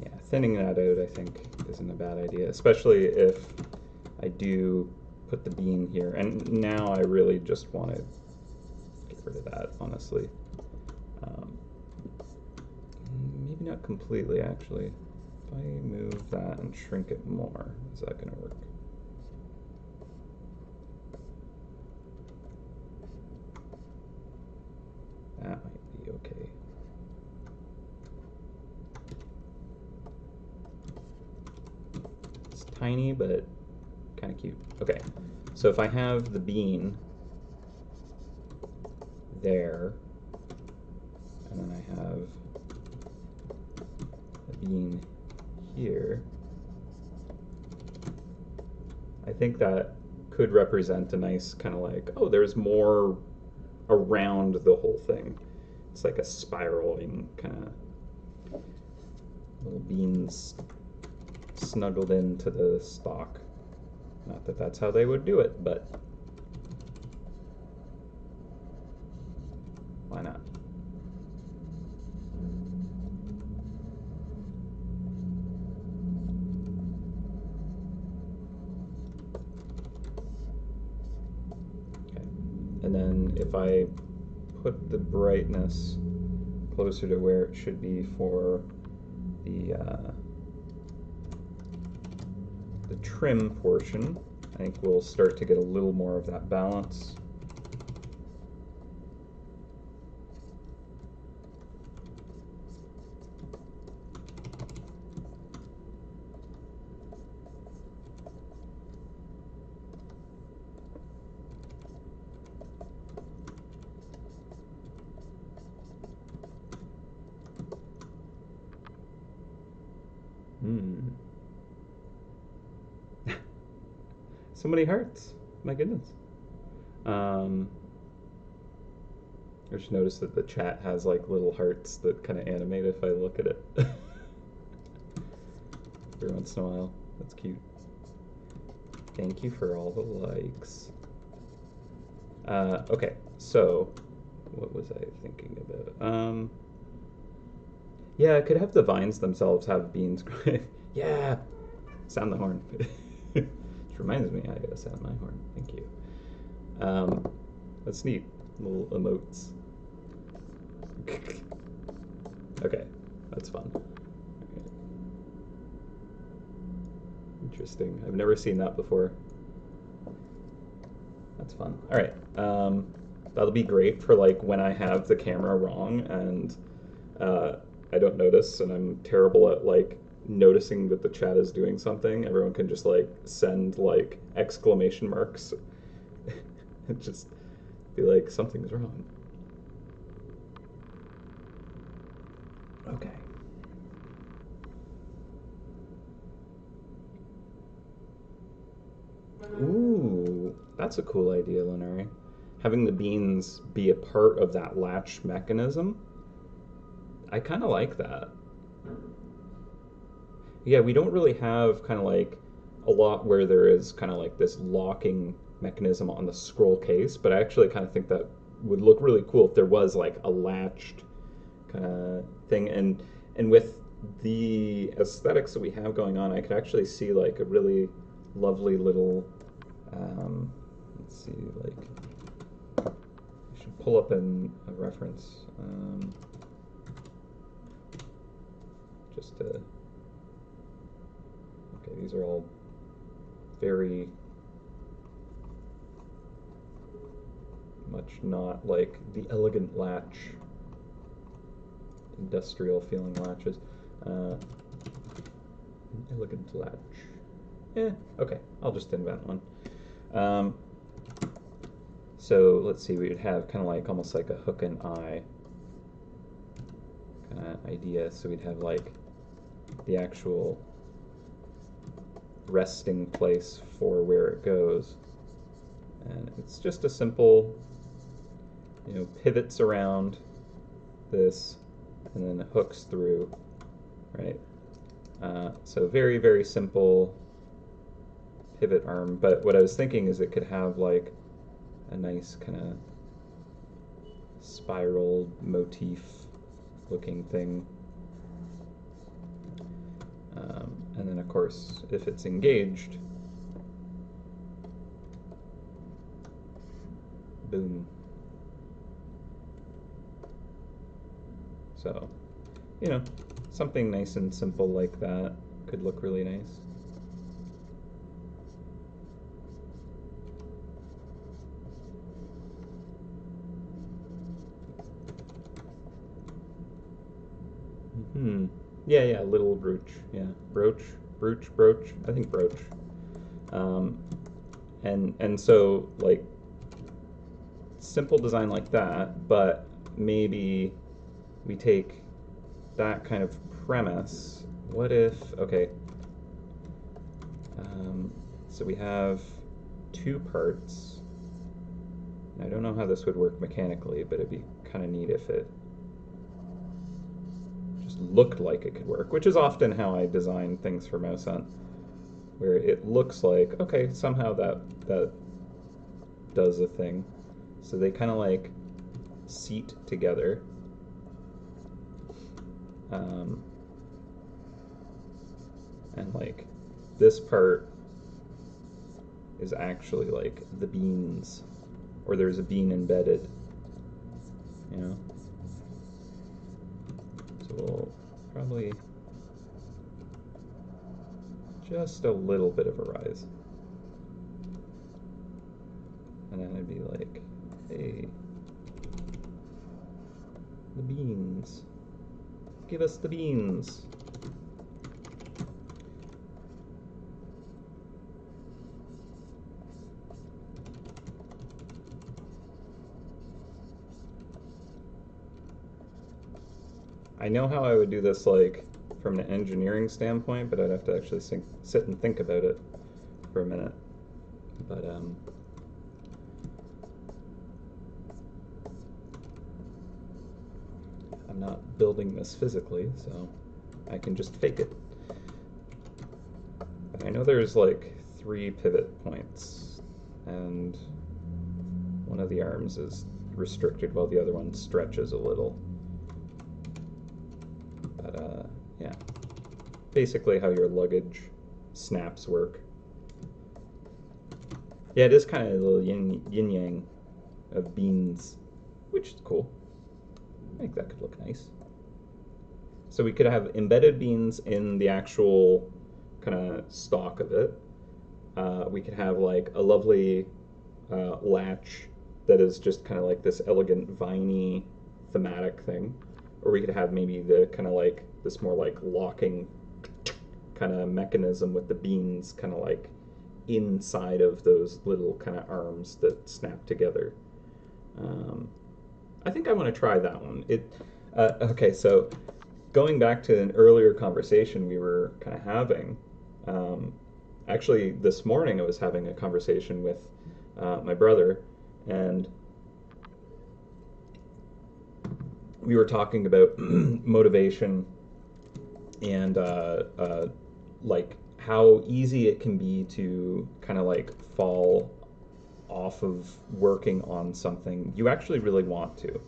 Yeah, I thinning that out, I think, isn't a bad idea, especially if I do put the bean here. And now I really just want to get rid of that, honestly. Maybe not completely, actually. If I move that and shrink it more, is that going to work? That might be okay. It's tiny, but kind of cute. Okay, so if I have the bean there, and then I have the bean here, I think that could represent a nice kind of like, oh, there's more around the whole thing. It's like a spiraling kind of little beans snuggled into the stalk. Not that that's how they would do it, but why not? Okay. And then if I put the brightness closer to where it should be for the trim portion, I think we'll start to get a little more of that balance. So many hearts. My goodness. I just noticed that the chat has like little hearts that kind of animate if I look at it. Every once in a while. That's cute. Thank you for all the likes. Okay, so what was I thinking about? Yeah, I could have the vines themselves have beans. Yeah, sound the horn. Which reminds me, I gotta sound my horn. Thank you. That's neat. Little emotes. Okay, that's fun. Okay. Interesting. I've never seen that before. That's fun. All right. That'll be great for like when I have the camera wrong and I don't notice, and I'm terrible at like noticing that the chat is doing something. Everyone can just like send like exclamation marks and just be like, something's wrong. Okay. Ooh, that's a cool idea, Lenari. Having the beans be a part of that latch mechanism. I kind of like that. Yeah, we don't really have kind of like a lot where there is kind of like this locking mechanism on the scroll case, but I actually kind of think that would look really cool if there was like a latched kind of thing. And with the aesthetics that we have going on, I could actually see like a really lovely little, let's see, like, I should pull up a reference. Just to, okay, these are all very much not like the elegant latch, industrial feeling latches. Elegant latch. Okay, I'll just invent one. So let's see, we would have kind of like almost like a hook and eye kind of idea. So we'd have like the actual resting place for where it goes. And it's just a simple, you know, pivots around this and then hooks through, right? So very, very simple pivot arm. But what I was thinking is it could have like a nice kind of spiral motif looking thing. course, if it's engaged, boom. So, you know, something nice and simple like that could look really nice. Yeah, little brooch. Yeah, brooch. I think brooch. Um, and so like simple design like that, but maybe we take that kind of premise. What if, okay, so we have two parts. I don't know how this would work mechanically, but it'd be kind of neat if it just looked like it could work, which is often how I design things for MouseHunt, where it looks like, okay, somehow that does a thing. So they kind of like seat together. And like this part is actually like the beans, or there's a bean embedded, you know? So we'll probably just a little bit of a rise. And then I'd be like, hey, the beans. Give us the beans. I know how I would do this like from an engineering standpoint, but I'd have to actually sit and think about it for a minute. But I'm not building this physically, so I can just fake it. But I know there's like 3 pivot points, and one of the arms is restricted while the other one stretches a little. But yeah, basically how your luggage snaps work. Yeah, it is kind of a little yin-yang of beans, which is cool. I think that could look nice. So we could have embedded beans in the actual kind of stalk of it. We could have like a lovely latch that is just kind of like this elegant viney thematic thing. Or we could have maybe the kind of like this more like locking kind of mechanism with the beans kind of like inside of those little kind of arms that snap together. I think I want to try that one. Okay, so going back to an earlier conversation we were kind of having, actually this morning I was having a conversation with my brother, and we were talking about motivation and like how easy it can be to kind of like fall off of working on something you actually really want to,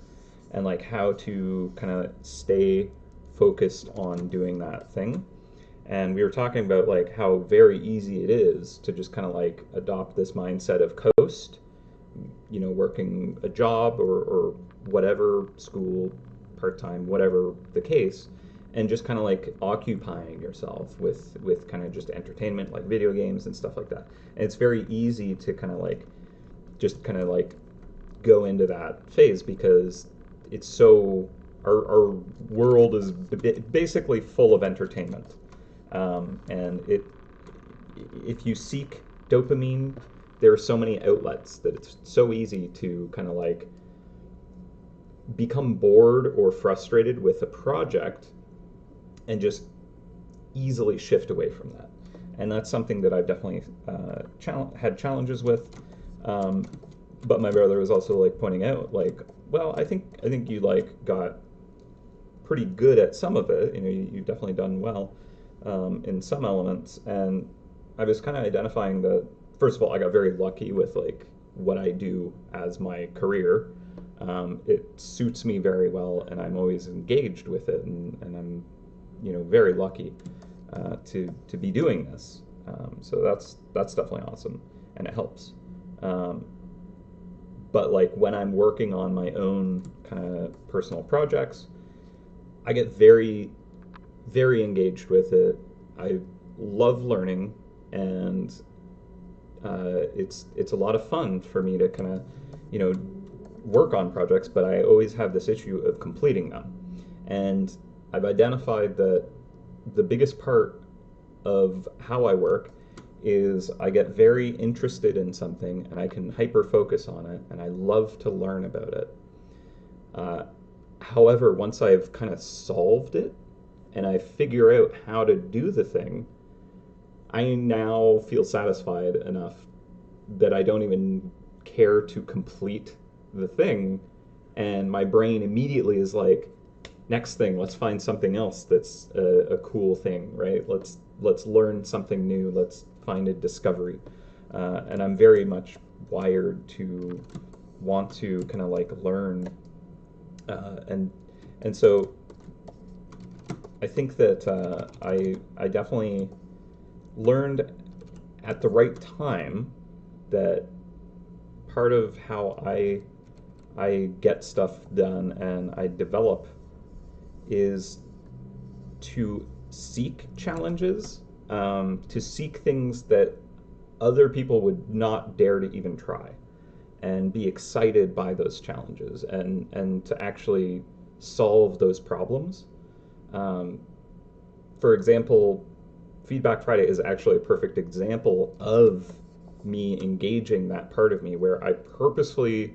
and like how to kind of stay focused on doing that thing. And we were talking about like how very easy it is to just kind of like adopt this mindset of coast, you know, working a job or whatever, school, part-time, whatever the case, and just kind of like occupying yourself with kind of just entertainment like video games and stuff like that. And it's very easy to kind of like just kind of like go into that phase because it's so our world is basically full of entertainment, and if you seek dopamine, there are so many outlets that it's so easy to kind of like become bored or frustrated with a project and just easily shift away from that. And that's something that I've definitely had challenges with. But my brother was also like pointing out, like, well, I think you like got pretty good at some of it. You know, you've definitely done well in some elements. And I was kind of identifying that, first of all, I got very lucky with like what I do as my career. It suits me very well, and I'm always engaged with it, and I'm, you know, very lucky. to be doing this. So that's definitely awesome, and it helps. Um, but like when I'm working on my own kind of personal projects, I get very engaged with it. I love learning, and it's a lot of fun for me to kind of, you know, work on projects. But I always have this issue of completing them, and I've identified that the biggest part of how I work is I get very interested in something and I can hyper focus on it, and I love to learn about it. Uh, However, once I've kind of solved it and I figure out how to do the thing, I now feel satisfied enough that I don't even care to complete the thing. And my brain immediately is like, next thing, let's find something else that's a cool thing, right? Let's learn something new. Let's find a discovery. And I'm very much wired to want to kind of like learn, and so I think that I definitely learned at the right time that part of how I get stuff done and I develop is to seek challenges, to seek things that other people would not dare to even try, and be excited by those challenges, and to actually solve those problems. Um, for example, Feedback Friday is actually a perfect example of me engaging that part of me where I purposefully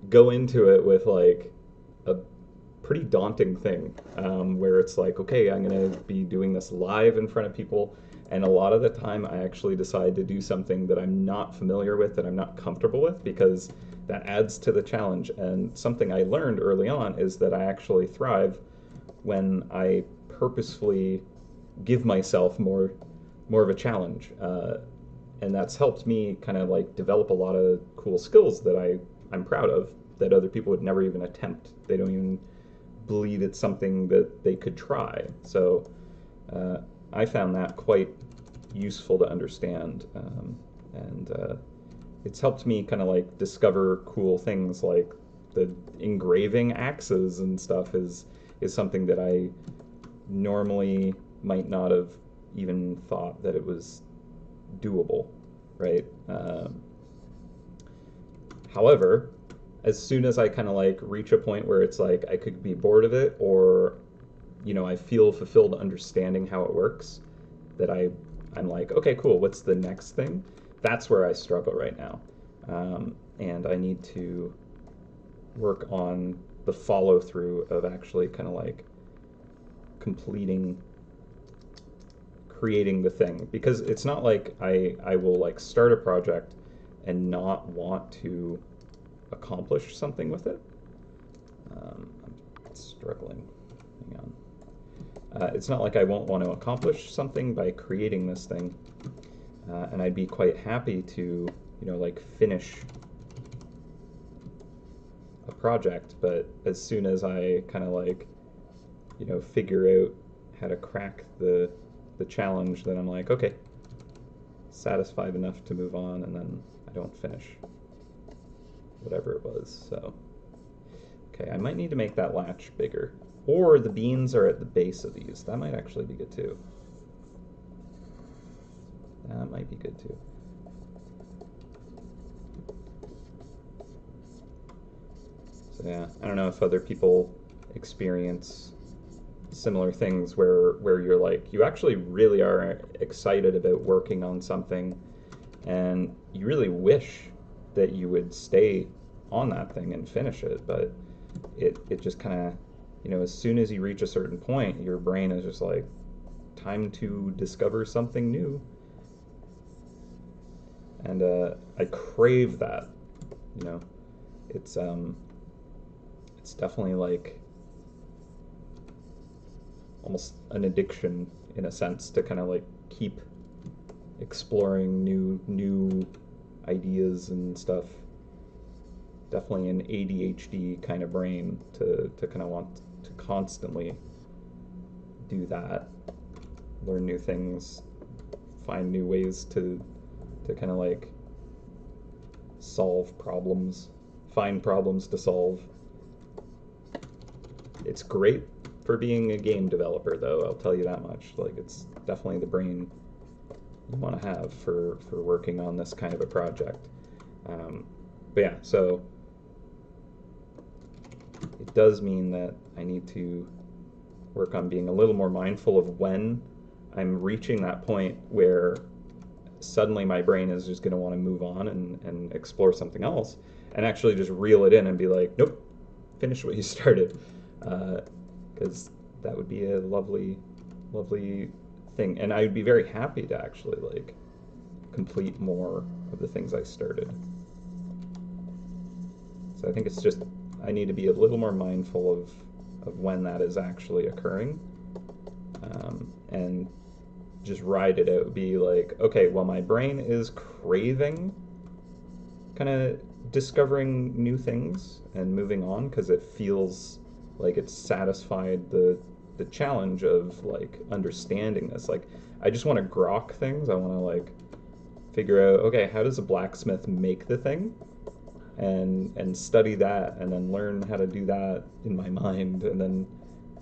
go into it with like a pretty daunting thing, where it's like, okay, I'm going to be doing this live in front of people. And a lot of the time, I actually decide to do something that I'm not familiar with, that I'm not comfortable with, because that adds to the challenge. And something I learned early on is that I actually thrive when I purposefully give myself more of a challenge. And that's helped me kind of like develop a lot of cool skills that I'm proud of, that other people would never even attempt. They don't even believe it's something that they could try. So I found that quite useful to understand, and it's helped me kind of like discover cool things, like the engraving axes and stuff is something that I normally might not have even thought that it was doable, right? However, as soon as I kind of like reach a point where it's like I could be bored of it, or I feel fulfilled understanding how it works, that I'm like, okay, cool, what's the next thing? That's where I struggle right now. And I need to work on the follow through of actually kind of like creating the thing, because it's not like I will like start a project and not want to accomplish something with it. I'm struggling. Hang on. It's not like I won't want to accomplish something by creating this thing, and I'd be quite happy to, like finish a project. But as soon as I kind of like, figure out how to crack the challenge, then I'm like, okay, satisfied enough to move on, and then I don't finish whatever it was. So, okay, I might need to make that latch bigger. Or the beans are at the base of these. That might actually be good too. That might be good too. So yeah, I don't know if other people experience similar things where you're like, you actually really are excited about working on something, and you really wish that you would stay on that thing and finish it, but it just kind of, as soon as you reach a certain point, your brain is just like, time to discover something new. And I crave that. It's definitely like almost an addiction in a sense, to kind of like keep exploring new ideas and stuff. Definitely an ADHD kind of brain to kind of want to constantly do that. learn new things, find new ways to kind of like solve problems, find problems to solve. It's great for being a game developer, though, I'll tell you that much. Like, it's definitely the brain you want to have for working on this kind of a project. But yeah, so it does mean that I need to work on being a little more mindful of when I'm reaching that point where suddenly my brain is just going to want to move on and explore something else, and actually just reel it in and be like, nope, finish what you started. Because that would be a lovely, lovely thing. And I would be very happy to actually like complete more of the things I started. So I think it's just, I need to be a little more mindful of when that is actually occurring, and just ride it out. Be like, okay, well, my brain is craving kind of discovering new things and moving on because it feels like it's satisfied the challenge of like understanding this. Like, I just want to grok things. I want to like figure out, okay, how does a blacksmith make the thing, and study that, and then learn how to do that in my mind, and then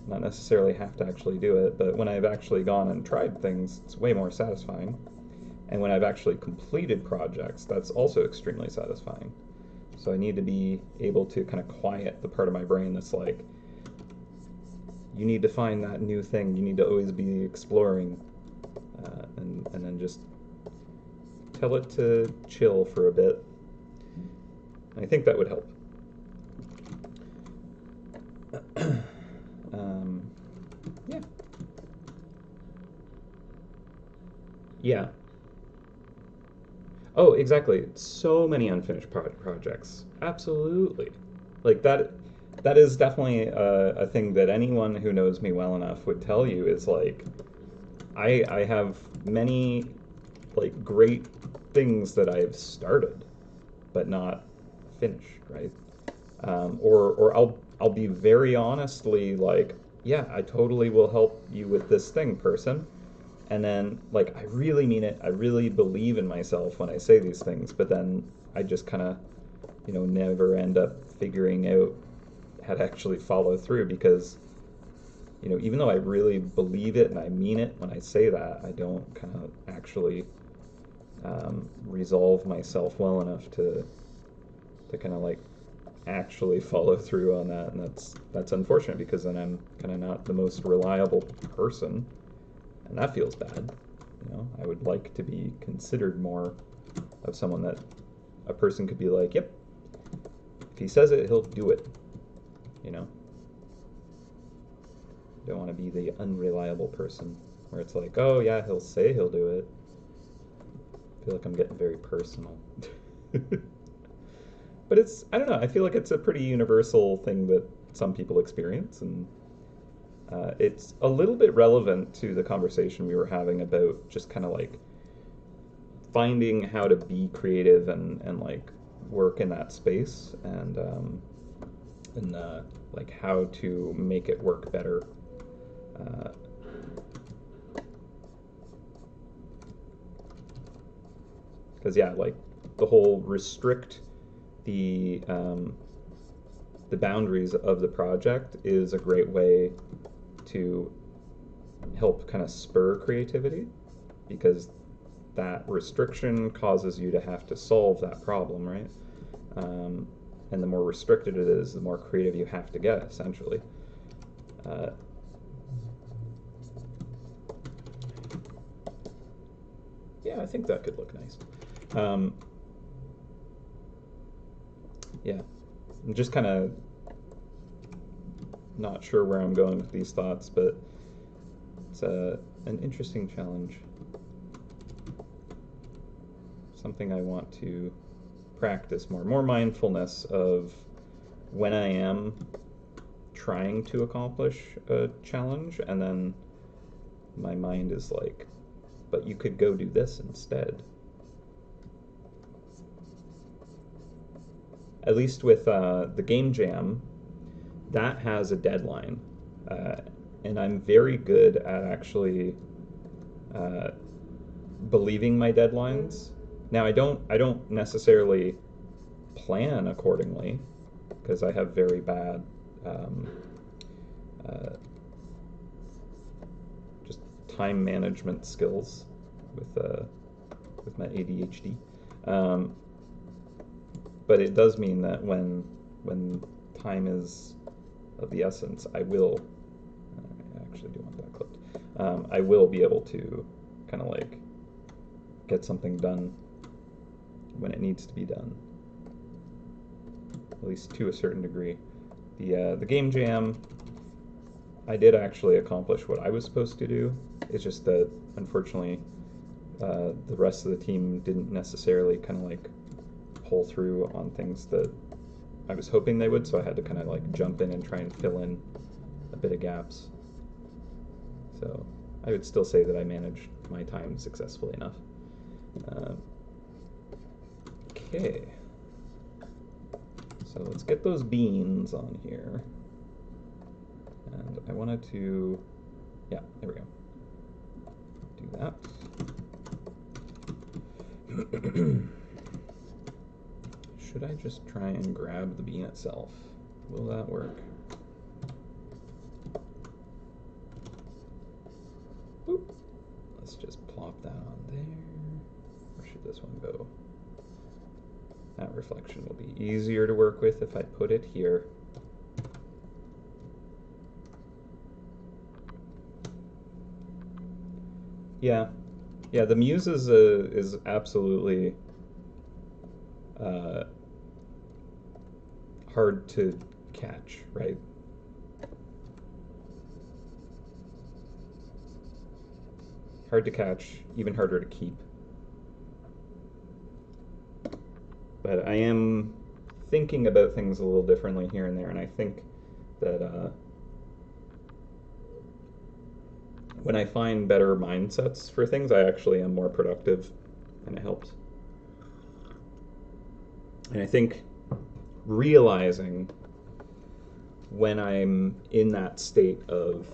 not necessarily have to actually do it. But when I've actually gone and tried things, it's way more satisfying. And when I've actually completed projects, that's also extremely satisfying. So I need to be able to kind of quiet the part of my brain that's like, you need to find that new thing, you need to always be exploring, and then just tell it to chill for a bit. I think that would help. Yeah. Yeah. Oh, exactly. So many unfinished projects. Absolutely. Like that. That is definitely a thing that anyone who knows me well enough would tell you is like, I have many like great things that I've started, but not finished, right? Or I'll be very honestly like, yeah, I totally will help you with this thing, person. And then like I really mean it. I really believe in myself when I say these things, but then I just kind of, never end up figuring out how to actually follow through because, even though I really believe it and I mean it when I say that, I don't kind of actually resolve myself well enough to kind of like actually follow through on that, and that's unfortunate because then I'm kind of not the most reliable person, and that feels bad. I would like to be considered more of someone that a person could be like, yep, if he says it, he'll do it. Don't want to be the unreliable person where it's like, oh yeah, he'll say he'll do it. I feel like I'm getting very personal. But I don't know, I feel like it's a pretty universal thing that some people experience, and it's a little bit relevant to the conversation we were having about just kind of like finding how to be creative and like work in that space, and like how to make it work better. Because yeah, like the whole restrict the boundaries of the project is a great way to help kind of spur creativity, because that restriction causes you to have to solve that problem, right? And the more restricted it is, the more creative you have to get, essentially. Yeah, I think that could look nice. Yeah, I'm just kind of not sure where I'm going with these thoughts, but it's an interesting challenge. Something I want to practice more mindfulness of when I am trying to accomplish a challenge, and then my mind is like, but you could go do this instead. At least with the game jam, that has a deadline, and I'm very good at actually uh, believing my deadlines. Now I don't necessarily plan accordingly because I have very bad um, uh, just time management skills with my ADHD. Um, but it does mean that when time is of the essence, I will. I actually do want that clipped. I will be able to kind of like get something done when it needs to be done, at least to a certain degree. The game jam, I did actually accomplish what I was supposed to do. It's just that unfortunately the rest of the team didn't necessarily kind of like pull through on things that I was hoping they would, so I had to kind of like jump in and try and fill in a bit of gaps. So I would still say that I managed my time successfully enough. Okay, so let's get those beans on here. And I wanted to, yeah, there we go. Do that. Should I just try and grab the bean itself? Will that work? Boop. Let's just plop that on there. Where should this one go? That reflection will be easier to work with if I put it here. Yeah, the muse is absolutely hard to catch, right? Hard to catch, even harder to keep. But I am thinking about things a little differently here and there, and I think that when I find better mindsets for things, I actually am more productive, and it helps. And I think realizing when I'm in that state of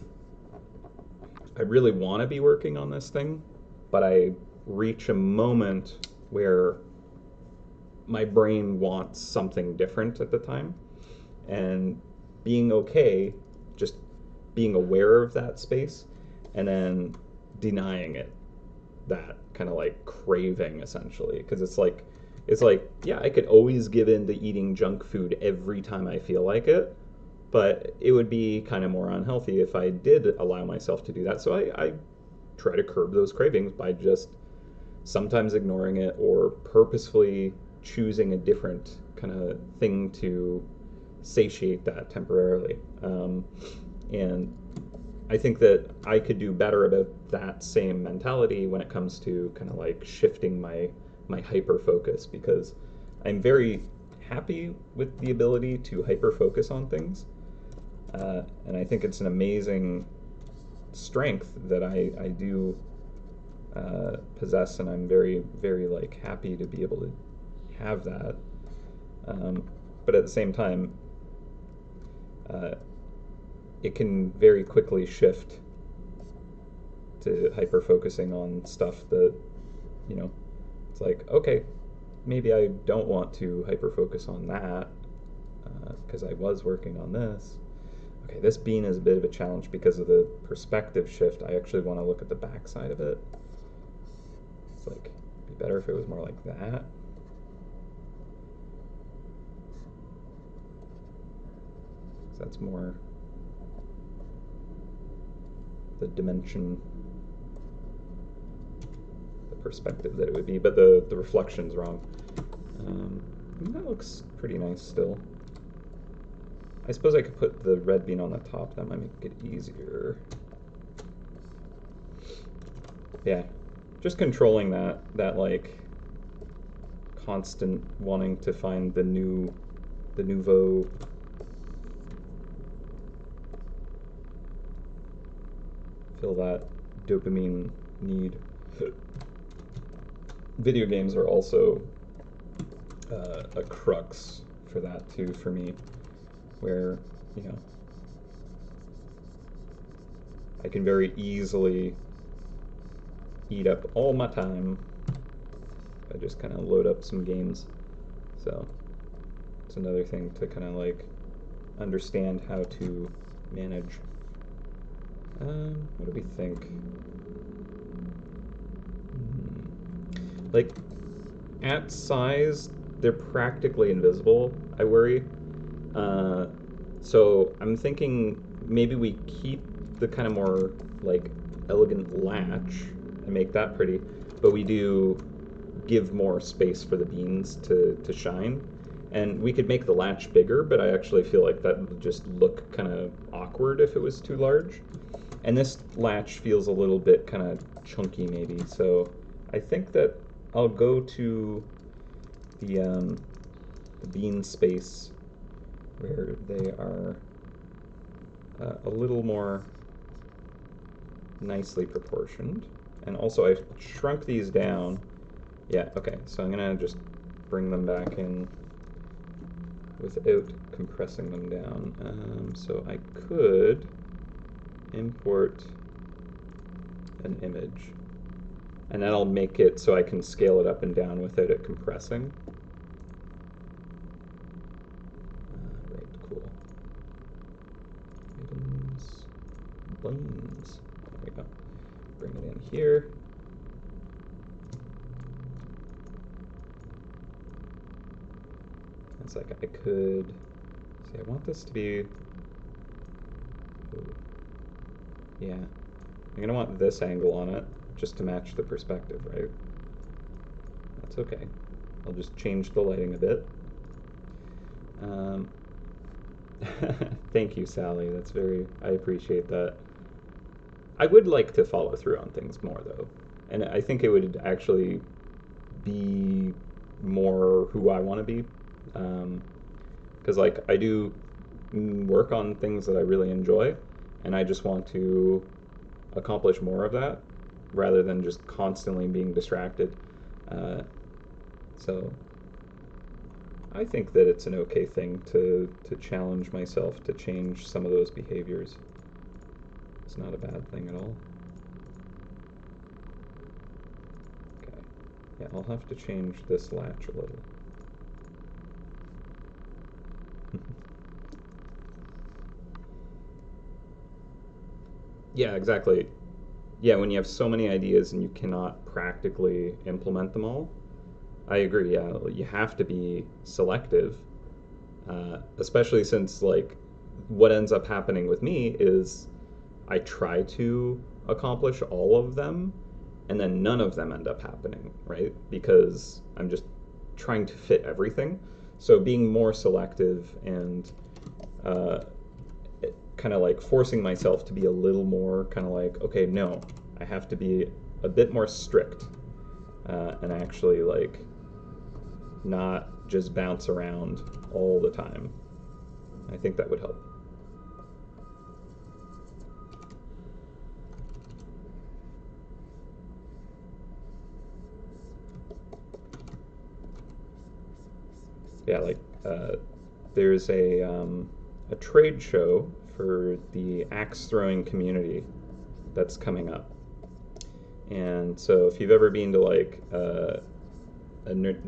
I really want to be working on this thing, but I reach a moment where my brain wants something different at the time, and being okay, just being aware of that space, and then denying it, that kind of like craving essentially, because it's like, yeah, I could always give in to eating junk food every time I feel like it, but it would be kind of more unhealthy if I did allow myself to do that. So I try to curb those cravings by just sometimes ignoring it or purposefully choosing a different kind of thing to satiate that temporarily. And I think that I could do better about that same mentality when it comes to kind of like shifting my hyper focus, because I'm very happy with the ability to hyper focus on things, and I think it's an amazing strength that I do possess, and I'm very, very like happy to be able to have that. But at the same time, it can very quickly shift to hyper focusing on stuff that, you know, it's like, okay, maybe I don't want to hyper focus on that because I was working on this. Okay, this bean is a bit of a challenge because of the perspective shift. I actually want to look at the back side of it. It's like, it'd be better if it was more like that. So that's more the dimension, the perspective that it would be, but the reflection's wrong. That looks pretty nice still. I suppose I could put the red bean on the top. That might make it easier. Yeah, just controlling that like constant wanting to find the nouveau. Fill that dopamine need. Video games are also a crux for that too, for me, where, you know, I can very easily eat up all my time. I just kind of load up some games. So it's another thing to kind of like understand how to manage. What do we think? Like, at size, they're practically invisible, I worry. So I'm thinking maybe we keep the kind of more like elegant latch and make that pretty, but we do give more space for the beans to shine. And we could make the latch bigger, but I actually feel like that would just look kind of awkward if it was too large. And this latch feels a little bit kind of chunky maybe, so I think that I'll go to the bean space where they are a little more nicely proportioned. And also I shrunk these down. Yeah, okay, so I'm gonna just bring them back in without compressing them down. So I could import an image, and that'll make it so I can scale it up and down without it compressing. Right, cool. Items, buttons. There we go. Bring it in here. It's like I could see. I want this to be. Ooh. Yeah, I'm gonna want this angle on it just to match the perspective, right? That's okay. I'll just change the lighting a bit. Thank you, Sally. That's I appreciate that. I would like to follow through on things more, though. And I think it would actually be more who I want to be. Because, like, I do work on things that I really enjoy, and I just want to accomplish more of that rather than just constantly being distracted. So I think that it's an okay thing to challenge myself to change some of those behaviors. It's not a bad thing at all. Okay. Yeah, I'll have to change this latch a little. Yeah, exactly. Yeah, when you have so many ideas and you cannot practically implement them all, I agree. Yeah, you have to be selective, especially since like what ends up happening with me is I try to accomplish all of them, and then none of them end up happening, right? Because I'm just trying to fit everything. So being more selective and uh, kind of like forcing myself to be a little more kind of like, okay, no, I have to be a bit more strict and actually like not just bounce around all the time. I think that would help. Yeah, like there's a trade show for the axe throwing community that's coming up. And so if you've ever been to like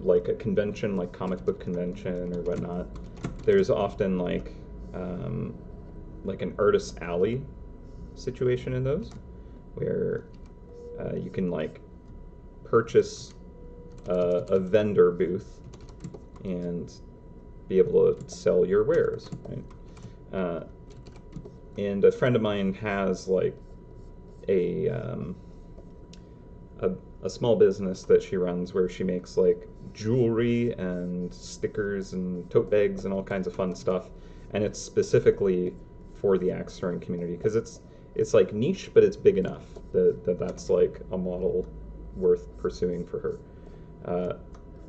like a convention, like comic book convention or whatnot, there's often like an artist alley situation in those, where you can like purchase a vendor booth and be able to sell your wares, right? And a friend of mine has like a a small business that she runs where she makes like jewelry and stickers and tote bags and all kinds of fun stuff, and it's specifically for the axe throwing community because it's like niche, but it's big enough that's like a model worth pursuing for her.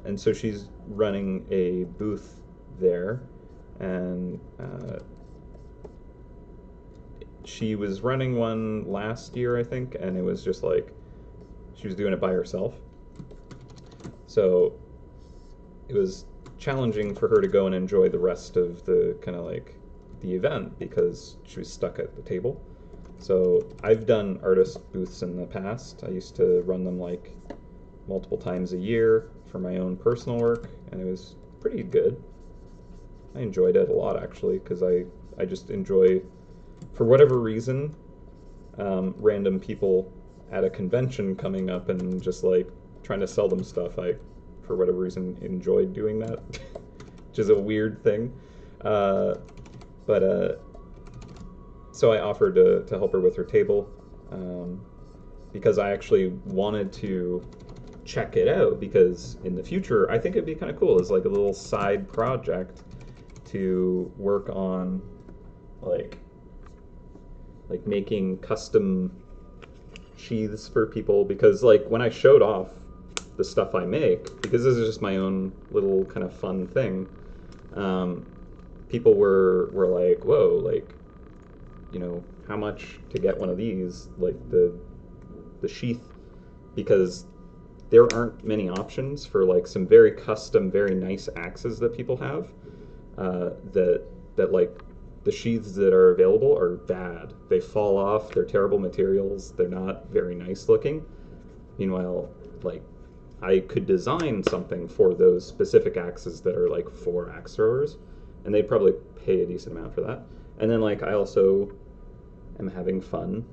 And so she's running a booth there, and she was running one last year, I think, and it was just like she was doing it by herself. So it was challenging for her to go and enjoy the rest of the kind of like the event because she was stuck at the table. So I've done artist booths in the past. I used to run them like multiple times a year for my own personal work, and it was pretty good. I enjoyed it a lot actually because I just enjoy, for whatever reason, random people at a convention coming up and just like trying to sell them stuff. I, for whatever reason, enjoyed doing that, which is a weird thing. But so I offered to help her with her table because I actually wanted to check it out because in the future I think it'd be kind of cool as like a little side project to work on like making custom sheaths for people, because like when I showed off the stuff I make, because this is just my own little kind of fun thing, people were like, whoa, like, you know, how much to get one of these, like the sheath, because there aren't many options for like some very custom, very nice axes that people have, that like the sheaths that are available are bad. They fall off, they're terrible materials, they're not very nice looking. Meanwhile, like, I could design something for those specific axes that are like for axe throwers, and they'd probably pay a decent amount for that. And then like I also am having fun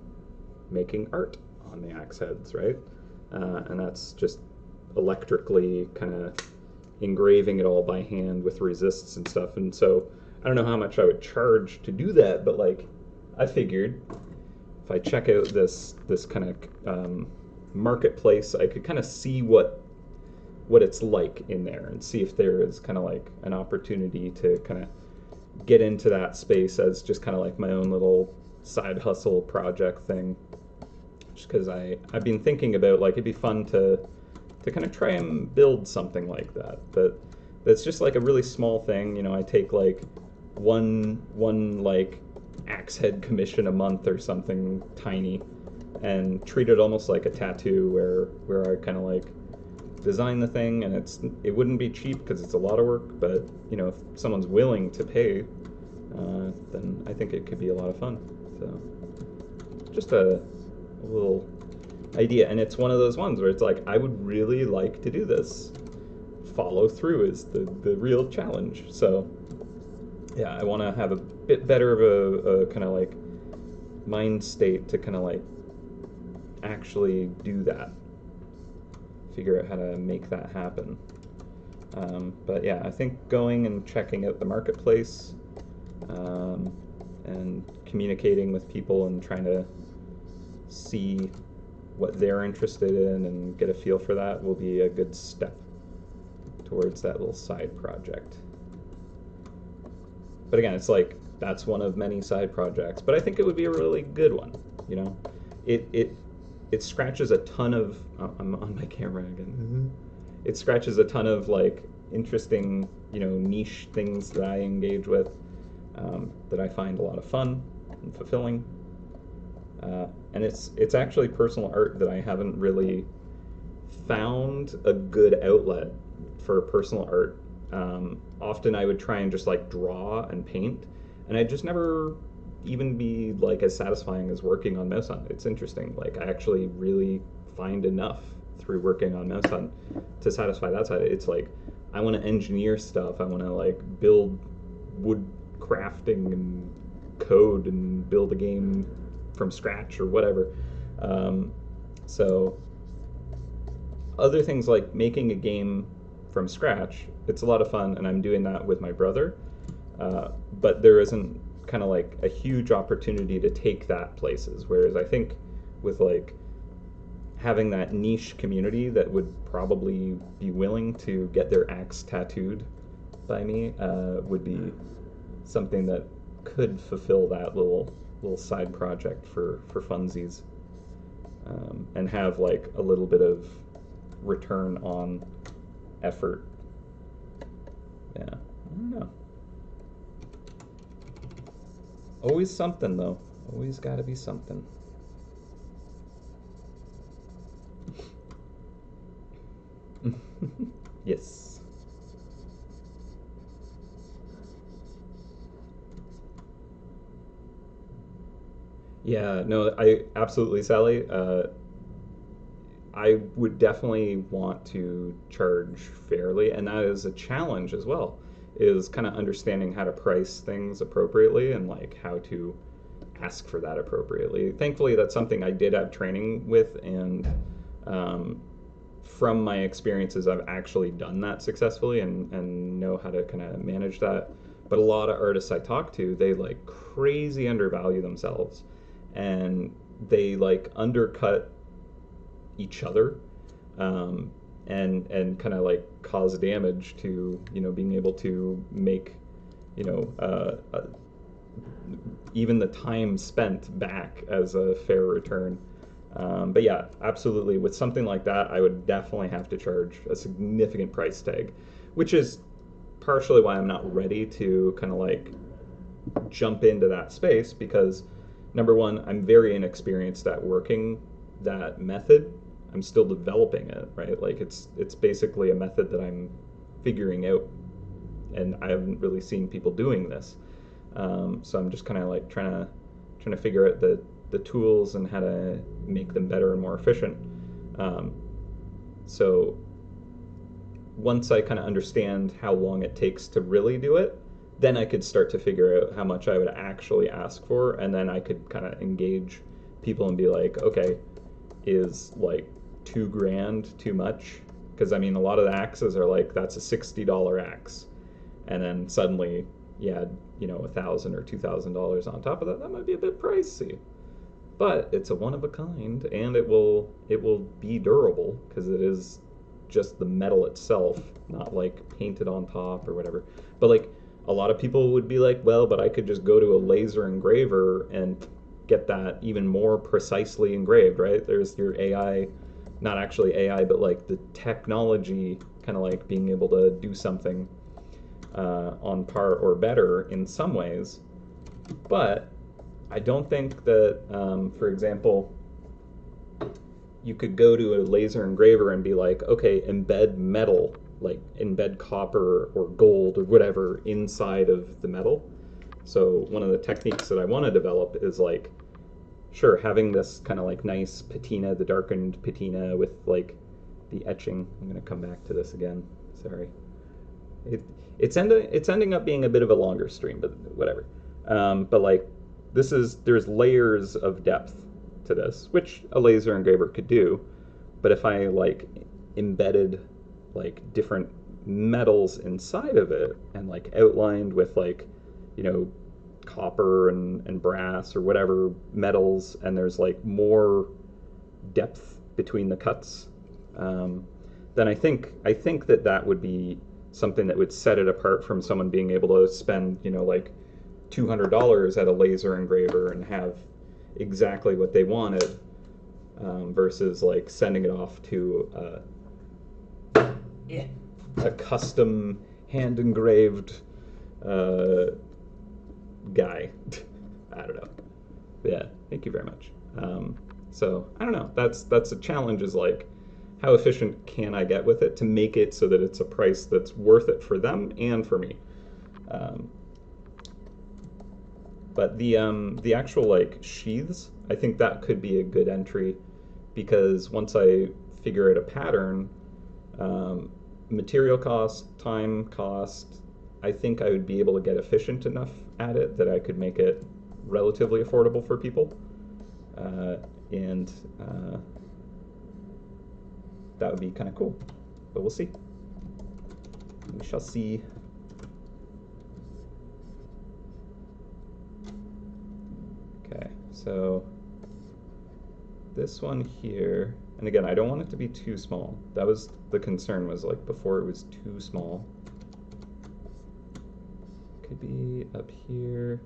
making art on the axe heads, right? And that's just electrically kind of engraving it all by hand with resists and stuff. And so I don't know how much I would charge to do that, but like I figured if I check out this kind of marketplace, I could kind of see what it's like in there and see if there is kind of like an opportunity to kind of get into that space as just kind of like my own little side hustle project thing. Just because I've been thinking about like it'd be fun to kind of try and build something like that. But that's just like a really small thing. You know, I take like one like axe head commission a month or something tiny, and treat it almost like a tattoo where I kind of like design the thing, and it wouldn't be cheap because it's a lot of work, but you know, if someone's willing to pay, then I think it could be a lot of fun. So just a little idea, and it's one of those ones where it's like I would really like to do this. Follow through is the real challenge. So yeah, I want to have a bit better of a kind of like mind state to kind of like actually do that, figure out how to make that happen. But yeah, I think going and checking out the marketplace, and communicating with people and trying to see what they're interested in and get a feel for that will be a good step towards that little side project. But again, it's like that's one of many side projects, but I think it would be a really good one. You know, it scratches a ton of. I'm on my camera again. It scratches a ton of like interesting, you know, niche things that I engage with, that I find a lot of fun and fulfilling. And it's actually personal art that I haven't really found a good outlet for personal art. Often I would try and just like draw and paint, and I'd just never even be like as satisfying as working on MouseHunt. It's interesting. Like I actually really find enough through working on MouseHunt to satisfy that side. It's like I want to engineer stuff. I want to like build wood crafting and code and build a game from scratch or whatever. So other things like making a game from scratch, it's a lot of fun, and I'm doing that with my brother. But there isn't kind of like a huge opportunity to take that places. Whereas I think with like having that niche community that would probably be willing to get their axe tattooed by me would be something that could fulfill that little side project for funsies, and have like a little bit of return on effort. Yeah, I don't know. Always something though. Always got to be something. Yes. Yeah, no, I absolutely, Sally. I would definitely want to charge fairly, and that is a challenge as well. Is kind of understanding how to price things appropriately and like how to ask for that appropriately. Thankfully, that's something I did have training with, and um, from my experiences, I've actually done that successfully and know how to kind of manage that. But a lot of artists I talk to, they like crazy undervalue themselves, and they like undercut each other, um, and kind of like cause damage to being able to make you know even the time spent back as a fair return. But yeah, absolutely. With something like that, I would definitely have to charge a significant price tag, which is partially why I'm not ready to kind of like jump into that space because number one, I'm very inexperienced at working that method. I'm still developing it, right? Like it's basically a method that I'm figuring out, and I haven't really seen people doing this. So I'm just kind of like trying to figure out the tools and how to make them better and more efficient. Um, so once I kind of understand how long it takes to really do it, then I could start to figure out how much I would actually ask for, and then I could kind of engage people and be like, okay, is like 2 grand too much? Because I mean, a lot of the axes are like that's a $60 axe, and then suddenly you add $1,000 or $2,000 on top of that. That might be a bit pricey, but it's a one of a kind, and it will be durable because it is just the metal itself, not like painted on top or whatever. But like a lot of people would be like, well, but I could just go to a laser engraver and get that even more precisely engraved, right? There's your AI, not actually AI, but like the technology kind of like being able to do something on par or better in some ways. But I don't think that, for example, you could go to a laser engraver and be like, okay, embed metal, like embed copper or gold or whatever inside of the metal. So one of the techniques that I want to develop is like, sure, having this kind of like nice patina, the darkened patina with like the etching. I'm going to come back to this again. Sorry. It, it's ending up being a bit of a longer stream, but whatever. But like there's layers of depth to this, which a laser engraver could do. But if I like embedded like different metals inside of it and like outlined with like you know copper and brass or whatever metals, and there's like more depth between the cuts, then I think that that would be something that would set it apart from someone being able to spend like $200 at a laser engraver and have exactly what they wanted, versus like sending it off to a custom hand engraved uh, guy. I don't know. Yeah, thank you very much. So I don't know. That's a challenge. Is like, how efficient can I get with it to make it so that it's a price that's worth it for them and for me. Um, but the actual like sheaths, I think that could be a good entry because once I figure out a pattern, um, material cost, time cost, I think I would be able to get efficient enough at it that I could make it relatively affordable for people, and that would be kind of cool. But we'll see. We shall see. Okay, so this one here, and again, I don't want it to be too small. That was the concern, was like before it was too small. Could be up here.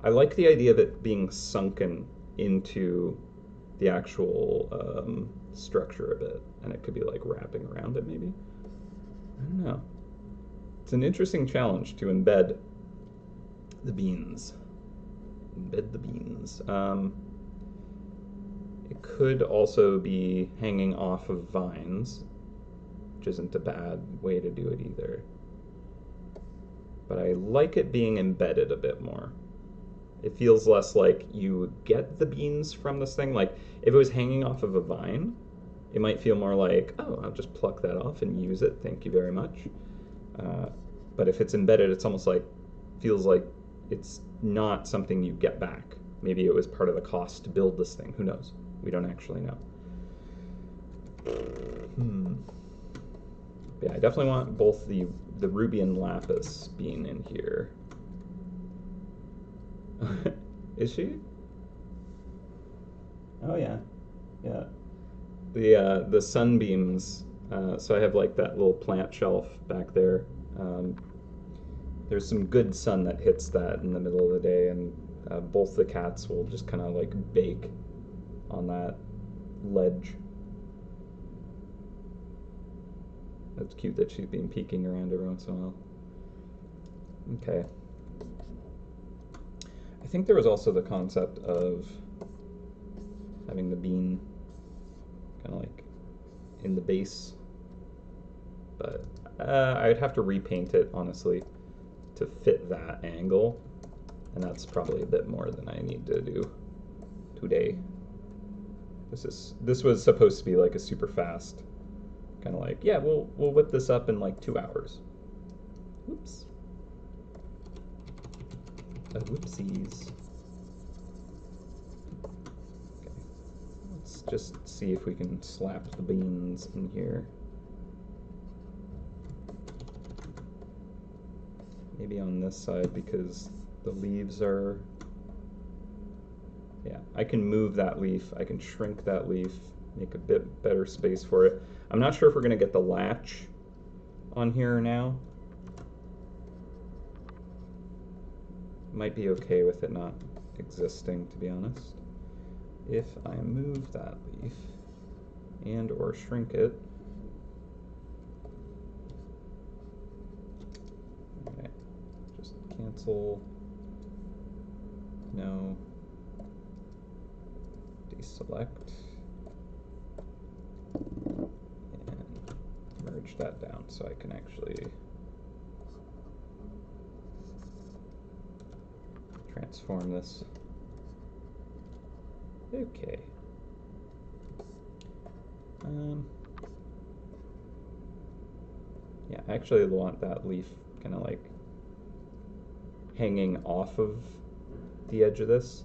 I like the idea of it being sunken into the actual structure of it, and it could be like wrapping around it maybe. I don't know. It's an interesting challenge to embed the beans. Embed the beans. It could also be hanging off of vines, which isn't a bad way to do it either. But I like it being embedded a bit more. It feels less like you get the beans from this thing. Like if it was hanging off of a vine, it might feel more like, oh, I'll just pluck that off and use it. Thank you very much. Uh, but if it's embedded, it's almost like, feels like it's not something you get back. Maybe it was part of the cost to build this thing. Who knows? We don't actually know. Yeah, I definitely want both the ruby and lapis being in here. Is she? Oh yeah, yeah. The sunbeams. So I have like that little plant shelf back there. There's some good sun that hits that in the middle of the day, and both the cats will just kind of like bake on that ledge. That's cute that she's been peeking around every once in a while. Okay. I think there was also the concept of having the bean kind of like in the base, but I'd have to repaint it, honestly, to fit that angle, and that's probably a bit more than I need to do today. This was supposed to be like a super fast, kind of like, yeah, we'll whip this up in like 2 hours. Whoops. Whoopsies. Okay. Let's just see if we can slap the beans in here. Maybe on this side because the leaves are... Yeah, I can move that leaf. I can shrink that leaf, make a bit better space for it. I'm not sure if we're going to get the latch on here now. Might be okay with it not existing, to be honest. If I move that leaf and or shrink it. Okay, just cancel. No. Deselect. And merge that down so I can actually transform this. Okay. Yeah, I actually want that leaf kind of like hanging off of the edge of this.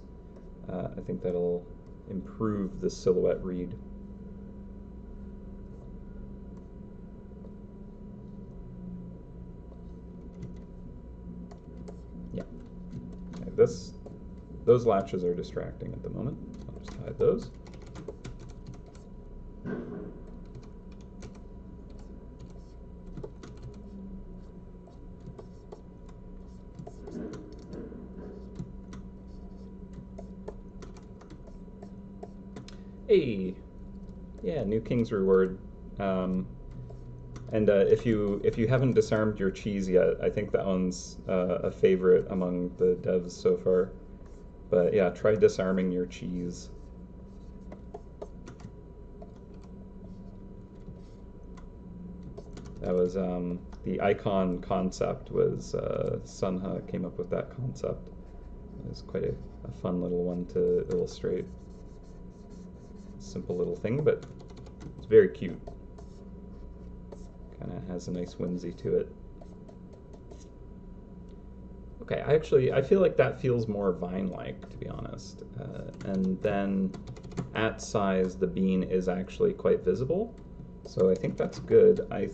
I think that'll improve the silhouette read. Yeah. Okay, those latches are distracting at the moment. I'll just hide those. Hey, yeah, new King's Reward. And if you haven't disarmed your cheese yet, I think that one's a favorite among the devs so far. But yeah, try disarming your cheese. That was the icon concept was Sunha came up with that concept. It was quite a fun little one to illustrate. Simple little thing, but it's very cute. Kind of has a nice whimsy to it. Okay, I feel like that feels more vine-like, to be honest. And then at size, the bean is actually quite visible. So I think that's good. I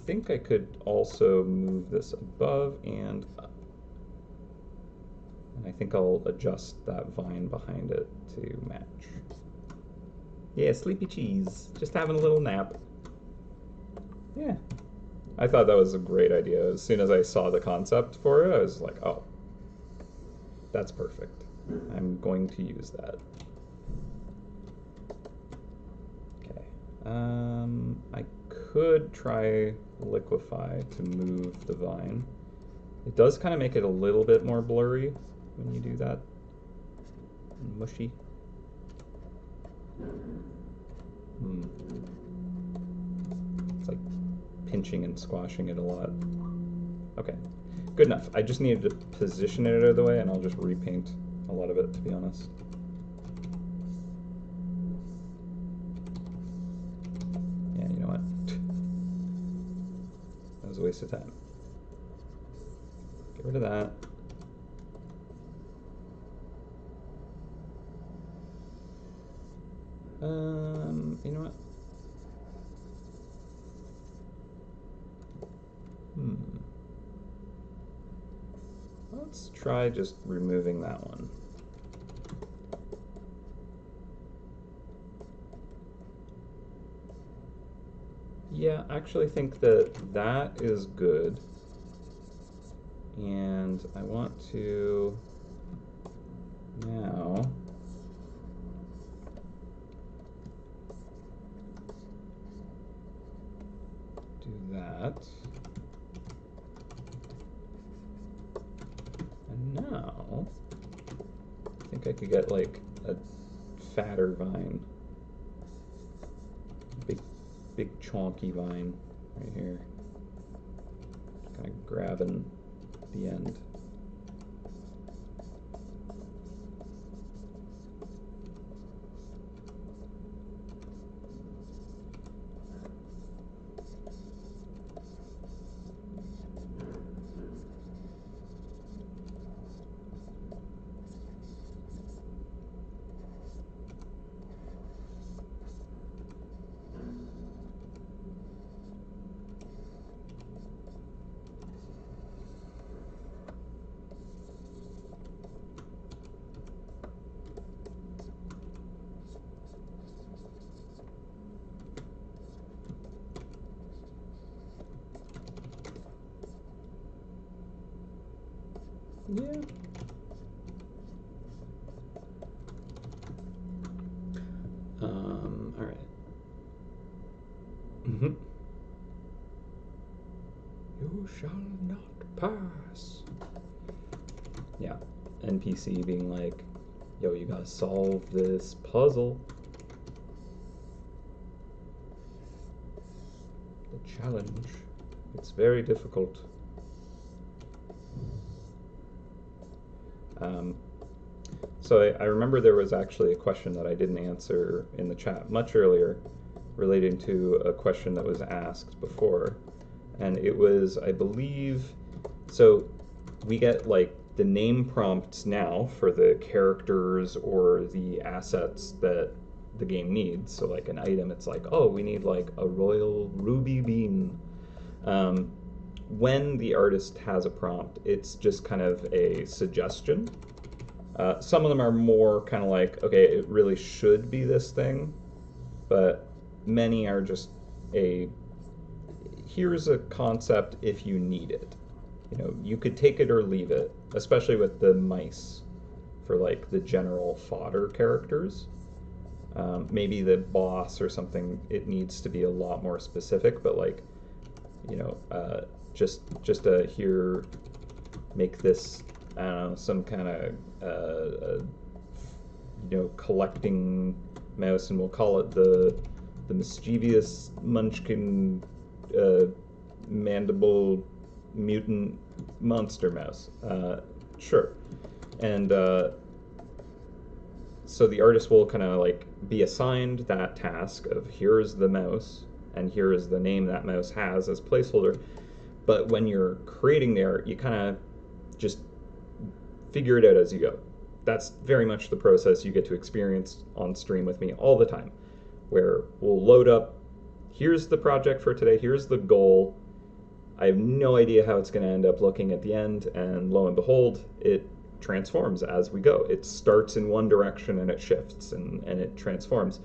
think I could also move this above and up. And I think I'll adjust that vine behind it to match. Yeah, sleepy cheese. Just having a little nap. Yeah. I thought that was a great idea. As soon as I saw the concept for it, I was like, oh, that's perfect. I'm going to use that. Okay. I could try liquefy to move the vine. It does kind of make it a little bit more blurry when you do that. Mushy. It's like pinching and squashing it a lot. Okay, good enough. I just needed to position it out of the way, and I'll just repaint a lot of it, to be honest. Yeah, you know what? That was a waste of time. Get rid of that. You know what? Let's try just removing that one. Yeah, I actually think that that is good. And I want to now do that. And now I think I could get like a fatter vine. Big chonky vine right here. Kind of grabbing the end. Yeah. All right. You shall not pass. Yeah. NPC being like, yo, you gotta solve this puzzle. The challenge. It's very difficult. So I remember there was actually a question that I didn't answer in the chat much earlier relating to a question that was asked before. And it was, I believe, so we get like the name prompts now for the characters or the assets that the game needs. So like an item, it's like, oh, we need like a royal ruby bean. When the artist has a prompt, it's just kind of a suggestion. Some of them are more kind of like, okay, it really should be this thing, but many are just here's a concept if you need it. You know, you could take it or leave it, especially with the mice for like the general fodder characters. Maybe the boss or something, it needs to be a lot more specific, but like, you know, just here, make this, I don't know, some kind of, you know, collecting mouse, and we'll call it the mischievous munchkin mandible mutant monster mouse. Sure. And so the artist will kind of like be assigned that task of here's the mouse and here is the name that mouse has as placeholder. But when you're creating the art, you kind of just figure it out as you go. That's very much the process you get to experience on stream with me all the time, where we'll load up, here's the project for today, here's the goal. I have no idea how it's going to end up looking at the end, and lo and behold, it transforms as we go. It starts in one direction and it shifts and it transforms.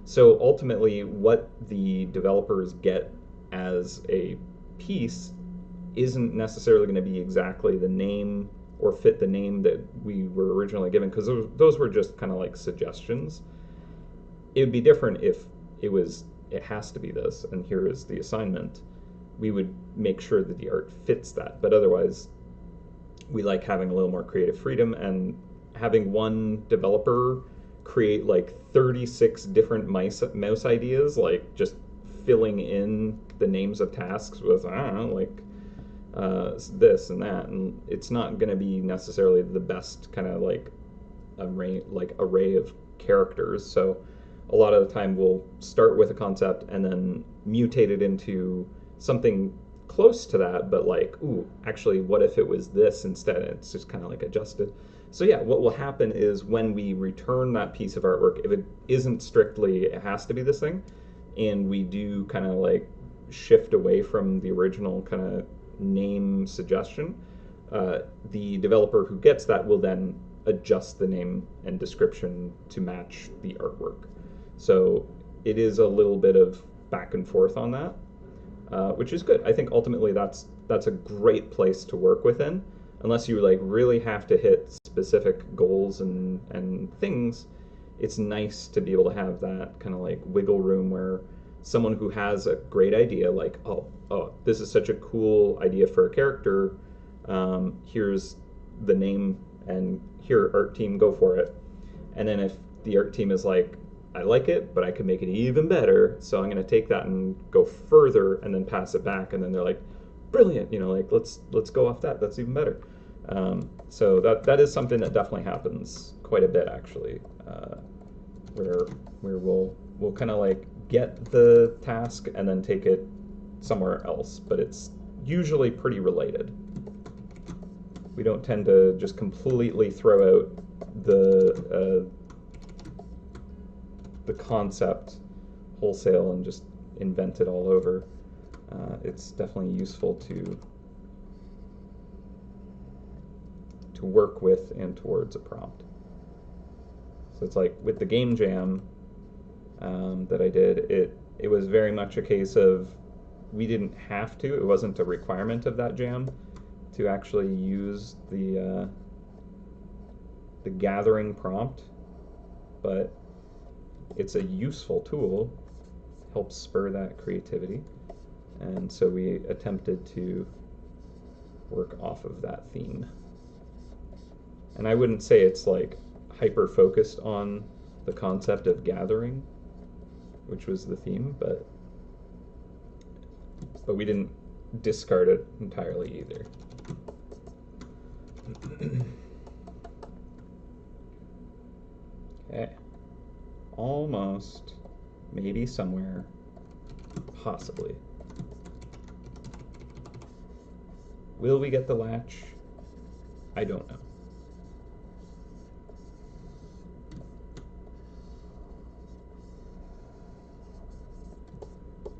So ultimately, what the developers get as a piece isn't necessarily going to be exactly the name or fit the name that we were originally given, because those were just kind of like suggestions. It would be different if it has to be this, and here is the assignment. We would make sure that the art fits that, but otherwise, we like having a little more creative freedom, and having one developer create like 36 different mouse ideas, like just filling in the names of tasks with, I don't know, like this and that, and it's not going to be necessarily the best kind of like array of characters. So a lot of the time we'll start with a concept and then mutate it into something close to that, but like, ooh, actually, what if it was this instead? It's just kind of like adjusted. So yeah, what will happen is when we return that piece of artwork, if it isn't strictly it has to be this thing, and we do kind of like shift away from the original kind of name suggestion, the developer who gets that will then adjust the name and description to match the artwork. So it is a little bit of back and forth on that, which is good. I think ultimately that's a great place to work within, unless you like really have to hit specific goals and things. It's nice to be able to have that kind of like wiggle room where someone who has a great idea, like, oh, this is such a cool idea for a character. Here's the name, and here, art team, go for it. And then if the art team is like, I like it, but I could make it even better, so I'm going to take that and go further, and then pass it back, and then they're like, brilliant, like let's go off that. That's even better. So that is something that definitely happens quite a bit, actually, where we'll kind of like get the task and then take it somewhere else, but it's usually pretty related. We don't tend to just completely throw out the concept wholesale and just invent it all over. It's definitely useful to work with and towards a prompt. So it's like with the game jam that I did, it was very much a case of we didn't have to. It wasn't a requirement of that jam to actually use the gathering prompt, but it's a useful tool, helps spur that creativity, and so we attempted to work off of that theme. And I wouldn't say it's like hyper focused on the concept of gathering, which was the theme, but we didn't discard it entirely either. Okay. Almost. Maybe somewhere. Possibly. Will we get the latch? I don't know.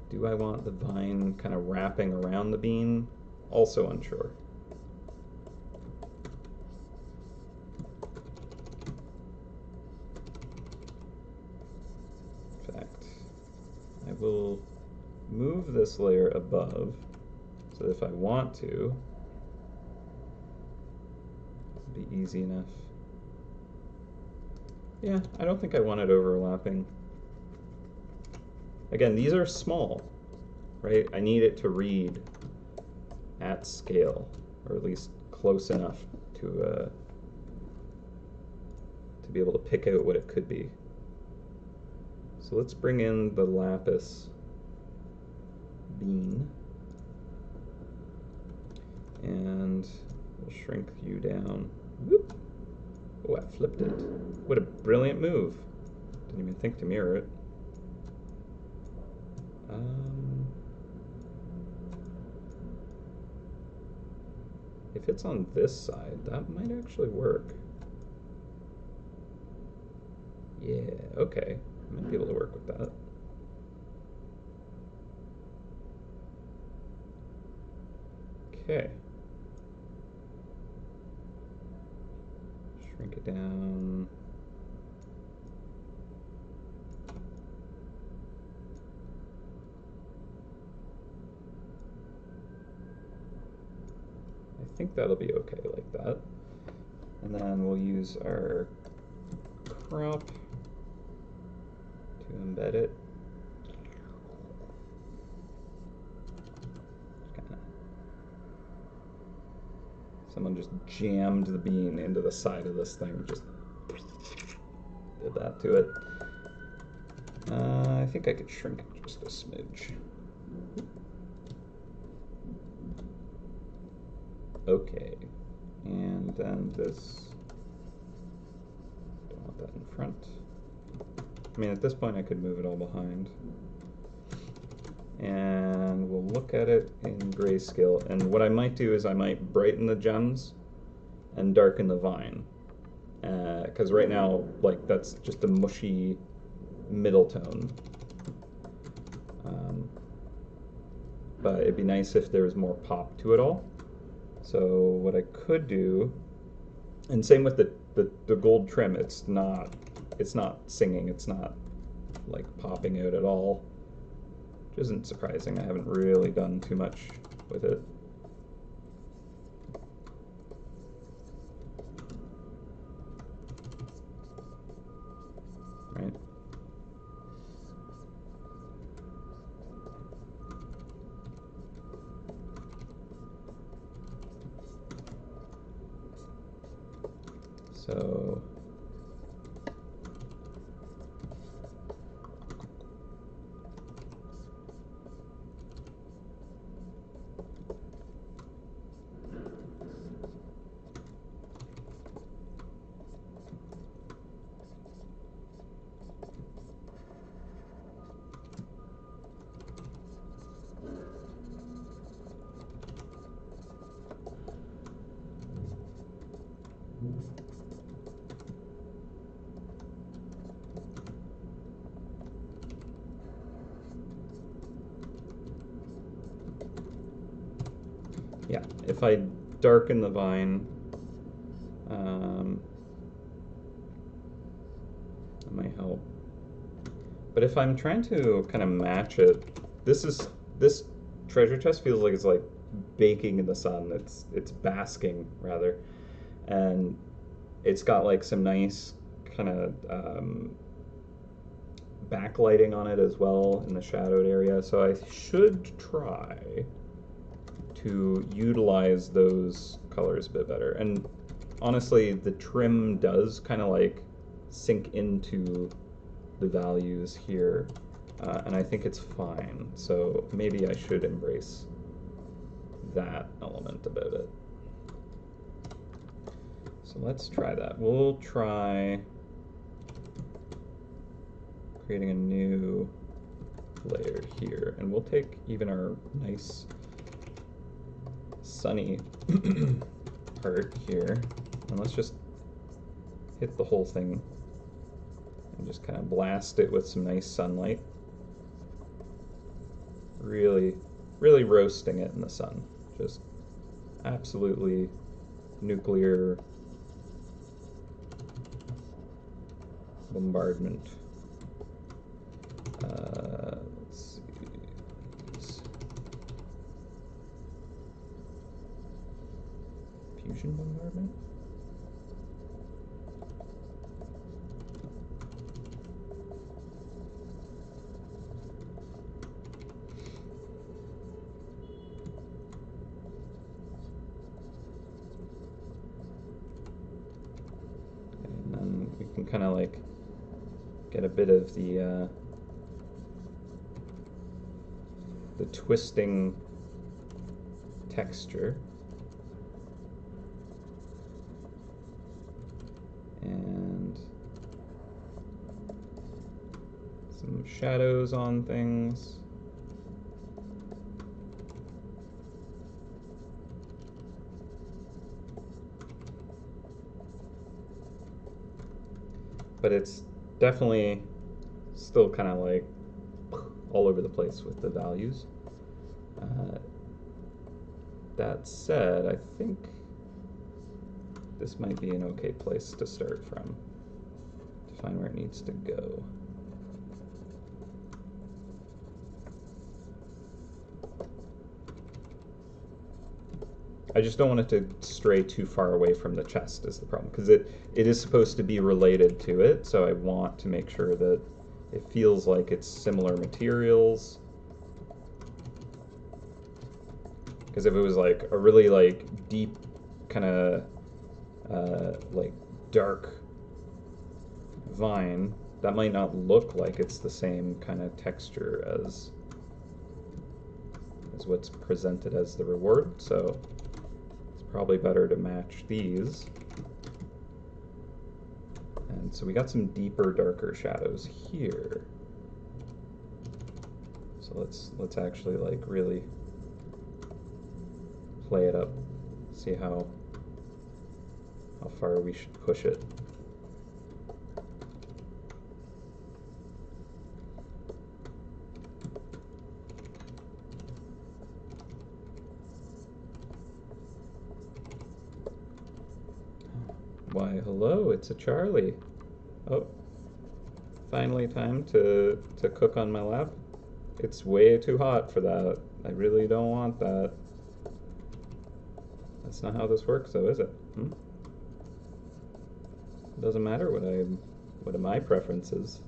Do I want the vine kind of wrapping around the bean? Also unsure. In fact, I will move this layer above so that if I want to, it'll be easy enough. Yeah, I don't think I want it overlapping. Again, these are small, right? I need it to read at scale, or at least close enough to be able to pick out what it could be. So let's bring in the lapis bean, and we'll shrink you down. Whoop. Oh, I flipped it. What a brilliant move. Didn't even think to mirror it. If it's on this side, that might actually work. Yeah, okay. I might be able to work with that. Okay. Shrink it down. I think that'll be okay like that. And then we'll use our crop to embed it. Someone just jammed the bean into the side of this thing, just did that to it. I think I could shrink it just a smidge. Okay, and then this want that in front. I mean, at this point I could move it all behind. And we'll look at it in grayscale. And what I might do is I might brighten the gems and darken the vine. Because right now, like, that's just a mushy middle tone. But it'd be nice if there was more pop to it all. So what I could do, and same with the gold trim, it's not singing, it's not like popping out at all, which isn't surprising. I haven't really done too much with it. Right? So yeah, if I darken the vine, that might help. But if I'm trying to kind of match it, this treasure chest feels like it's like baking in the sun. It's basking rather, and it's got like some nice kind of backlighting on it as well in the shadowed area. So I should try to utilize those colors a bit better. And honestly, the trim does kind of like sink into the values here, and I think it's fine. So maybe I should embrace that element about it. So let's try that. We'll try creating a new layer here, and we'll take even our nice sunny part here, and let's just hit the whole thing and just kind of blast it with some nice sunlight. Really, really roasting it in the sun. Just absolutely nuclear bombardment. Let's see. Fusion bombardment? And then we can kind of like get a bit of the twisting texture. And some shadows on things. But it's definitely still kind of like all over the place with the values. That said, I think this might be an okay place to start from, to find where it needs to go. I just don't want it to stray too far away from the chest is the problem, because it is supposed to be related to it, so I want to make sure that it feels like it's similar materials. Because if it was like a really like deep kind of like dark vine, that might not look like it's the same kind of texture as what's presented as the reward. So it's probably better to match these And so we got some deeper, darker shadows here. So let's actually like really play it up, see how far we should push it. Why, hello, it's a Charlie. Oh, finally time to cook on my lap. It's way too hot for that. I really don't want that. That's not how this works though, is it? It doesn't matter what my preferences.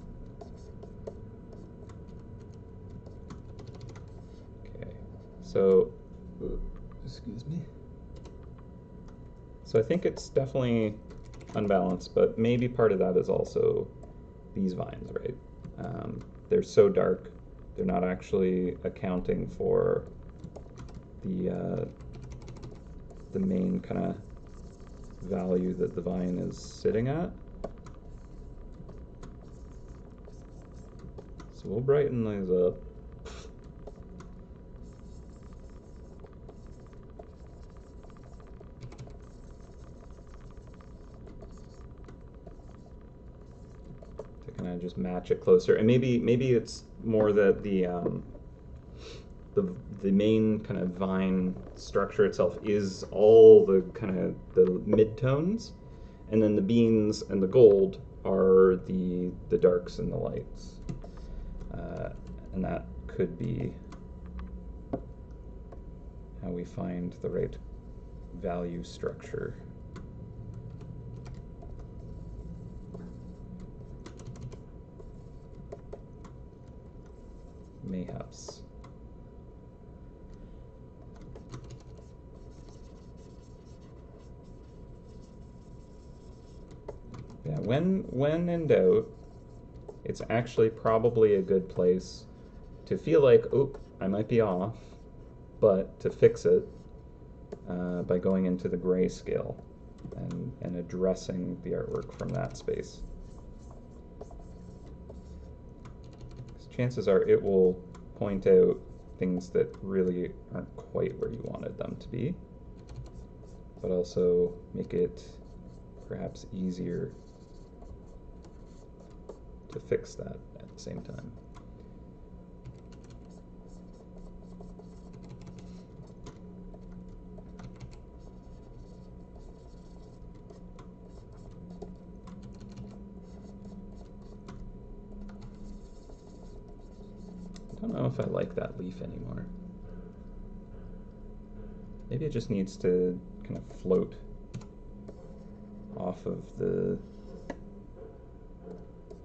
Okay, so, excuse me. So I think it's definitely unbalanced, but maybe part of that is also these vines, right? They're so dark, they're not actually accounting for the main kind of value that the vine is sitting at. So we'll brighten these up. To kind of just match it closer, and maybe it's more that the main kind of vine structure itself is all the kind of the midtones, and then the beans and the gold are the darks and the lights, and that could be how we find the right value structure. Mayhaps. Yeah, when in doubt, it's actually probably a good place to feel like, oh, I might be off, but to fix it by going into the grayscale and addressing the artwork from that space. Chances are it will point out things that really aren't quite where you wanted them to be, but also make it perhaps easier to fix that at the same time. I don't know if I like that leaf anymore. Maybe it just needs to kind of float off of the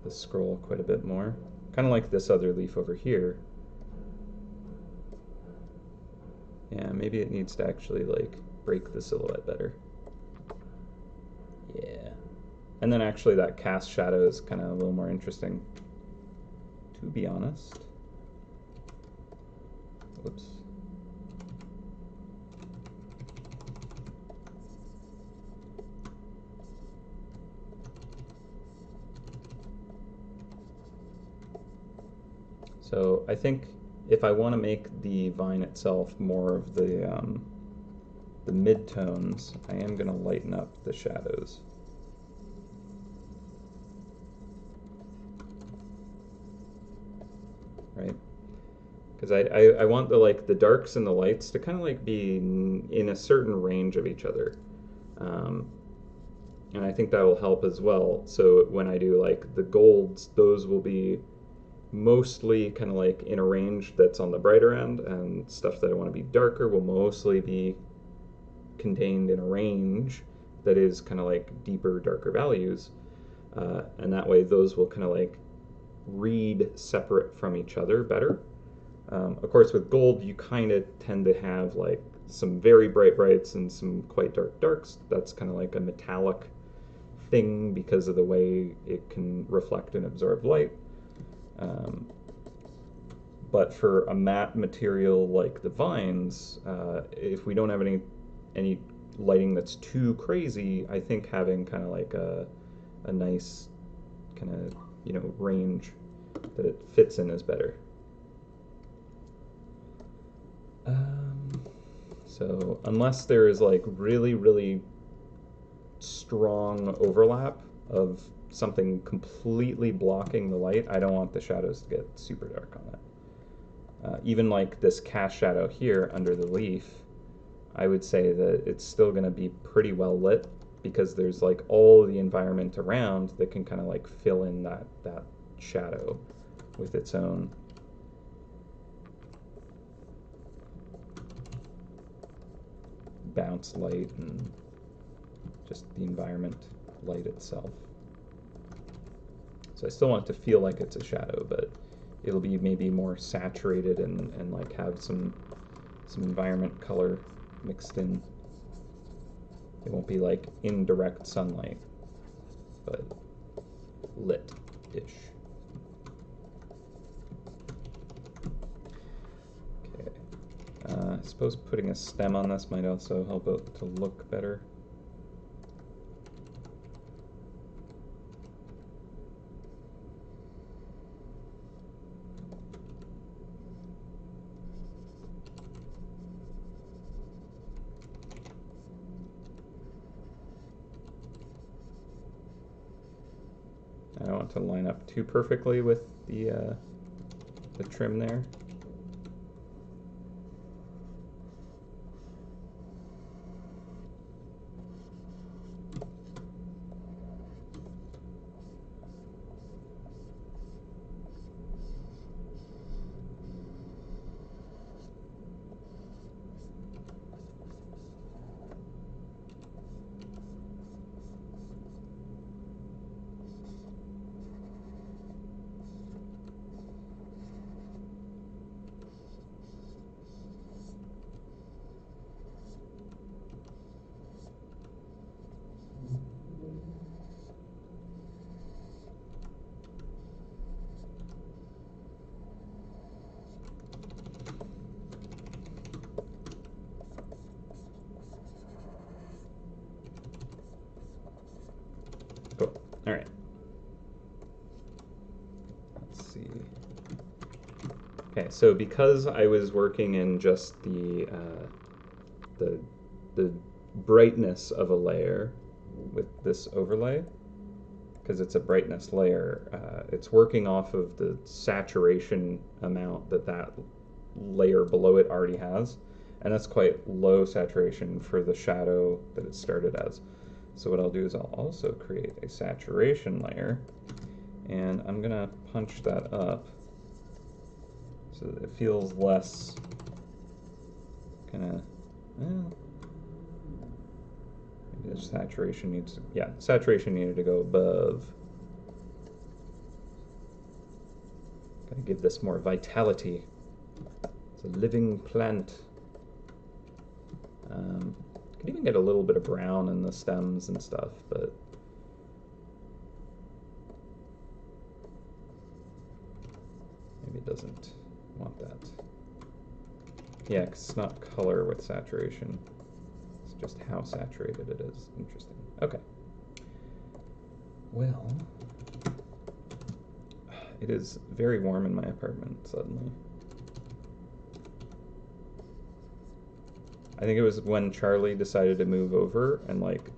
scroll quite a bit more. Kind of like this other leaf over here. Yeah, maybe it needs to actually like break the silhouette better. Yeah. And then actually that cast shadow is kind of a little more interesting, to be honest. Whoops. So I think if I want to make the vine itself more of the mid-tones, I am going to lighten up the shadows. Right? Because I want the darks and the lights to kind of like be in a certain range of each other. And I think that will help as well. So when I do like the golds, those will be mostly kind of like in a range that's on the brighter end, and stuff that I want to be darker will mostly be contained in a range that is kind of like deeper, darker values. And that way those will kind of like read separate from each other better. Of course, with gold, you kind of tend to have like some very bright brights and some quite dark darks. That's kind of like a metallic thing because of the way it can reflect and absorb light. But for a matte material like the vines, if we don't have any lighting that's too crazy, I think having kind of like a nice kind of, you know, range that it fits in is better. So unless there is like really, really strong overlap of something completely blocking the light, I don't want the shadows to get super dark on it. Even like this cast shadow here under the leaf, I would say that it's still going to be pretty well lit because there's like all the environment around that can kind of like fill in that shadow with its own bounce light and just the environment light itself. So I still want it to feel like it's a shadow, but it'll be maybe more saturated and like have some environment color mixed in. It won't be like indirect sunlight, but lit-ish. Okay. I suppose putting a stem on this might also help it to look better. I don't want to line up too perfectly with the trim there. Cool. All right. Let's see. Okay, so because I was working in just the brightness of a layer with this overlay, because it's a brightness layer, it's working off of the saturation amount that layer below it already has, and that's quite low saturation for the shadow that it started as. So what I'll do is I'll also create a saturation layer, and I'm gonna punch that up so that it feels less kind of, well, maybe the saturation needs to, yeah, saturation needed to go above. Gotta give this more vitality. It's a living plant. Could even get a little bit of brown in the stems and stuff, but maybe it doesn't want that. Yeah, 'cause it's not color with saturation. It's just how saturated it is. Interesting. Okay. Well, it is very warm in my apartment suddenly. I think it was when Charlie decided to move over and like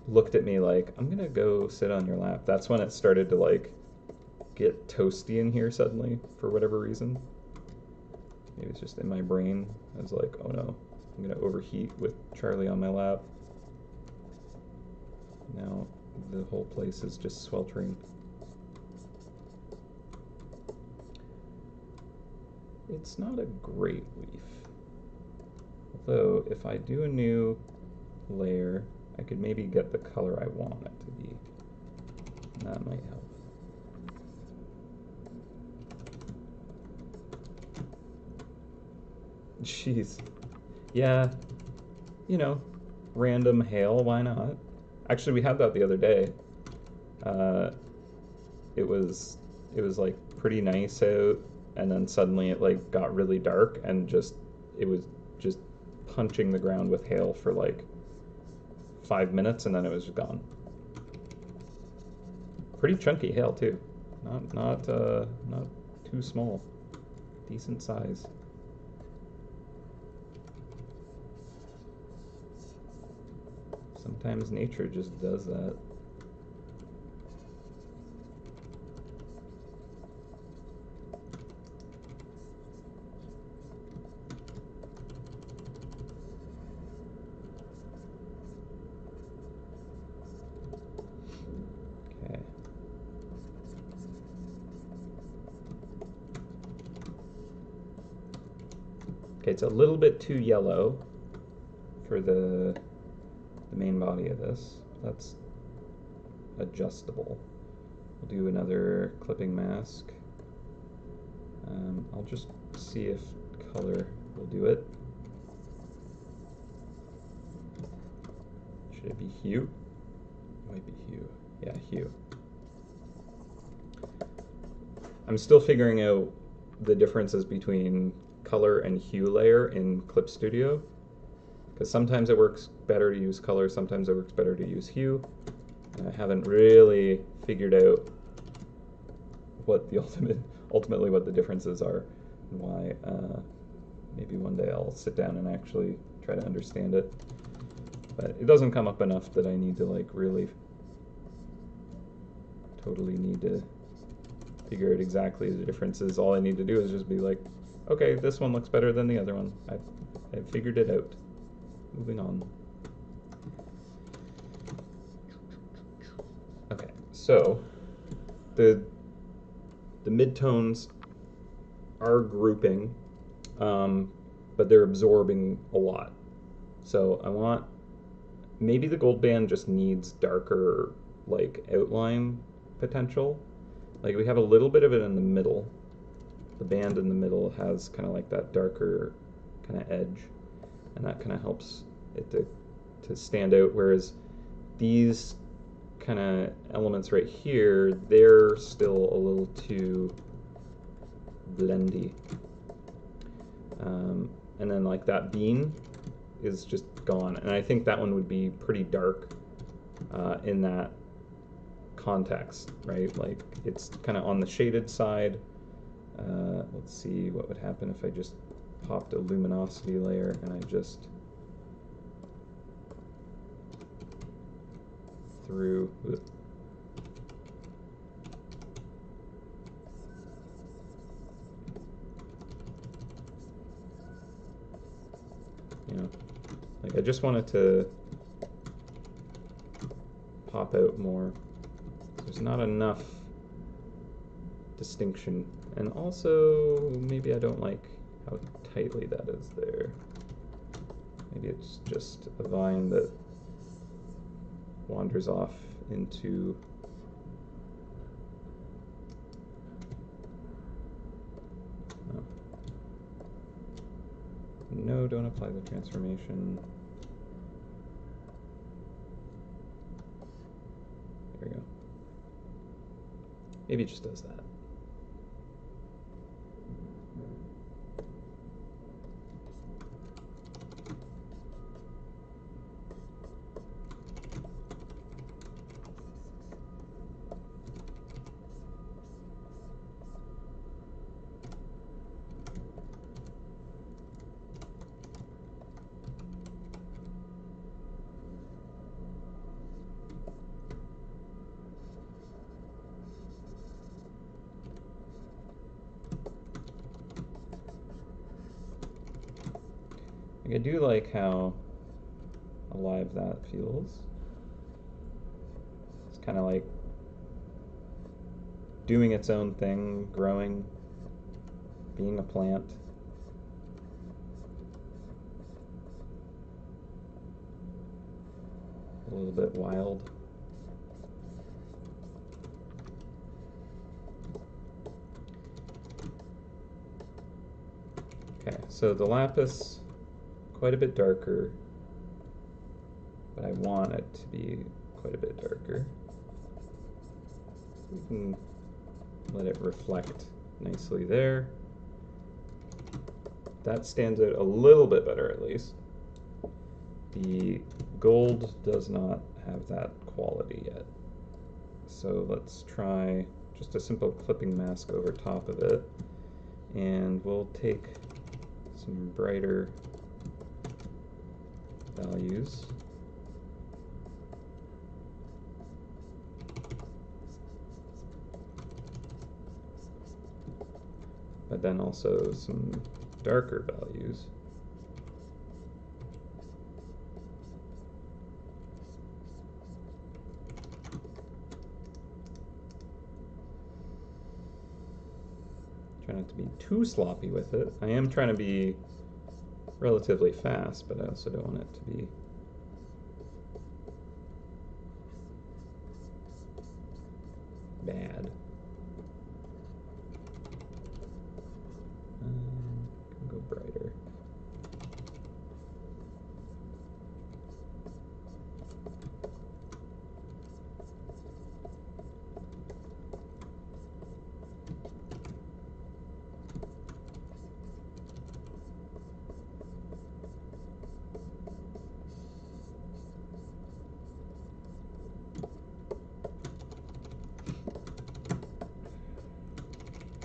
looked at me like, I'm gonna go sit on your lap. That's when it started to like get toasty in here suddenly for whatever reason. Maybe it's just in my brain. I was like, oh no, I'm gonna overheat with Charlie on my lap. Now the whole place is just sweltering. It's not a great leaf. Although, if I do a new layer, I could maybe get the color I want it to be. And that might help. Jeez. Yeah, you know, random hail, why not? Actually, we had that the other day. It was like pretty nice out, and then suddenly it like got really dark and it was just punching the ground with hail for like 5 minutes, and then it was just gone. pretty chunky hail too. Not too small. Decent size. Sometimes nature just does that. Okay, it's a little bit too yellow for the main body of this. That's adjustable. We'll do another clipping mask. I'll just see if color will do it. Should it be hue? It might be hue. Yeah, hue. I'm still figuring out the differences between color and hue layer in Clip Studio, because sometimes it works better to use color, sometimes it works better to use hue, and I haven't really figured out what the ultimately what the differences are and why. Maybe one day I'll sit down and actually try to understand it, but it doesn't come up enough that I need to like really totally need to figure out exactly the differences. All I need to do is just be like, okay, this one looks better than the other one. I've figured it out. Moving on. Okay, so the midtones are grouping, but they're absorbing a lot. So I want, maybe the gold band just needs darker like outline potential. Like we have a little bit of it in the middle. The band in the middle has kind of like that darker kind of edge, and that kind of helps it to stand out, whereas these kind of elements right here, they're still a little too blendy. And then like that bean is just gone, and I think that one would be pretty dark in that context, right? Like it's kind of on the shaded side. Let's see what would happen if I just popped a luminosity layer and I just threw. You know, like I just wanted to pop out more. There's not enough distinction, and also maybe I don't like how tightly that is there. Maybe it's just a vine that wanders off into no, don't apply the transformation. There we go. Maybe it just does that. I do like how alive that feels. It's kind of like doing its own thing, growing, being a plant. A little bit wild. Okay, so the lapis, quite a bit darker, but I want it to be quite a bit darker. We can let it reflect nicely there. That stands out a little bit better, at least. The gold does not have that quality yet. So let's try just a simple clipping mask over top of it, and we'll take some brighter values. But then also some darker values. Try not to be too sloppy with it. I am trying to be relatively fast, but I also don't want it to be bad. Can go brighter.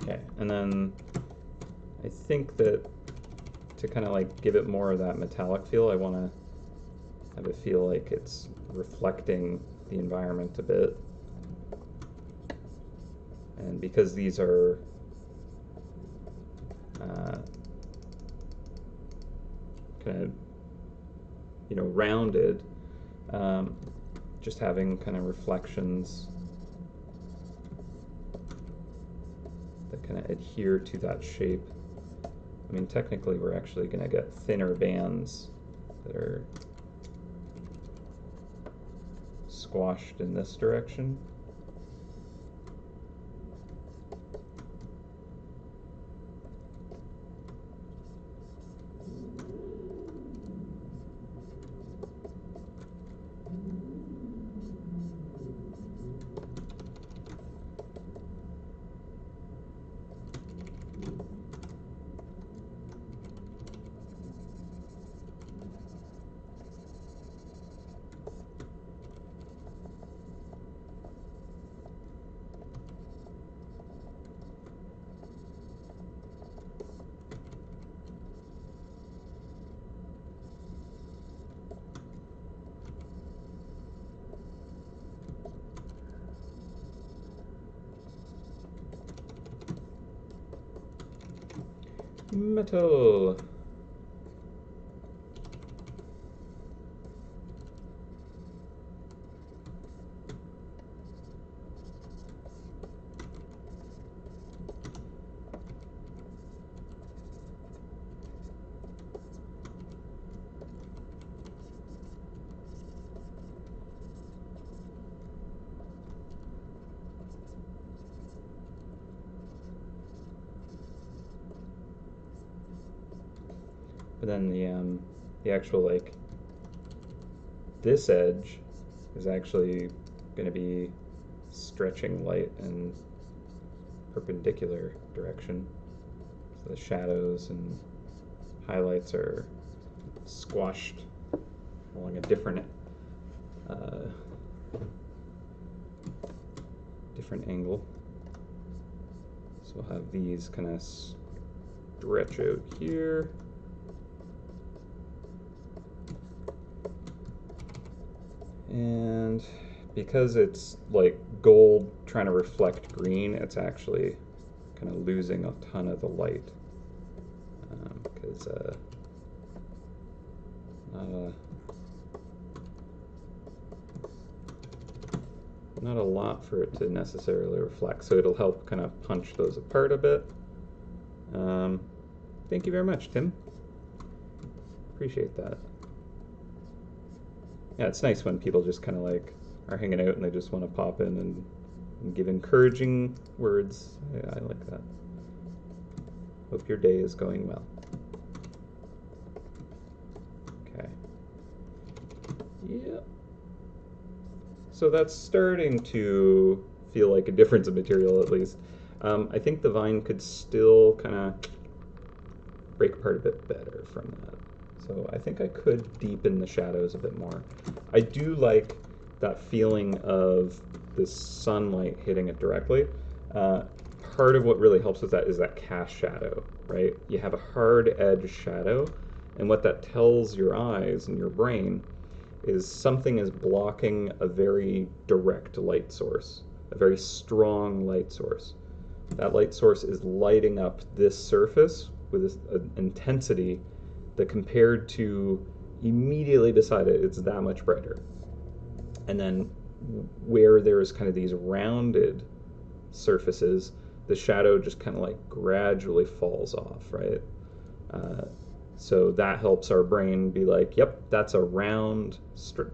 Okay, and then I think that to kind of like give it more of that metallic feel, I want to have it feel like it's reflecting the environment a bit. And because these are kind of, you know, rounded, just having kind of reflections that kind of adhere to that shape. I mean, technically we're actually going to get thinner bands that are squashed in this direction. Metal. But then the actual, like, this edge is actually going to be stretching light in perpendicular direction. So the shadows and highlights are squashed along a different angle. So we'll have these kind of stretch out here. And because it's like gold trying to reflect green, it's actually kind of losing a ton of the light. Because not a lot for it to necessarily reflect, so it'll help kind of punch those apart a bit. Thank you very much, Tim. Appreciate that. Yeah, it's nice when people just kind of like are hanging out and they just want to pop in and give encouraging words. Yeah, I like that. Hope your day is going well. Okay. Yeah. So that's starting to feel like a difference of material, at least. I think the vine could still kind of break apart a bit better from that. So I think I could deepen the shadows a bit more. I do like that feeling of this sunlight hitting it directly. Part of what really helps with that is that cast shadow, right? You have a hard edge shadow, and what that tells your eyes and your brain is something is blocking a very direct light source, a very strong light source. That light source is lighting up this surface with an intensity that compared to immediately beside it, it's that much brighter. And then where there's kind of these rounded surfaces, the shadow just kind of like gradually falls off, right? So that helps our brain be like, yep, that's a round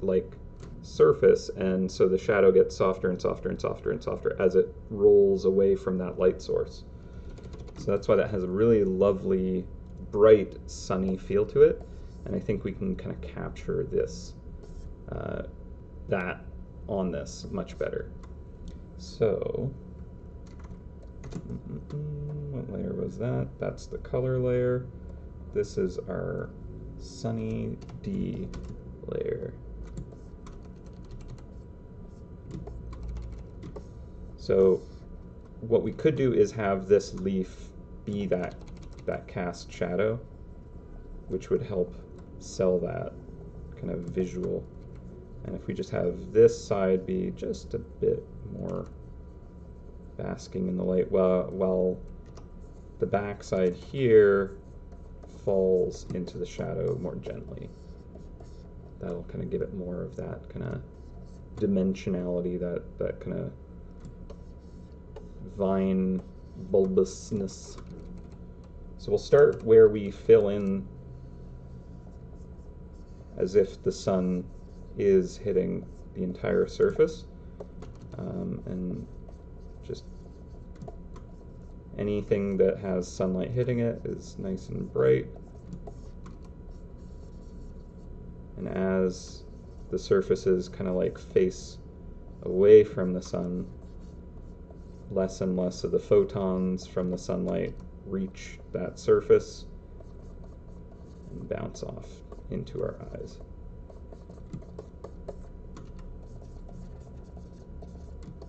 like surface, and so the shadow gets softer and softer and softer and softer as it rolls away from that light source. So that's why that has a really lovely, bright, sunny feel to it, and I think we can kind of capture this, that on this much better. So, what layer was that? That's the color layer. This is our Sunny D layer. So what we could do is have this leaf be that cast shadow, which would help sell that kind of visual. And if we just have this side be just a bit more basking in the light, while the back side here falls into the shadow more gently. That'll kind of give it more of that kind of dimensionality, that kind of vine bulbousness. So we'll start where we fill in as if the sun is hitting the entire surface, and just anything that has sunlight hitting it is nice and bright. And as the surfaces kind of like face away from the sun, less and less of the photons from the sunlight reach that surface and bounce off into our eyes.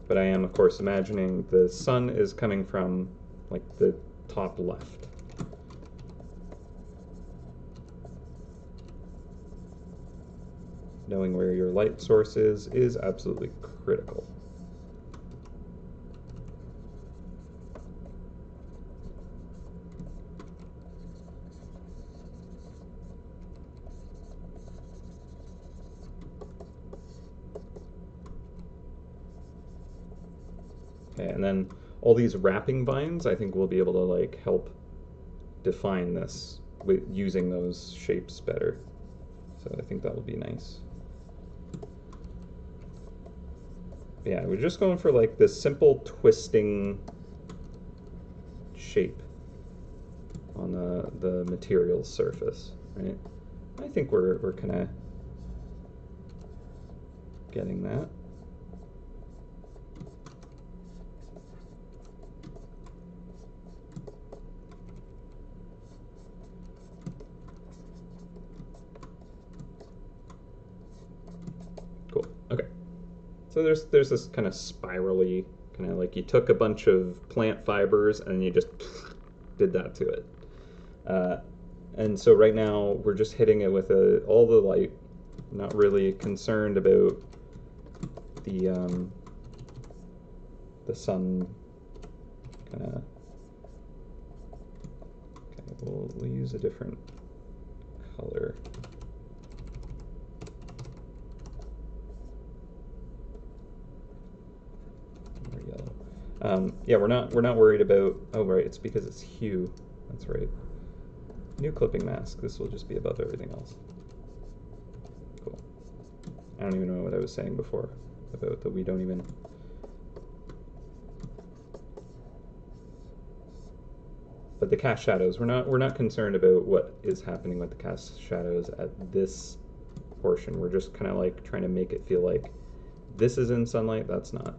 But I am, of course, imagining the sun is coming from like the top left. Knowing where your light source is absolutely critical. Okay, and then all these wrapping vines, I think we'll be able to like help define this with using those shapes better. So I think that will be nice. Yeah, we're just going for like this simple twisting shape on the material surface, right? I think we're kind of getting that. Cool. Okay. So there's this kind of spirally, kind of like you took a bunch of plant fibers and you just did that to it. And so right now we're just hitting it with all the light, not really concerned about the sun kind of. Okay, we'll use a different color. Yeah, we're not worried about. Oh, right, it's because it's hue. That's right. New clipping mask. This will just be above everything else. Cool. I don't even know what I was saying before about that we don't even. But the cast shadows, we're not concerned about what is happening with the cast shadows at this portion. We're just kind of like trying to make it feel like this is in sunlight. That's not.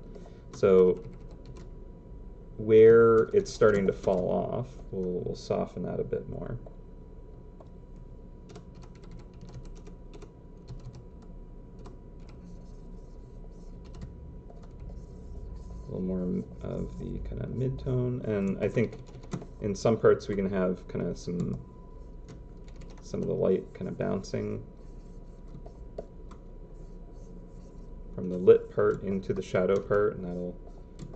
So where it's starting to fall off, we'll soften that a bit more. little more of the kind of mid-tone, and I think in some parts we can have kind of some of the light kind of bouncing from the lit part into the shadow part, and that'll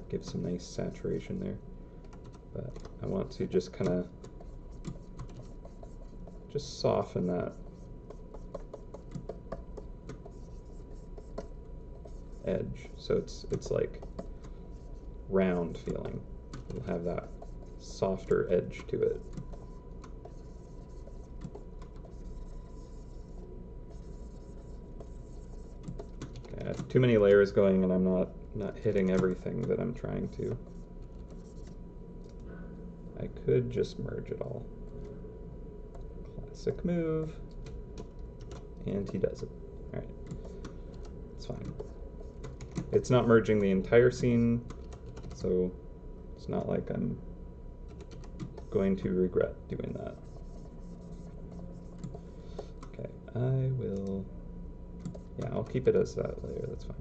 give some nice saturation there. But I want to just kind of just soften that edge, so it's like round feeling. It'll have that softer edge to it. Okay, I have too many layers going, and I'm not hitting everything that I'm trying to. I could just merge it all. Classic move, and he does it. All right, it's fine. It's not merging the entire scene, so it's not like I'm going to regret doing that. Okay, I will, yeah, I'll keep it as that layer, that's fine.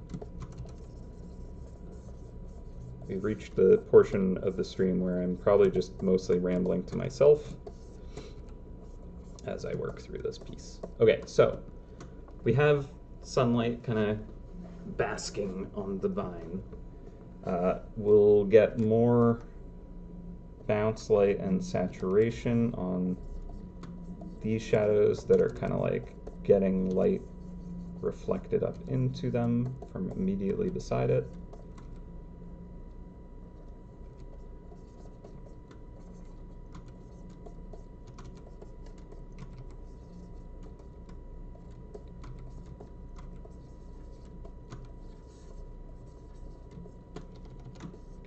We've reached the portion of the stream where I'm probably just mostly rambling to myself as I work through this piece. Okay, so we have sunlight kind of basking on the vine. We'll get more bounce light and saturation on these shadows that are kind of like getting light reflected up into them from immediately beside it.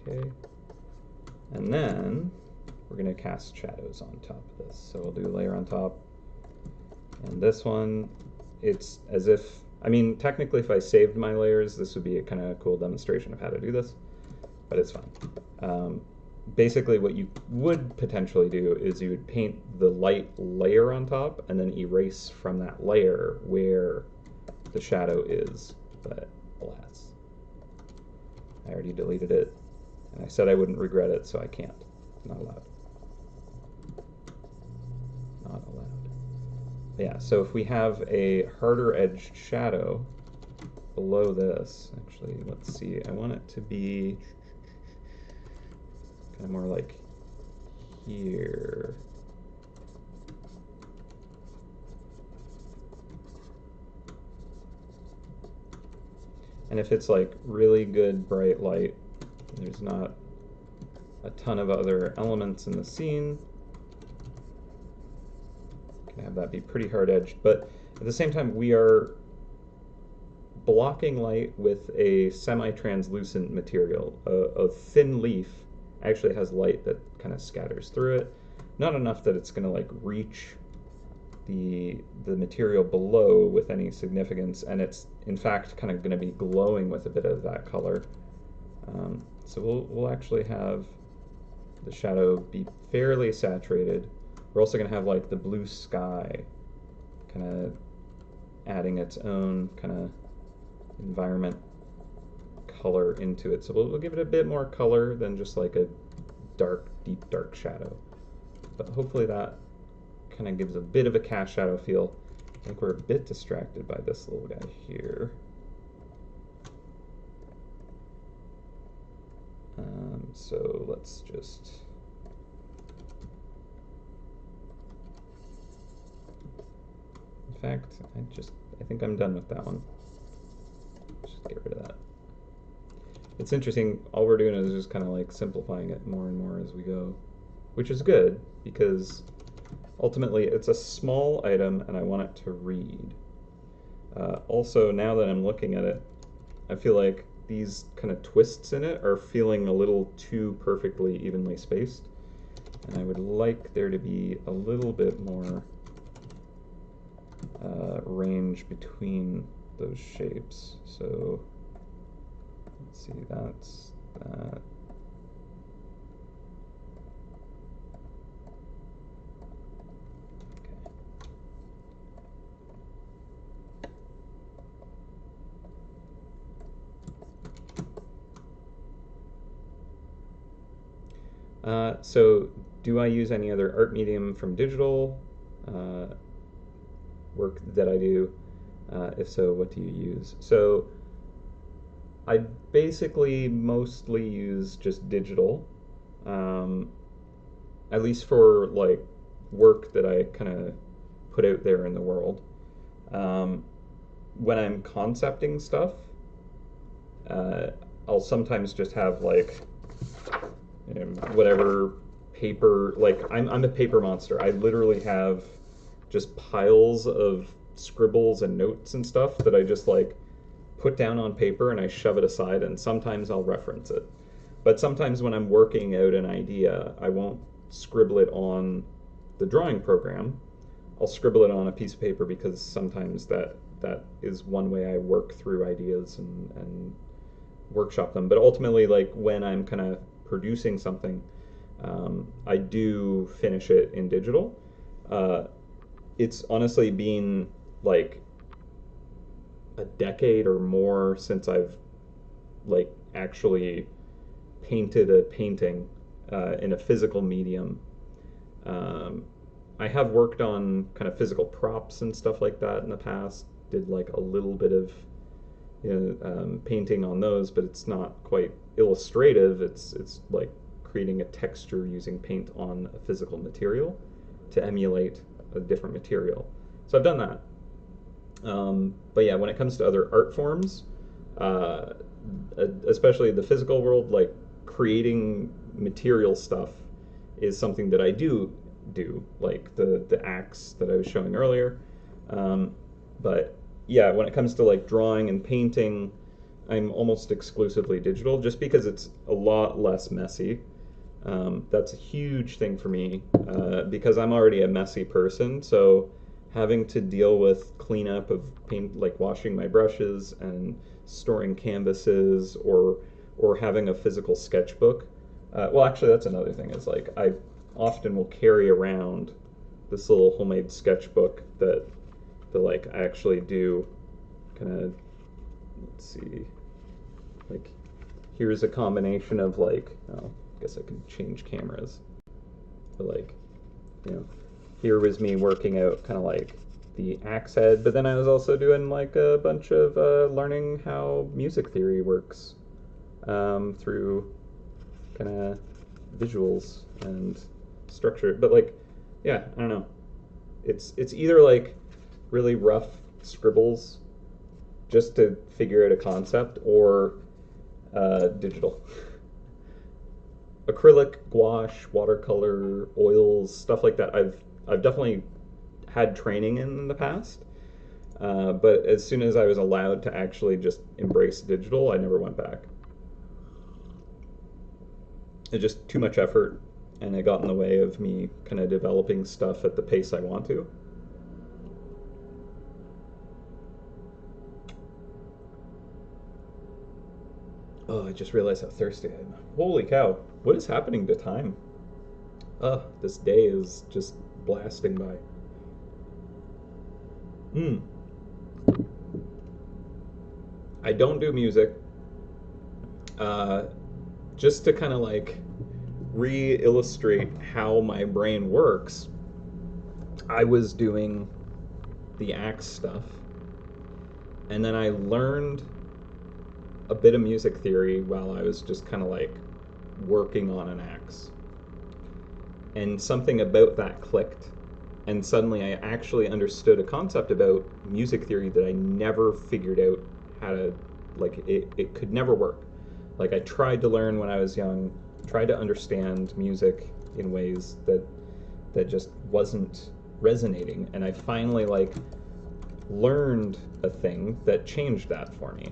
Okay, and then we're going to cast shadows on top of this. So we'll do a layer on top, and this one, it's as if, I mean, technically if I saved my layers, this would be a kind of cool demonstration of how to do this, but it's fine. Basically what you would potentially do is you would paint the light layer on top and then erase from that layer where the shadow is, but alas, I already deleted it. And I said I wouldn't regret it, so I can't. Not allowed. Not allowed. Yeah, so if we have a harder edged shadow below this, actually, let's see, I want it to be kind of more like here. And if it's like really good bright light, there's not a ton of other elements in the scene, you can have that be pretty hard edged, but at the same time we are blocking light with a semi-translucent material. A thin leaf actually has light that kind of scatters through it, not enough that it's going to like reach the material below with any significance, and it's in fact kind of going to be glowing with a bit of that color. So we'll actually have the shadow be fairly saturated. We're also going to have like the blue sky kind of adding its own kind of environment color into it. So we'll give it a bit more color than just like a dark, deep dark shadow. But hopefully that kind of gives a bit of a cast shadow feel. I think we're a bit distracted by this little guy here. So let's just in fact, I think I'm done with that one. Just get rid of that. It's interesting, all we're doing is just kind of like simplifying it more and more as we go, which is good because ultimately it's a small item and I want it to read. Also, now that I'm looking at it, I feel like these kind of twists in it are feeling a little too perfectly evenly spaced, and I would like there to be a little bit more range between those shapes. So let's see, that's that. So, do I use any other art medium from digital uh, work that I do? If so, what do you use? So, I basically mostly use just digital, um, at least for like work that I kind of put out there in the world. Um, when I'm concepting stuff, uh, I'll sometimes just have like whatever paper. Like I'm a paper monster. I literally have just piles of scribbles and notes and stuff that I just like put down on paper and I shove it aside. And sometimes I'll reference it. But sometimes when I'm working out an idea, I won't scribble it on the drawing program. I'll scribble it on a piece of paper because sometimes that is one way I work through ideas and workshop them. But ultimately, like when I'm kind of producing something, I do finish it in digital. Uh, it's honestly been like a decade or more since I've like actually painted a painting in a physical medium. Um, I have worked on kind of physical props and stuff like that in the past. Did like a little bit of painting on those, but it's not quite illustrative. It's like creating a texture using paint on a physical material to emulate a different material. So I've done that. But yeah, when it comes to other art forms, uh, especially the physical world, like creating material stuff is something that I do, like the axe that I was showing earlier. But yeah, when it comes to like drawing and painting, I'm almost exclusively digital, just because it's a lot less messy. That's a huge thing for me because I'm already a messy person. So having to deal with cleanup of paint, like washing my brushes and storing canvases, or having a physical sketchbook. Well, actually, that's another thing. Is like I often will carry around this little homemade sketchbook that like I actually do kind of, let's see, like here's a combination of like, oh, I guess I can change cameras, but like, you know, here was me working out kind of like the axe head, but then I was also doing like a bunch of learning how music theory works through kind of visuals and structure. But like, yeah, I don't know. It's either like really rough scribbles just to figure out a concept, or digital. Acrylic, gouache, watercolor, oils, stuff like that. I've definitely had training in the past, but as soon as I was allowed to actually just embrace digital, I never went back. It's just too much effort, and it got in the way of me kind of developing stuff at the pace I want to. Oh, I just realized how thirsty I am. Holy cow, what is happening to time? This day is just blasting by. Hmm. I don't do music. Uh, just to kind of like re-illustrate how my brain works, I was doing the axe stuff, and then I learned a bit of music theory while I was just kind of like working on an axe. And something about that clicked, and suddenly I actually understood a concept about music theory that I never figured out how to, like, it could never work. Like, I tried to learn when I was young, tried to understand music in ways that just wasn't resonating, and I finally like learned a thing that changed that for me.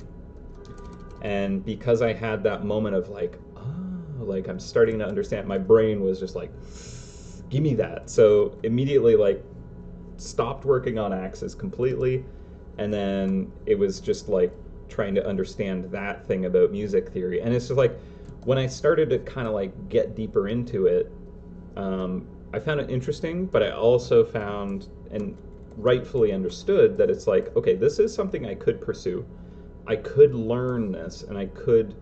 And because I had that moment of like, oh, like I'm starting to understand, my brain was just like, give me that. So immediately like stopped working on axes completely, and then it was just like trying to understand that thing about music theory. And it's just like when I started to kind of like get deeper into it, I found it interesting, but I also found and rightfully understood that it's like, okay, this is something I could pursue. I could learn this, and I could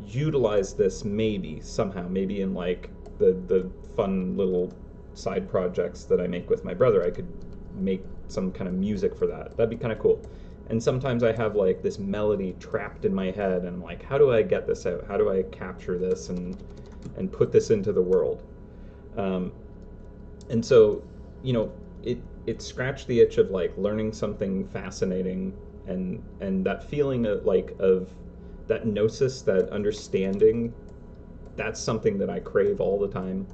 utilize this maybe somehow, maybe in like the fun little side projects that I make with my brother. I could make some kind of music for that. That'd be kind of cool. And sometimes I have like this melody trapped in my head, and I'm like, how do I get this out? How do I capture this and put this into the world? Um, and so, you know, it scratched the itch of like learning something fascinating, and that feeling of like of that gnosis, that understanding. That's something that I crave all the time.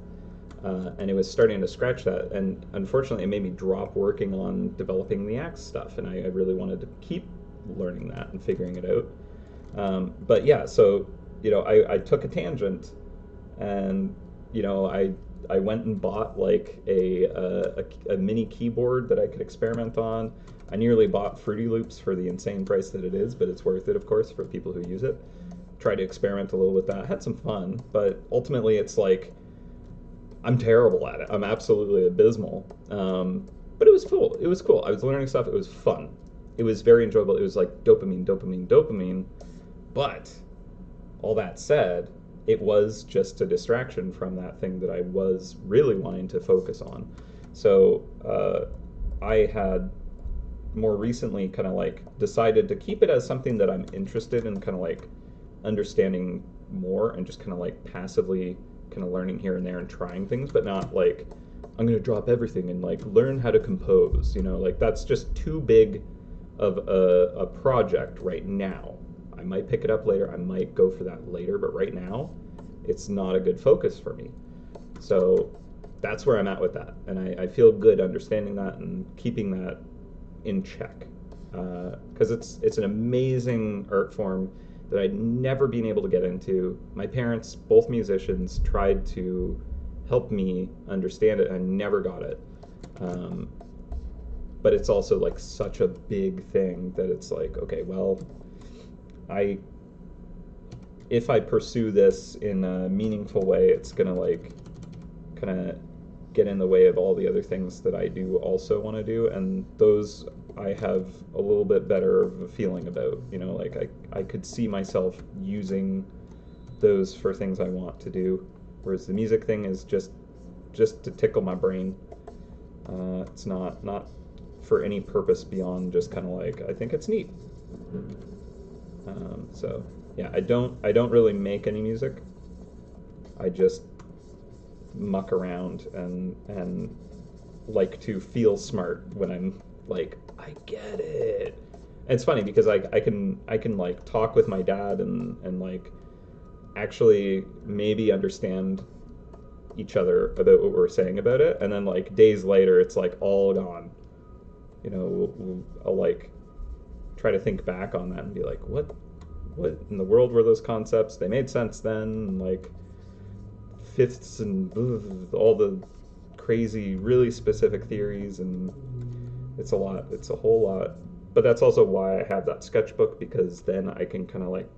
And it was starting to scratch that. And unfortunately, it made me drop working on developing the Axe stuff. And I really wanted to keep learning that and figuring it out. But yeah, so, you know, I took a tangent, and, you know, I went and bought like a mini keyboard that I could experiment on. I nearly bought Fruity Loops for the insane price that it is, but it's worth it, of course, for people who use it. Tried to experiment a little with that. Had some fun, but ultimately it's like I'm terrible at it. I'm absolutely abysmal. But it was cool. It was cool. I was learning stuff. It was fun. It was very enjoyable. It was like dopamine, dopamine, dopamine. But all that said, it was just a distraction from that thing that I was really wanting to focus on. So I had more recently kind of like decided to keep it as something that I'm interested in, kind of like understanding more, and just kind of like passively kind of learning here and there and trying things, but not like I'm going to drop everything and like learn how to compose, you know, like that's just too big of a project right now. I might pick it up later, I might go for that later, but right now it's not a good focus for me. So that's where I'm at with that, and I feel good understanding that and keeping that in check, because it's an amazing art form that I'd never been able to get into. My parents, both musicians, tried to help me understand it, and I never got it. But it's also like such a big thing that it's like, okay, well, if I pursue this in a meaningful way, it's gonna like kind of get in the way of all the other things that I do also want to do, and those I have a little bit better of a feeling about. You know, like I could see myself using those for things I want to do, whereas the music thing is just to tickle my brain. It's not for any purpose beyond just kind of like I think it's neat. So yeah, I don't really make any music. I just muck around and like to feel smart when I'm like, I get it. And it's funny because I can like talk with my dad and like actually maybe understand each other about what we're saying about it, and then like days later it's like all gone. You know, I'll like try to think back on that and be like, what in the world were those concepts? They made sense then, and like fifths and all the crazy, really specific theories, and it's a lot. It's a whole lot. But that's also why I have that sketchbook, because then I can kind of like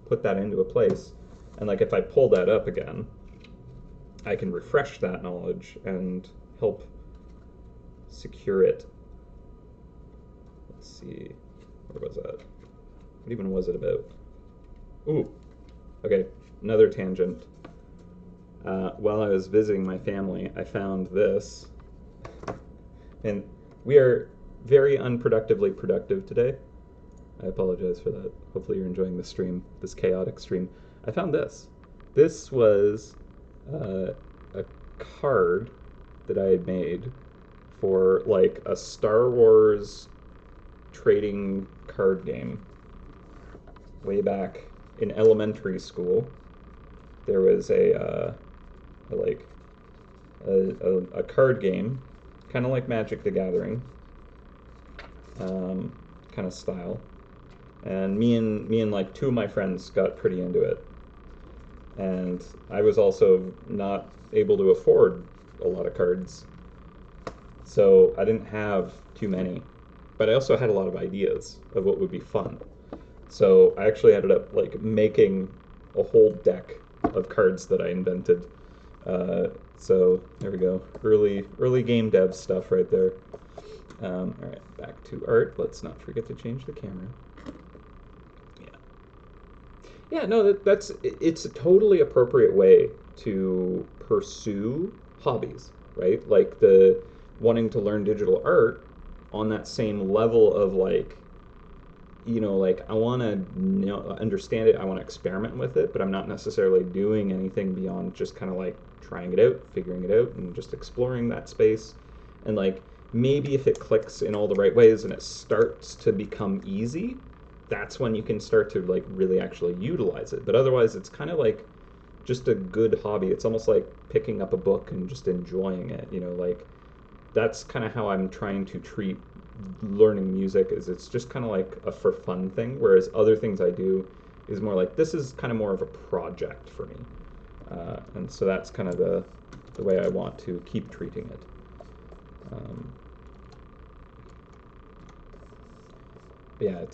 put that into a place, and like if I pull that up again, I can refresh that knowledge and help secure it. Let's see, where was that? What even was it about? Ooh, okay, another tangent. While I was visiting my family, I found this, and we are very unproductively productive today. I apologize for that. Hopefully you're enjoying the stream, this chaotic stream. I found this. This was a card that I had made for like a Star Wars trading card game way back in elementary school. There was a card game, kind of like Magic the Gathering, kind of style, and me and like two of my friends got pretty into it, and I was also not able to afford a lot of cards, so I didn't have too many, but I also had a lot of ideas of what would be fun. So I actually ended up like making a whole deck of cards that I invented. So there we go, early game dev stuff right there. All right, back to art. Let's not forget to change the camera. Yeah, no, it's a totally appropriate way to pursue hobbies, right? Like the wanting to learn digital art on that same level of like, like I want to understand it, I want to experiment with it, but I'm not necessarily doing anything beyond just kind of like trying it out, figuring it out, and just exploring that space. And like maybe if it clicks in all the right ways and it starts to become easy, that's when you can start to like really actually utilize it. But otherwise, it's kind of like just a good hobby. It's almost like picking up a book and just enjoying it. Like that's kind of how I'm trying to treat learning music. Is it's just kind of like a for fun thing, whereas other things I do is more like this is kind of more of a project for me, and so that's kind of the way I want to keep treating it. Yeah,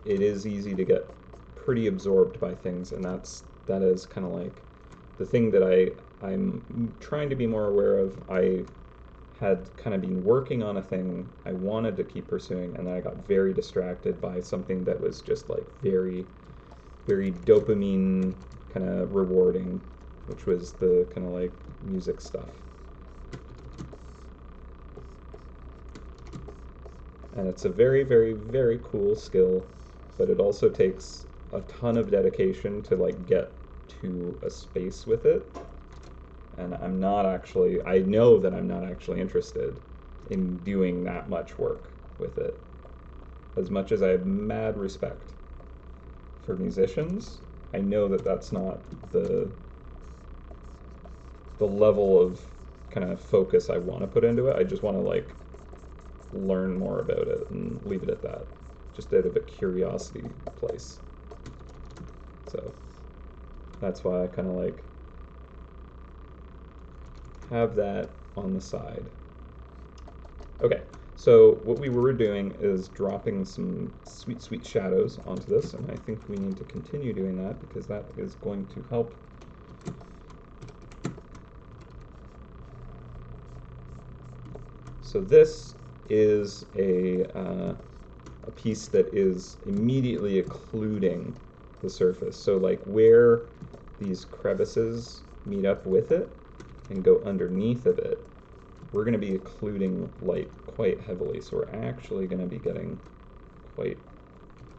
it is easy to get pretty absorbed by things, and that is kind of like the thing that I'm trying to be more aware of. I had kind of been working on a thing I wanted to keep pursuing, and then I got very distracted by something that was just like very, very dopamine kind of rewarding, which was the kind of like music stuff. And it's a very, very, very cool skill, but it also takes a ton of dedication to like get to a space with it. And I know that I'm not actually interested in doing that much work with it. As much as I have mad respect for musicians, I know that that's not the level of kind of focus I want to put into it. I just want to like learn more about it and leave it at that, just out of a curiosity place. So that's why I kind of like have that on the side. Okay, so what we were doing is dropping some sweet, sweet shadows onto this, and I think we need to continue doing that because that is going to help. So this is a piece that is immediately occluding the surface. So like where these crevices meet up with it and go underneath of it, we're going to be occluding light quite heavily. So we're actually going to be getting quite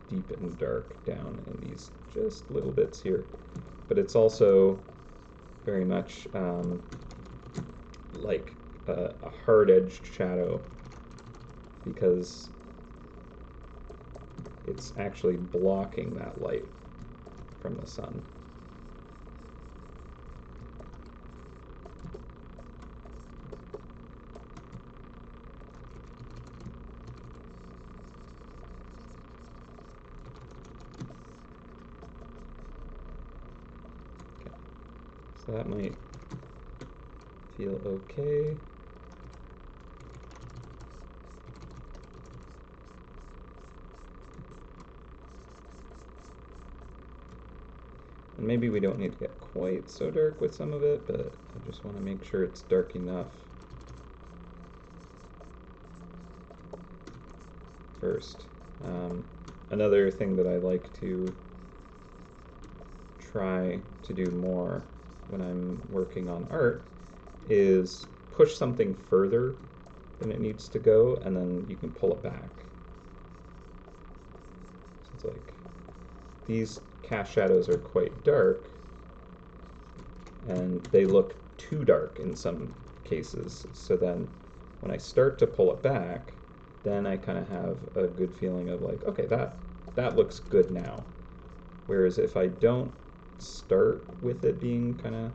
deep and dark down in these just little bits here. But it's also very much like a hard-edged shadow because it's actually blocking that light from the sun. Okay. So that might feel okay. And maybe we don't need to get quite so dark with some of it, but I just want to make sure it's dark enough first. Another thing that I like to try to do more when I'm working on art is push something further than it needs to go, and then you can pull it back. So it's like these cast shadows are quite dark, and they look too dark in some cases. So then when I start to pull it back, then I kind of have a good feeling of like, okay, that looks good now. Whereas if I don't start with it being kind of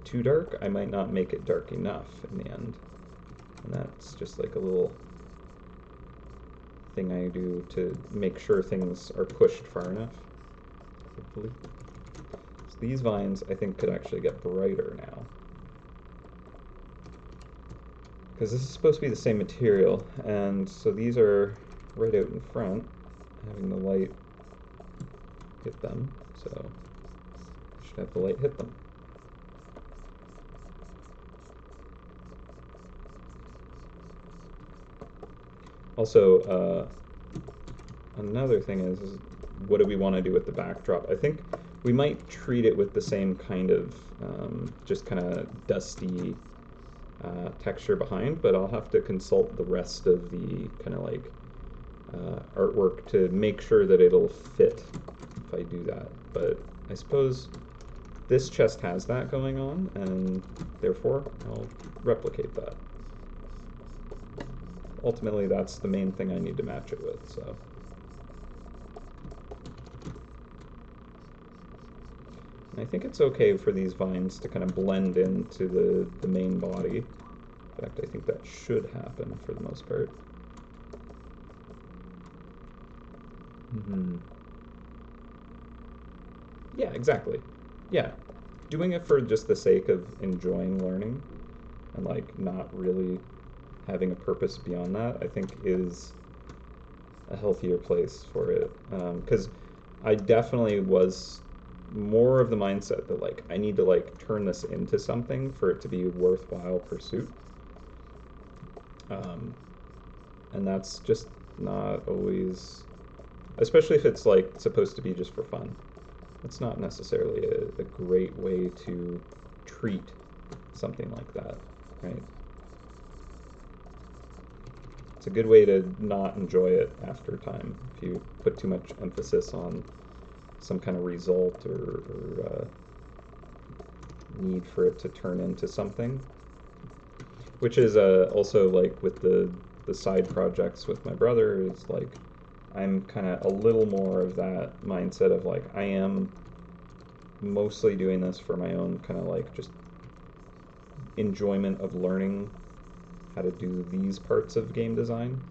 too dark, I might not make it dark enough in the end. And that's just like a little thing I do to make sure things are pushed far enough, hopefully. So these vines, I think, could actually get brighter now. Because this is supposed to be the same material, and so these are right out in front, having the light hit them, so I should have the light hit them. Also, another thing is what do we want to do with the backdrop? I think we might treat it with the same kind of just kind of dusty texture behind, but I'll have to consult the rest of the kind of like artwork to make sure that it'll fit if I do that. But I suppose this chest has that going on, and therefore I'll replicate that. Ultimately, that's the main thing I need to match it with, so. And I think it's okay for these vines to kind of blend into the main body. In fact, I think that should happen for the most part. Yeah, exactly. Yeah. Doing it for just the sake of enjoying learning and like not really having a purpose beyond that, I think is a healthier place for it. Because I definitely was more of the mindset that like I need to like turn this into something for it to be a worthwhile pursuit. And that's just not always, especially if it's like supposed to be just for fun. It's not necessarily a great way to treat something like that, right? It's a good way to not enjoy it after time if you put too much emphasis on some kind of result or need for it to turn into something. Which is also like with the side projects with my brother is like I'm kind of a little more of that mindset of like I am mostly doing this for my own kind of like just enjoyment of learning how to do these parts of game design.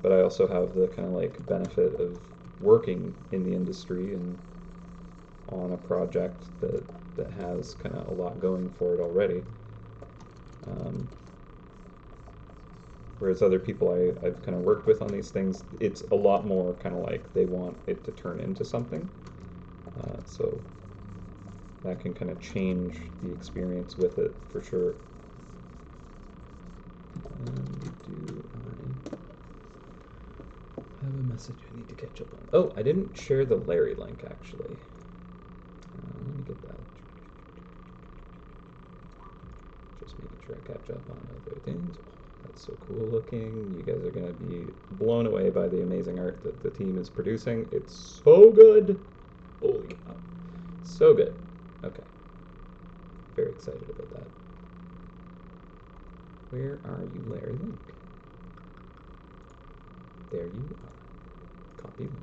But I also have the kind of like benefit of working in the industry and on a project that has kind of a lot going for it already. Whereas other people I've kind of worked with on these things, it's a lot more kind of like they want it to turn into something. So that can kind of change the experience with it for sure. Do I have a message I need to catch up on? Oh, I didn't share the Larry link actually. Let me get that. Just making sure I catch up on other things. That's so cool looking. You guys are going to be blown away by the amazing art that the team is producing. It's so good. Holy cow. So good. Okay. Very excited about that. Where are you, Larry Link? There you are. Copy link.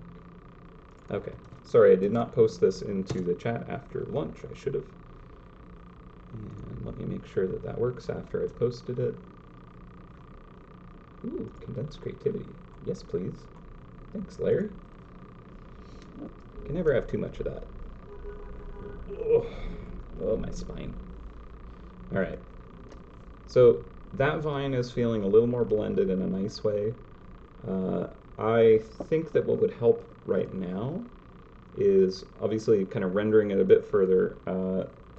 Okay. Sorry, I did not post this into the chat after lunch. I should have. And let me make sure that that works after I've posted it. Ooh, condensed creativity. Yes, please. Thanks, Larry. Can never have too much of that. Oh, my spine. All right. So that vine is feeling a little more blended in a nice way. I think that what would help right now is obviously kind of rendering it a bit further.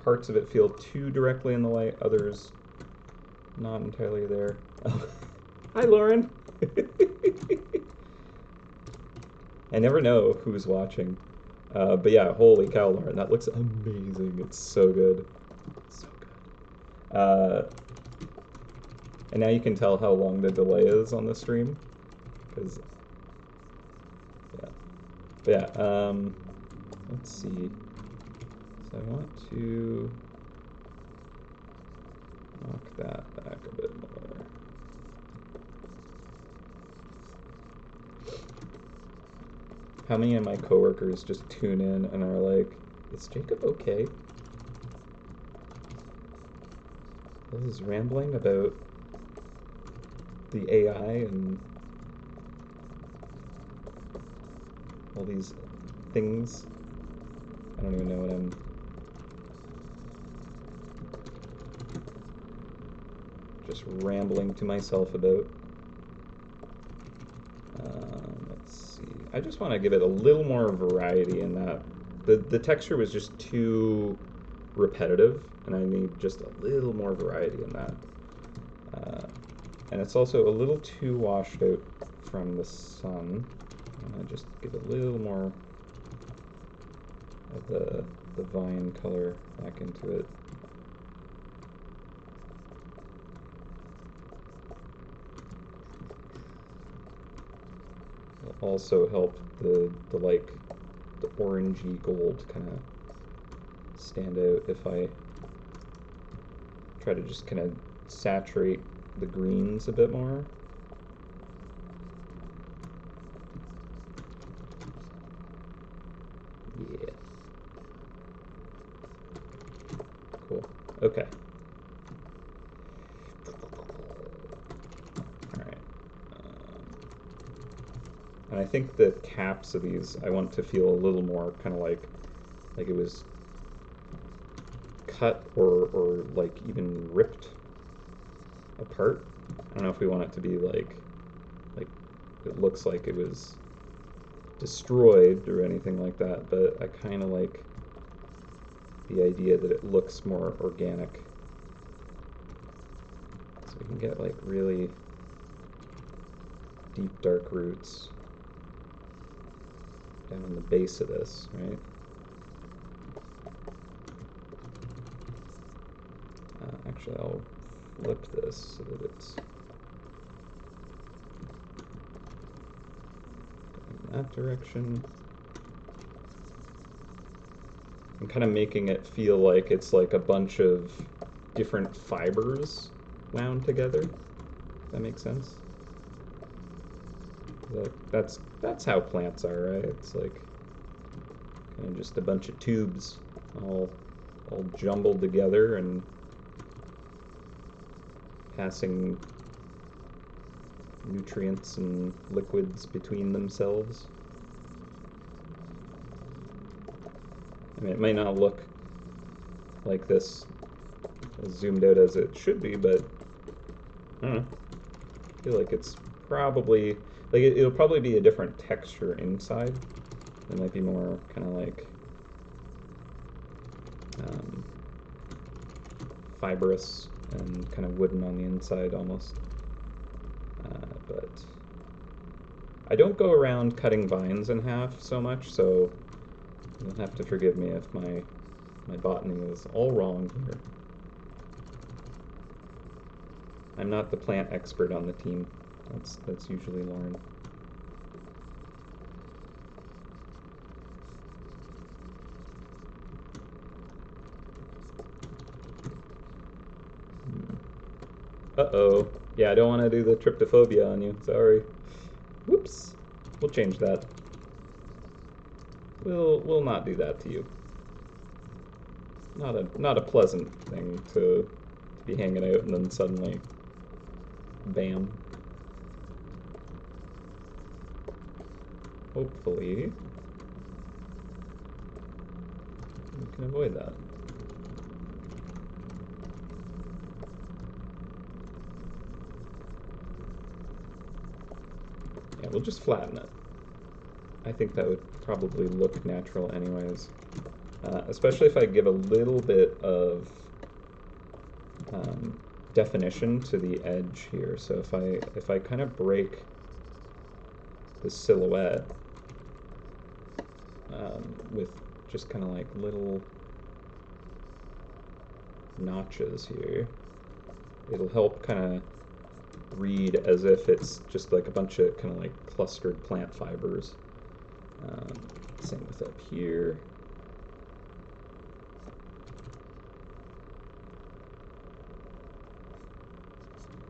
Parts of it feel too directly in the light, others not entirely there. Oh. Hi, Lauren. I never know who's watching. But yeah, holy cow, Lauren, that looks amazing. It's so good. So good. And now you can tell how long the delay is on the stream. Because, yeah. But yeah, let's see. So I want to knock that back a bit more. How many of my coworkers just tune in and are like, is Jacob okay? All this rambling about the AI and all these things. I don't even know what I'm... just rambling to myself about. Let's see. I just want to give it a little more variety in that. The texture was just too repetitive, and I need just a little more variety in that. And it's also a little too washed out from the sun. I'm going to just give it a little more Add the vine color back into it. It'll also help the orangey gold kind of stand out if I try to just kind of saturate the greens a bit more. Yeah. Cool. Okay. Alright. And I think the caps of these I want to feel a little more kind of like it was cut or like even ripped apart. I don't know if we want it to be like it looks like it was destroyed or anything like that, but I kind of like the idea that it looks more organic. So we can get like really deep dark roots down in the base of this, right? Actually, I'll flip this so that it's going in that direction. I'm kind of making it feel like it's like a bunch of different fibers wound together. Does that make sense? That's how plants are, right? It's like kind of just a bunch of tubes all jumbled together and passing nutrients and liquids between themselves. I mean, it might not look like this as zoomed out as it should be, but I don't know. I feel like it's probably, like it'll probably be a different texture inside. It might be more kind of like fibrous and kind of wooden on the inside almost. But I don't go around cutting vines in half so much, so you'll have to forgive me if my botany is all wrong here. I'm not the plant expert on the team. That's usually Lauren. Uh-oh. Yeah, I don't want to do the tryptophobia on you. Sorry. Whoops. We'll change that. We'll not do that to you. Not a pleasant thing to be hanging out and then suddenly, bam. Hopefully, we can avoid that. Yeah, we'll just flatten it. I think that would probably look natural anyways. Especially if I give a little bit of definition to the edge here. So if I kind of break the silhouette with just kind of like little notches here, it'll help kind of read as if it's just like a bunch of kind of like clustered plant fibers. Same with up here.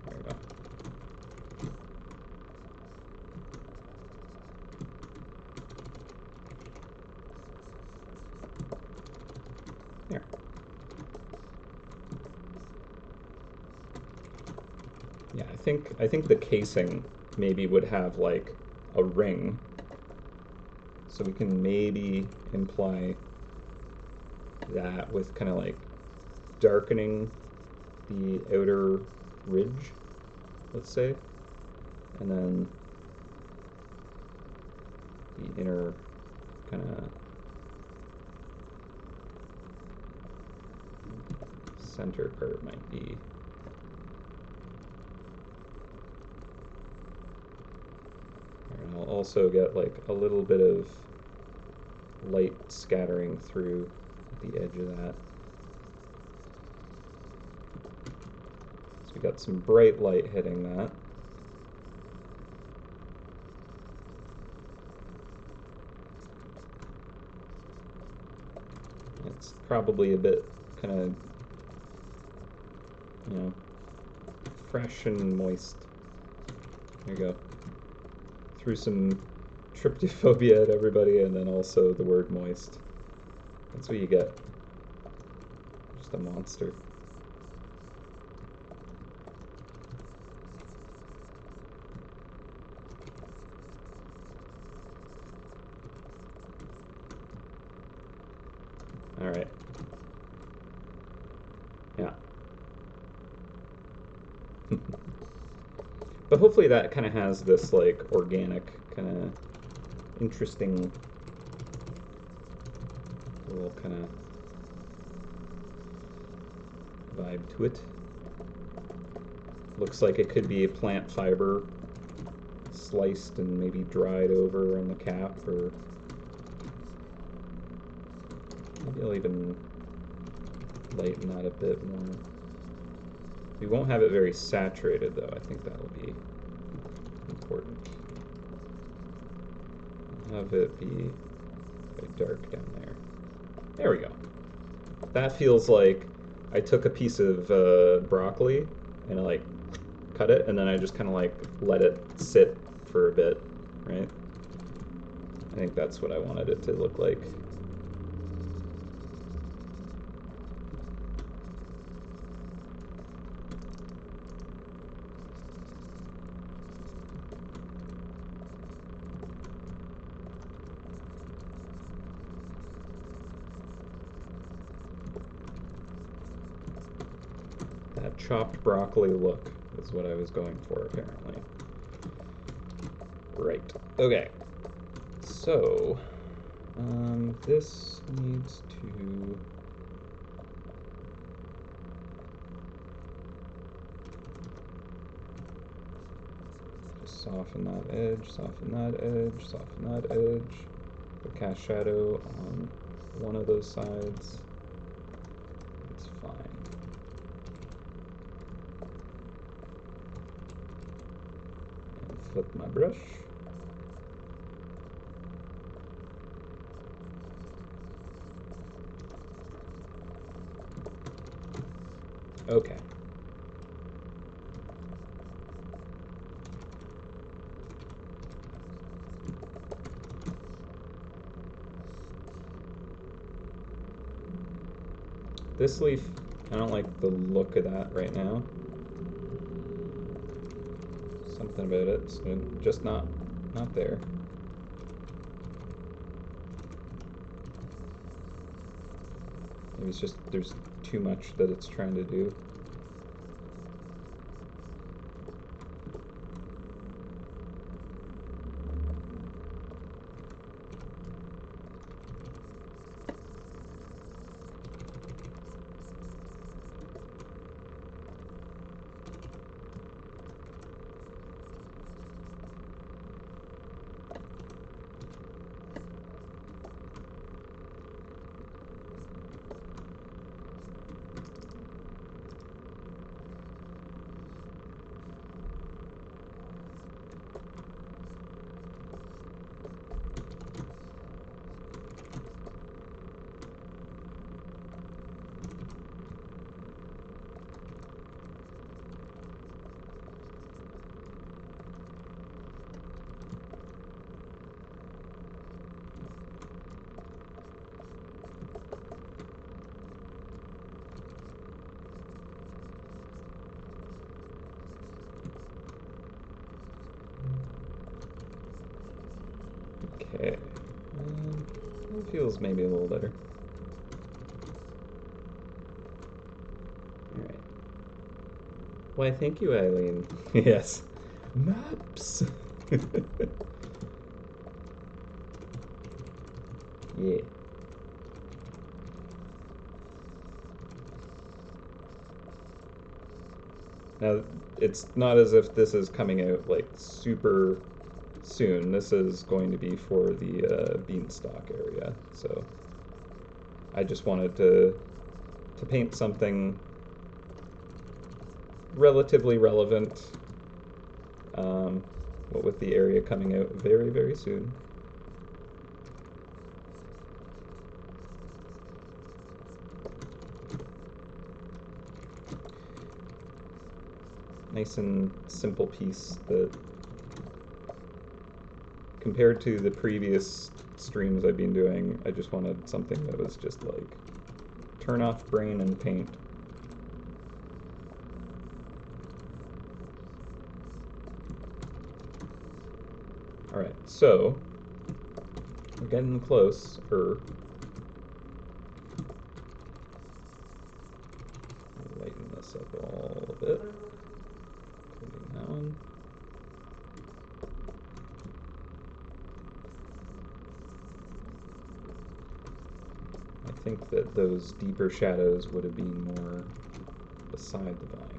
There we go. There. Yeah, I think the casing maybe would have like a ring. So we can maybe imply that with kind of like darkening the outer ridge, let's say, and then the inner kind of center part might be and I'll also get like a little bit of light scattering through the edge of that. So we got some bright light hitting that. It's probably a bit kind of, you know, fresh and moist. There you go. Threw some tryptophobia at everybody, and then also the word moist. That's what you get. Just a monster. All right. Yeah. But hopefully that kind of has this like organic kind of interesting little kind of vibe to it. Looks like it could be a plant fiber sliced and maybe dried over on the cap, or maybe I'll even lighten that a bit more. We won't have it very saturated though. I think that will be important. Have it be very dark down there. There we go. That feels like I took a piece of broccoli and I like cut it, and then I just kind of like let it sit for a bit, right? I think that's what I wanted it to look like. That chopped broccoli look is what I was going for, apparently. Right. Okay. So, this needs to... just soften that edge, soften that edge, soften that edge. We'll cast shadow on one of those sides. It's fine. And flip my brush. Okay. This leaf, I don't like the look of that right now. Something about it's just not there. Maybe it's just there's too much that it's trying to do. Okay, it feels maybe a little better. All right. Why, thank you, Eileen. Yes. Maps. Yeah. Now, it's not as if this is coming out like super soon. This is going to be for the Beanstalk area, so I just wanted to paint something relatively relevant, what with the area coming out very, very soon. Nice and simple piece that, compared to the previous streams I've been doing, I just wanted something that was just like turn off brain and paint. Alright, so we're getting close. Lighten this up a little bit. Including that one. I think that those deeper shadows would have been more beside the vine.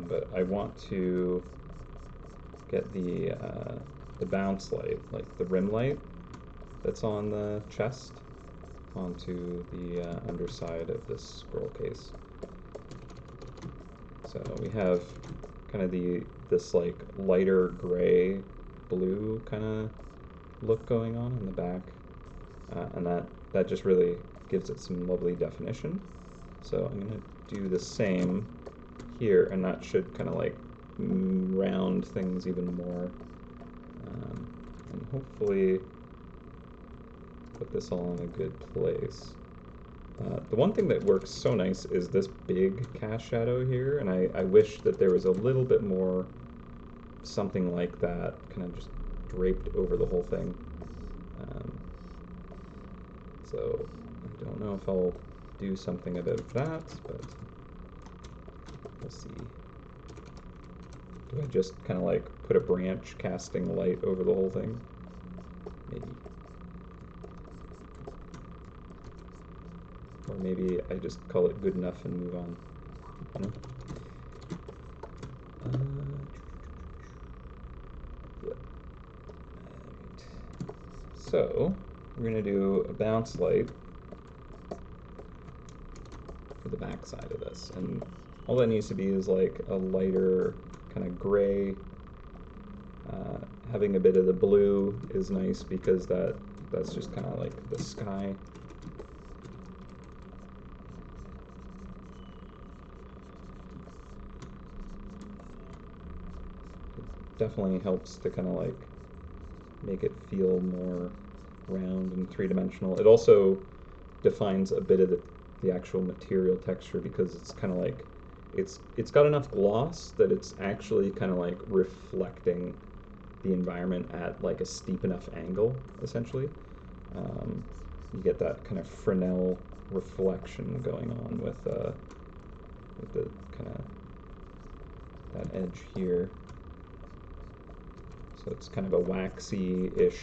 But I want to get the bounce light, like the rim light that's on the chest, onto the underside of this scroll case. So we have kind of this like lighter gray blue kind of look going on in the back, and that just really gives it some lovely definition. So I'm going to do the same here, and that should kind of like round things even more, and hopefully put this all in a good place. The one thing that works so nice is this big cast shadow here, and I wish that there was a little bit more something like that kind of just draped over the whole thing. So I don't know if I'll do something about that, but we'll see. Do I just kind of like put a branch casting light over the whole thing? Maybe. Or maybe I just call it good enough and move on. You know? Yeah. Right. So we're going to do a bounce light for the back side of this, and all that needs to be is like a lighter kind of gray. Having a bit of the blue is nice because that's just kind of like the sky. It definitely helps to kind of like make it feel more round and three-dimensional. It also defines a bit of the actual material texture, because it's kind of like it's got enough gloss that it's actually kind of like reflecting the environment at like a steep enough angle, essentially. You get that kind of Fresnel reflection going on with the kind of that edge here. So it's kind of a waxy-ish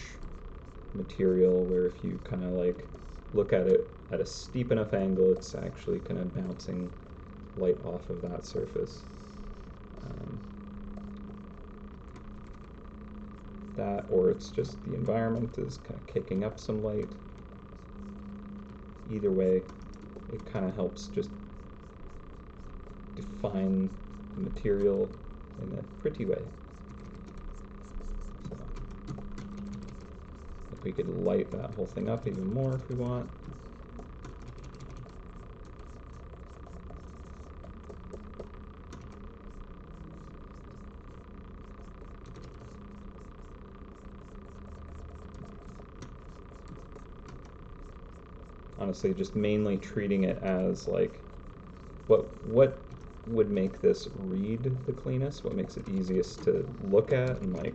material where if you kind of like look at it at a steep enough angle, it's actually kind of bouncing light off of that surface. That, or it's just the environment is kind of kicking up some light. Either way, it kind of helps just define the material in a pretty way. So, we could light that whole thing up even more if we want. Honestly, just mainly treating it as like what would make this read the cleanest, what makes it easiest to look at and like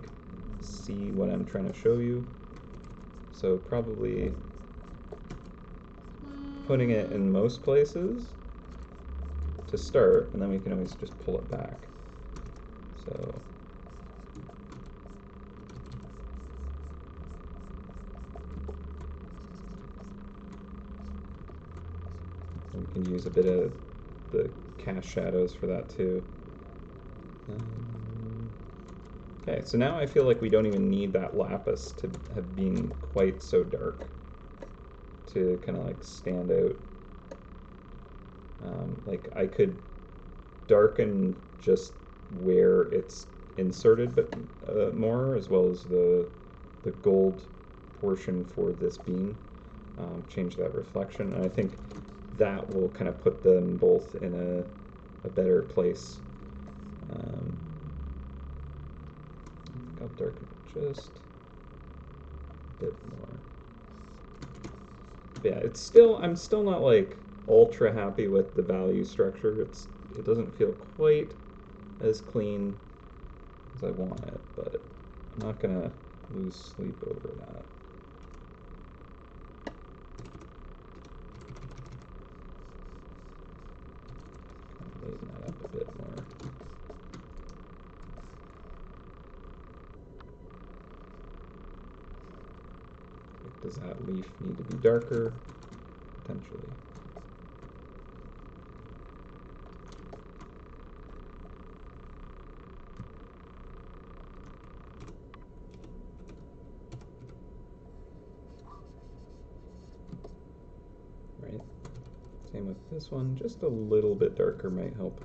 see what I'm trying to show you. So probably putting it in most places to start, and then we can always just pull it back. So we can use a bit of the cast shadows for that too. Okay, so now I feel like we don't even need that lapis to have been quite so dark to kind of like stand out. Like I could darken just where it's inserted, but more, as well as the gold portion for this bean. Change that reflection, and I think that will kind of put them both in a better place. I think I'll darken it just a bit more. But yeah, it's still, I'm still not like ultra happy with the value structure. It doesn't feel quite as clean as I want it, but I'm not gonna lose sleep over that. Lighten that up a bit more. Like, does that leaf need to be darker? Potentially. Right? Same with this one, just a little bit darker might help.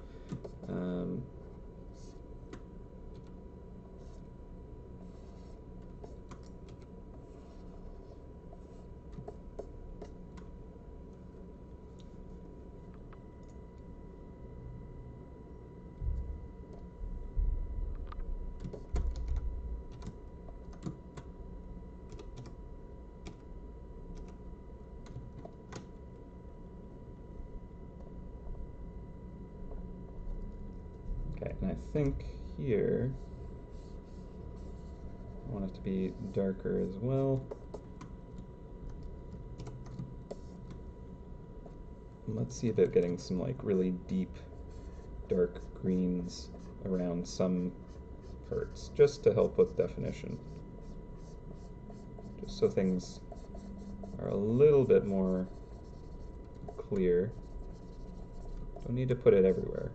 Okay, and I think here I want it to be darker as well. And let's see about getting some like really deep dark greens around some parts, just to help with definition. Just so things are a little bit more clear. Don't need to put it everywhere.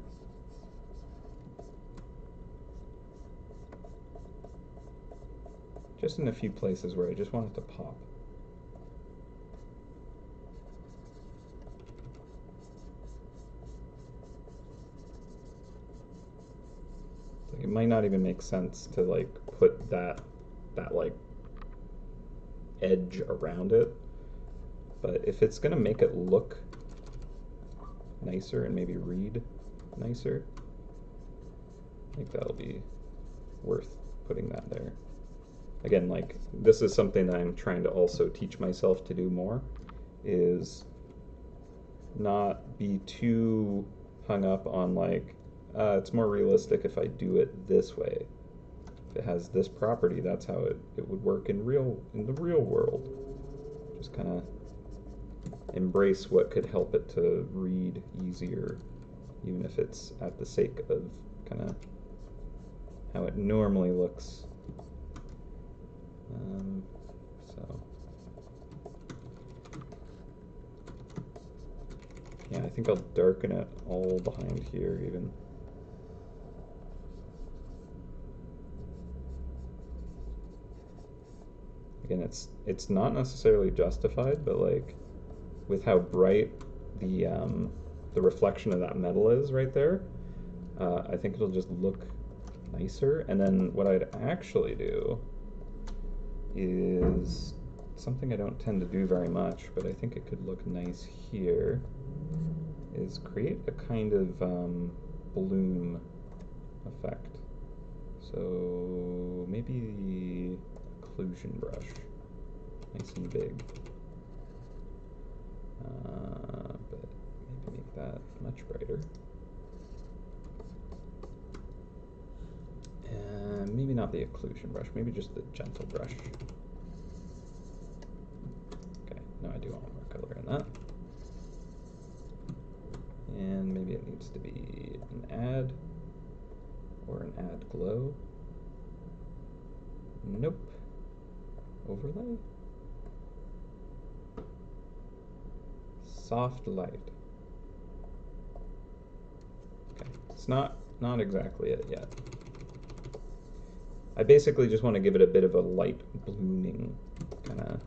Just in a few places where I just want it to pop. Like, it might not even make sense to like put that like edge around it, but if it's gonna make it look nicer and maybe read nicer, I think that'll be worth putting that there. Again, like, this is something that I'm trying to also teach myself to do more, is not be too hung up on like, it's more realistic if I do it this way. If it has this property, that's how it would work in the real world. Just kind of embrace what could help it to read easier, even if it's at the sake of kind of how it normally looks. So yeah, I think I'll darken it all behind here even. Again, it's not necessarily justified, but like with how bright the reflection of that metal is right there, I think it'll just look nicer. And then what I'd actually do is something I don't tend to do very much, but I think it could look nice here, is create a kind of bloom effect. So maybe the occlusion brush, nice and big, but maybe make that much brighter. And maybe not the occlusion brush, maybe just the gentle brush. Okay, now I do want more color in that. And maybe it needs needs to be an add or an add glow. Nope. Overlay. Soft light. Okay, it's not exactly it yet. I basically just want to give it a bit of a light blooming kind of.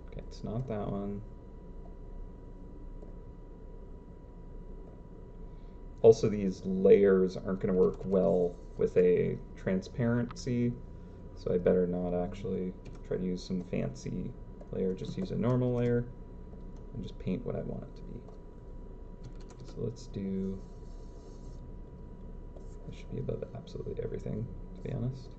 Okay, it's not that one. Also, these layers aren't going to work well with a transparency, so I better not actually try to use some fancy layer. Just use a normal layer and just paint what I want it to be. So let's do, it should be above absolutely everything, to be honest.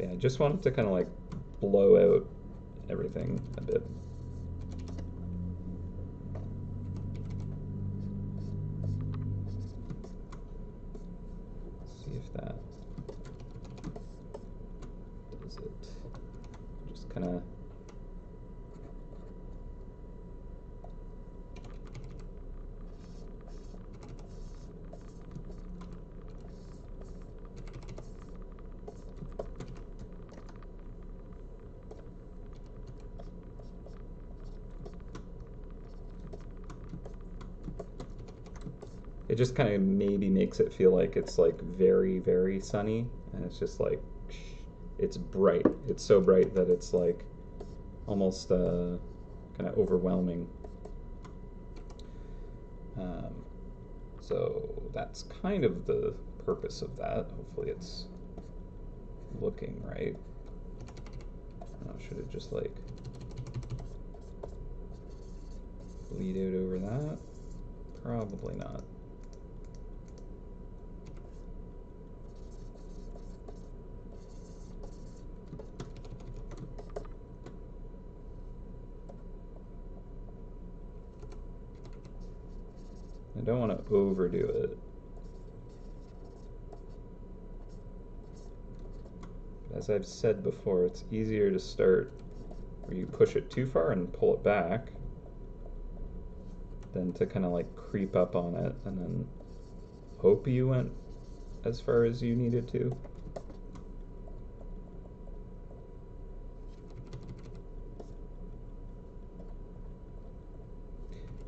Yeah, I just want it to kind of like blow out everything a bit. Let's see if that does it. Just kind of it just kind of maybe makes it feel like it's like very, very sunny, and it's just like, it's bright. It's so bright that it's like almost kind of overwhelming. So that's kind of the purpose of that. Hopefully it's looking right. Should it just like bleed out over that? Probably not. I don't want to overdo it. As I've said before, it's easier to start where you push it too far and pull it back than to kind of like creep up on it and then hope you went as far as you needed to.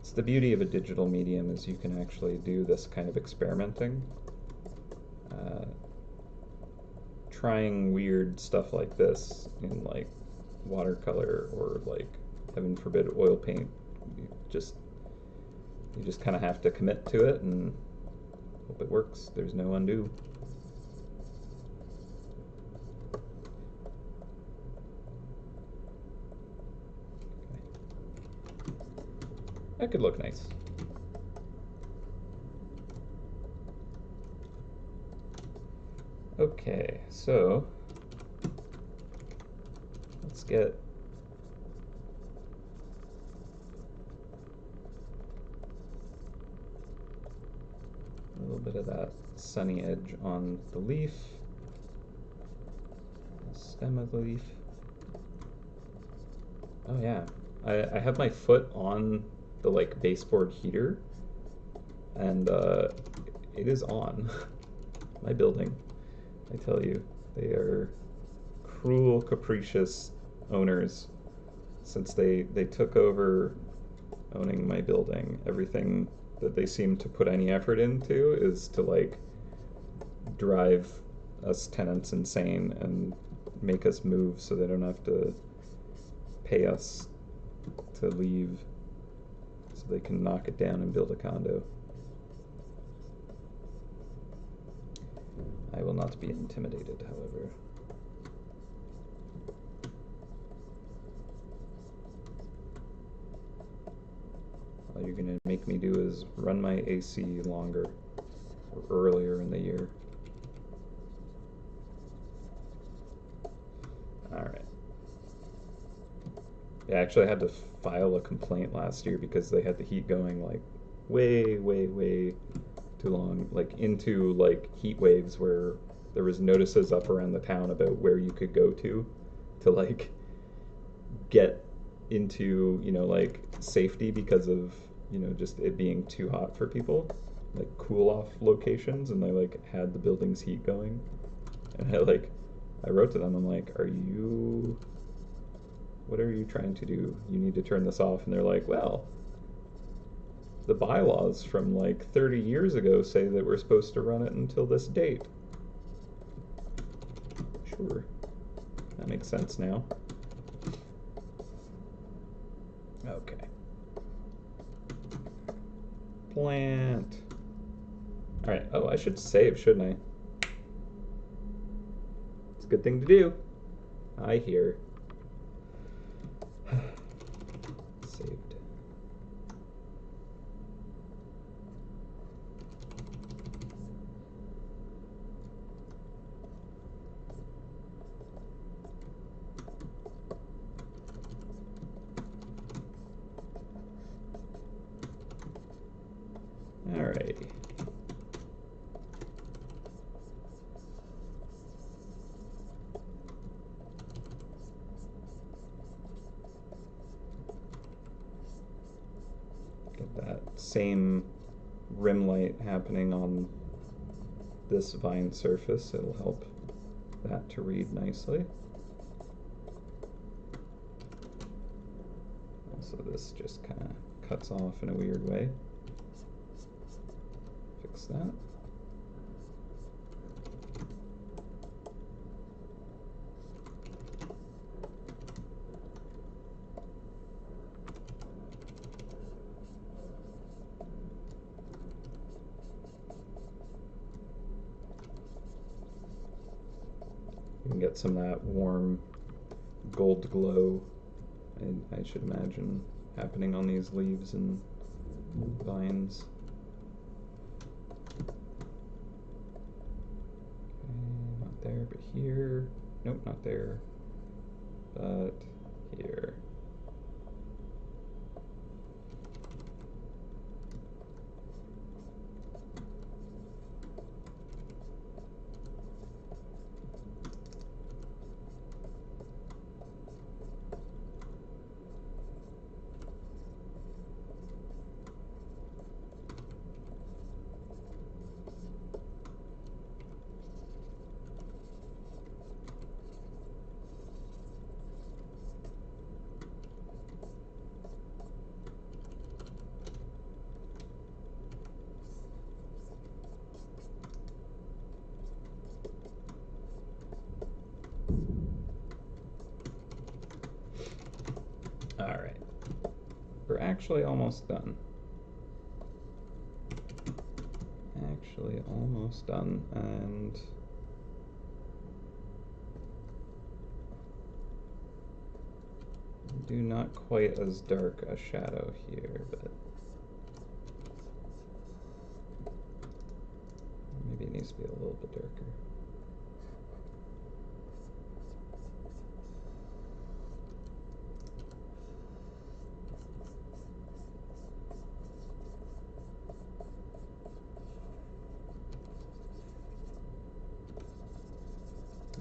It's the beauty of a digital medium is you can actually do this kind of experimenting. Trying weird stuff like this in like watercolor or like, heaven forbid, oil paint, you just kind of have to commit to it and hope it works. There's no undo. Okay. That could look nice. Okay, so let's get a little bit of that sunny edge on the leaf, the stem of the leaf. Oh yeah, I have my foot on the like baseboard heater, and it is on. My building, I tell you, they are cruel, capricious owners. Since they took over owning my building, everything that they seem to put any effort into is to like drive us tenants insane and make us move so they don't have to pay us to leave so they can knock it down and build a condo. I will not be intimidated, however. All you're going to make me do is run my AC longer or earlier in the year. Alright. Yeah, actually I had to file a complaint last year because they had the heat going like way, way, way too long, like into like heat waves where there was notices up around the town about where you could go to like get into, you know, like safety because of, you know, just it being too hot for people, like cool off locations, and they like had the building's heat going. And I wrote to them, I'm like, what are you trying to do? You need to turn this off. And they're like, well, the bylaws from like 30 years ago say that we're supposed to run it until this date. Sure, that makes sense now. Okay. Plant. All right. Oh, I should save, shouldn't I? It's a good thing to do. I hear. Saved. Alrighty. Get that same rim light happening on this vine surface. It'll help that to read nicely. Also, this just kind of cuts off in a weird way. Fix that. You can get some of that warm gold glow, I should imagine, happening on these leaves and vines. Okay, not there, but here. Nope, not there, but here. Alright, we're actually almost done. Actually almost done, and do not quite as dark a shadow here, but maybe it needs to be a little bit darker.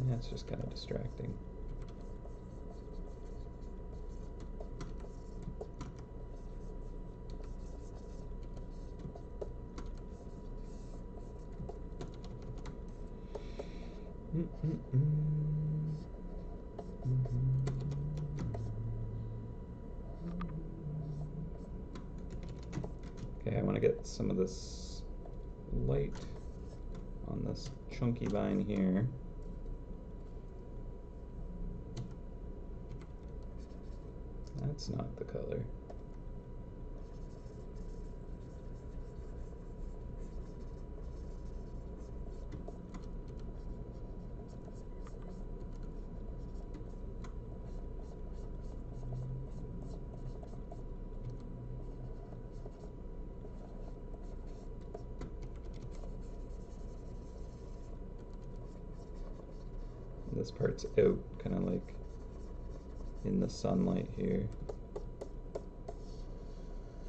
Yeah, it's just kind of distracting. Okay, I want to get some of this light on this chunky vine here. That's not the color. This part's out, kind of like in the sunlight here.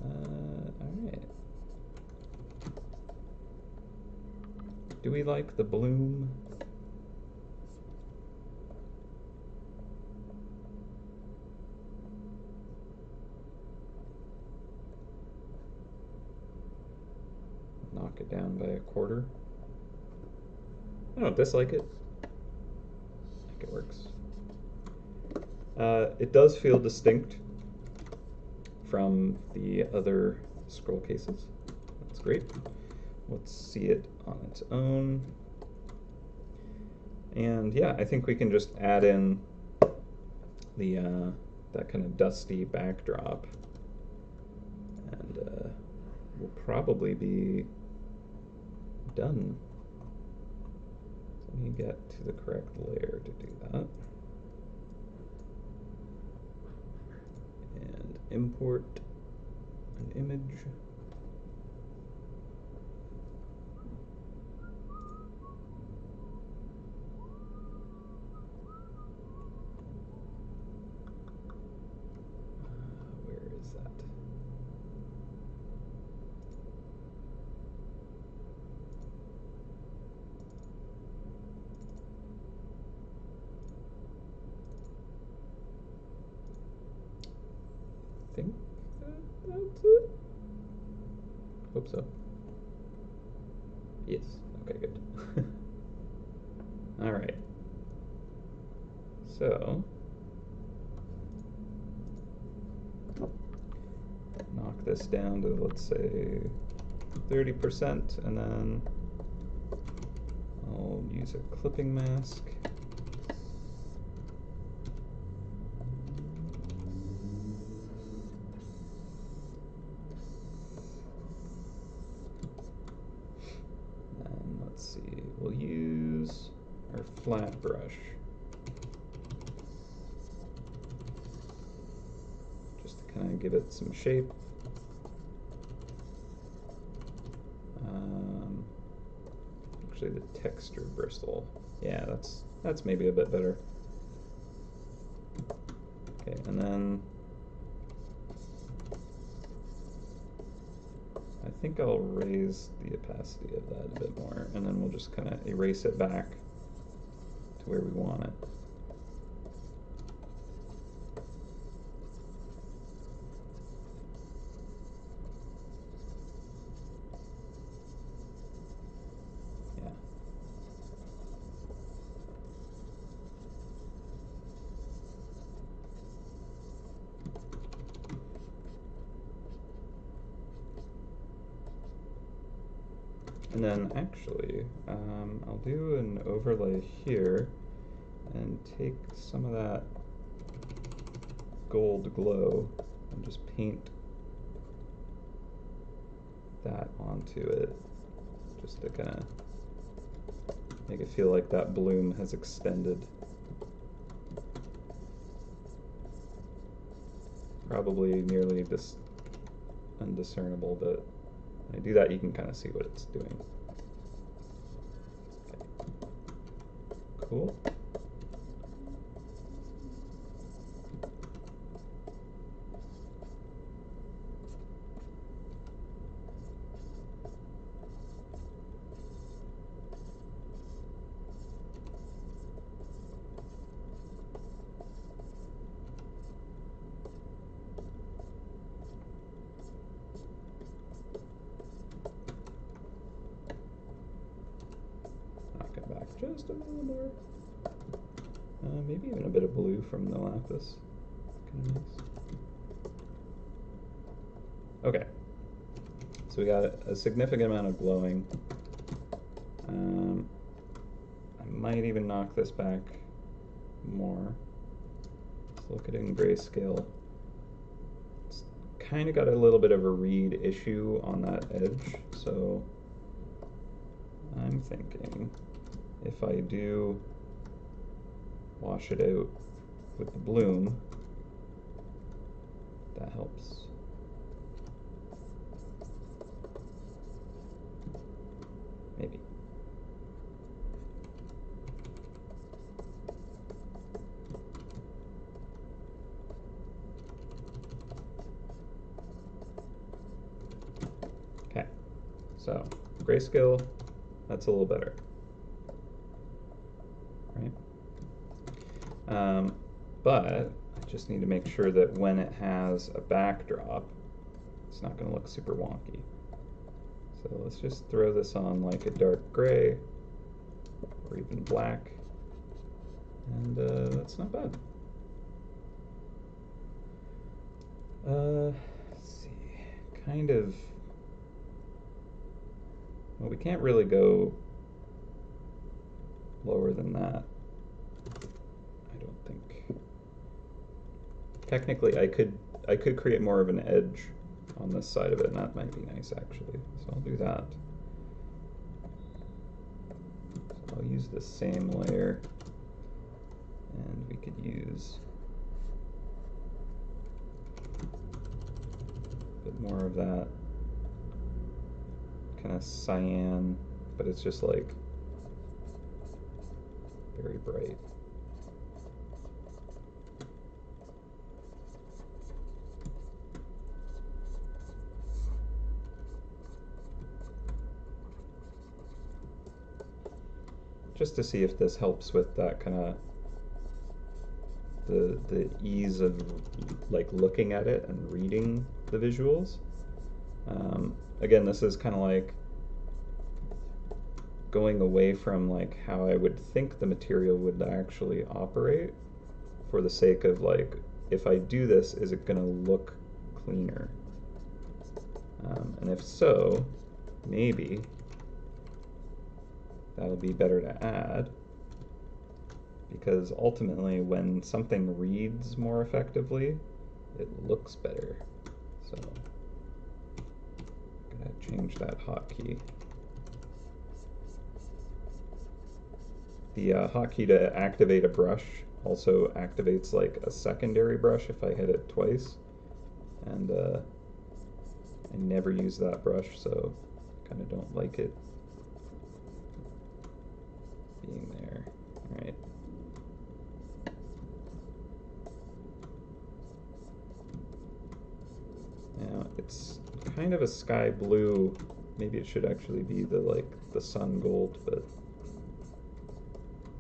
Alright. Do we like the bloom? knock it down by a quarter. I don't dislike it. I think it works. It does feel distinct from the other scroll cases. That's great. Let's see it on its own. And yeah, I think we can just add in the that kind of dusty backdrop, and we'll probably be done. So let me get to the correct layer to do that. And import an image. Where is that? I think that's it. Hope so. Yes. Okay, good. All right. So knock this down to, let's say, 30%, and then I'll use a clipping mask. And let's see, we'll use our flat brush just to kind of give it some shape. Actually, the texture bristle, yeah, that's maybe a bit better. Okay, and then I think I'll raise the opacity of that a bit more, and then we'll just kind of erase it back to where we want it. Yeah. And then actually, I'll do an overlay here and take some of that gold glow and just paint that onto it, just to kind of make it feel like that bloom has extended. Probably nearly just undiscernible, but when I do that, you can kind of see what it's doing. Okay. Cool. Just a little more. Maybe even a bit of blue from the lapis. Kind of nice. Okay. So we got a significant amount of glowing. I might even knock this back more. Let's look at it in grayscale. It's kind of got a little bit of a read issue on that edge, so I'm thinking if I do wash it out with the bloom, that helps. Maybe. Okay, so grayscale, that's a little better. Right? But I just need to make sure that when it has a backdrop, it's not going to look super wonky. So let's just throw this on like a dark gray or even black, and that's not bad. Let's see, kind of, well, we can't really go lower than that, I don't think. Technically, I could create more of an edge on this side of it, and that might be nice actually. So I'll do that. So I'll use the same layer, and we could use a bit more of that kind of cyan, but it's just like very bright. Just to see if this helps with that kind of the ease of like looking at it and reading the visuals. Again, this is kind of like going away from like how I would think the material would actually operate, for the sake of like, if I do this, is it going to look cleaner? And if so, maybe that'll be better to add, because ultimately when something reads more effectively, it looks better. So I'm gonna change that hotkey. The hotkey to activate a brush also activates like a secondary brush if I hit it twice, and I never use that brush, so I kind of don't like it being there. All right. Now it's kind of a sky blue. Maybe it should actually be the like the sun gold, but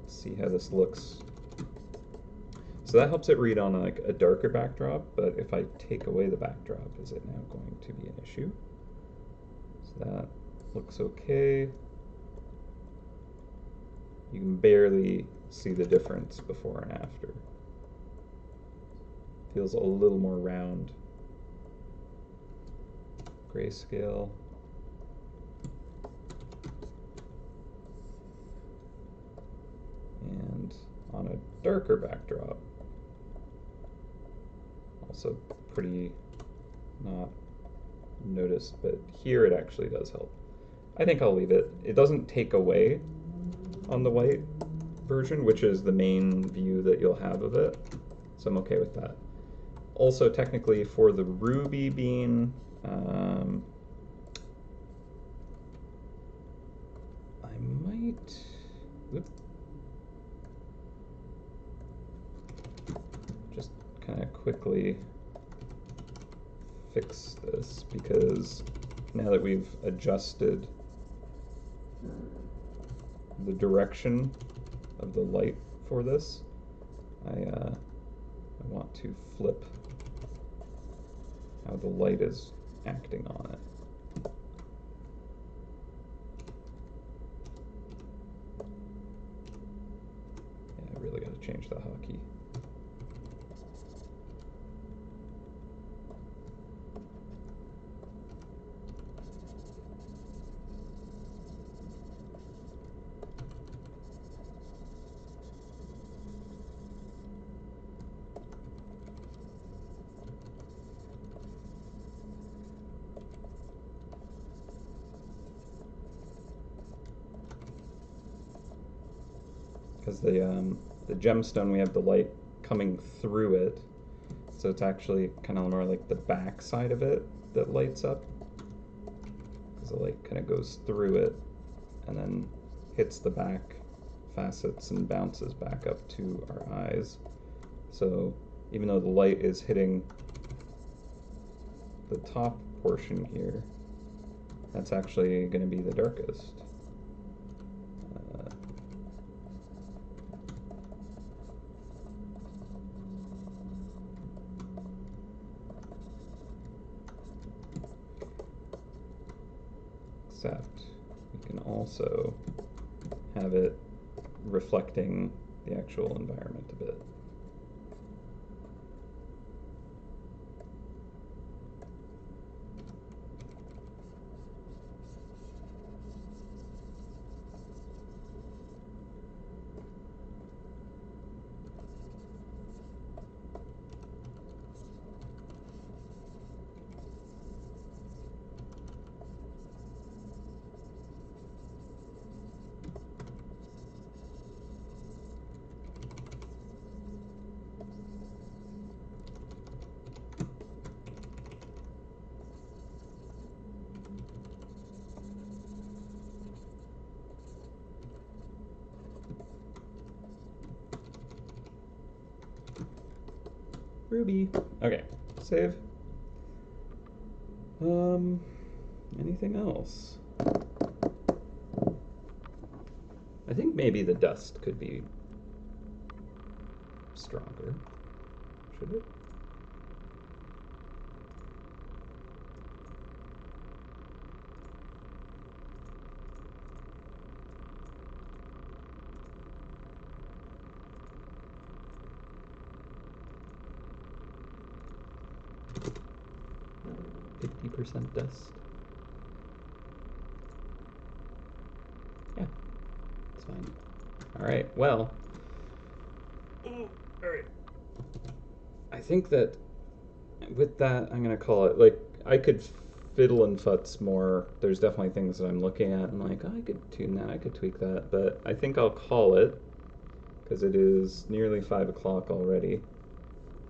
let's see how this looks. So that helps it read on like a darker backdrop, but if I take away the backdrop, is it now going to be an issue? So that looks okay. You can barely see the difference before and after. Feels a little more round. Grayscale. And on a darker backdrop, also pretty not noticed, but here it actually does help. I think I'll leave it. It doesn't take away on the white version, which is the main view that you'll have of it, so I'm okay with that. Also, technically, for the ruby bean, I might, just kind of quickly fix this, because now that we've adjusted the direction of the light for this, I want to flip how the light is acting on it. Yeah, I really got to change the hotkey. Because the gemstone, we have the light coming through it, so it's actually kind of more like the back side of it that lights up, because the light kind of goes through it and then hits the back facets and bounces back up to our eyes. So even though the light is hitting the top portion here, that's actually going to be the darkest. except we can also have it reflecting the actual environment a bit. Ruby. Okay, save. Anything else? I think maybe the dust could be stronger. Should it? %, dust. Yeah, it's fine. All right, well, all right. I think that with that, I'm gonna call it. Like, I could fiddle and futz more. There's definitely things that I'm looking at and like, oh, I could tune that, I could tweak that, but I think I'll call it because it is nearly 5 o'clock already,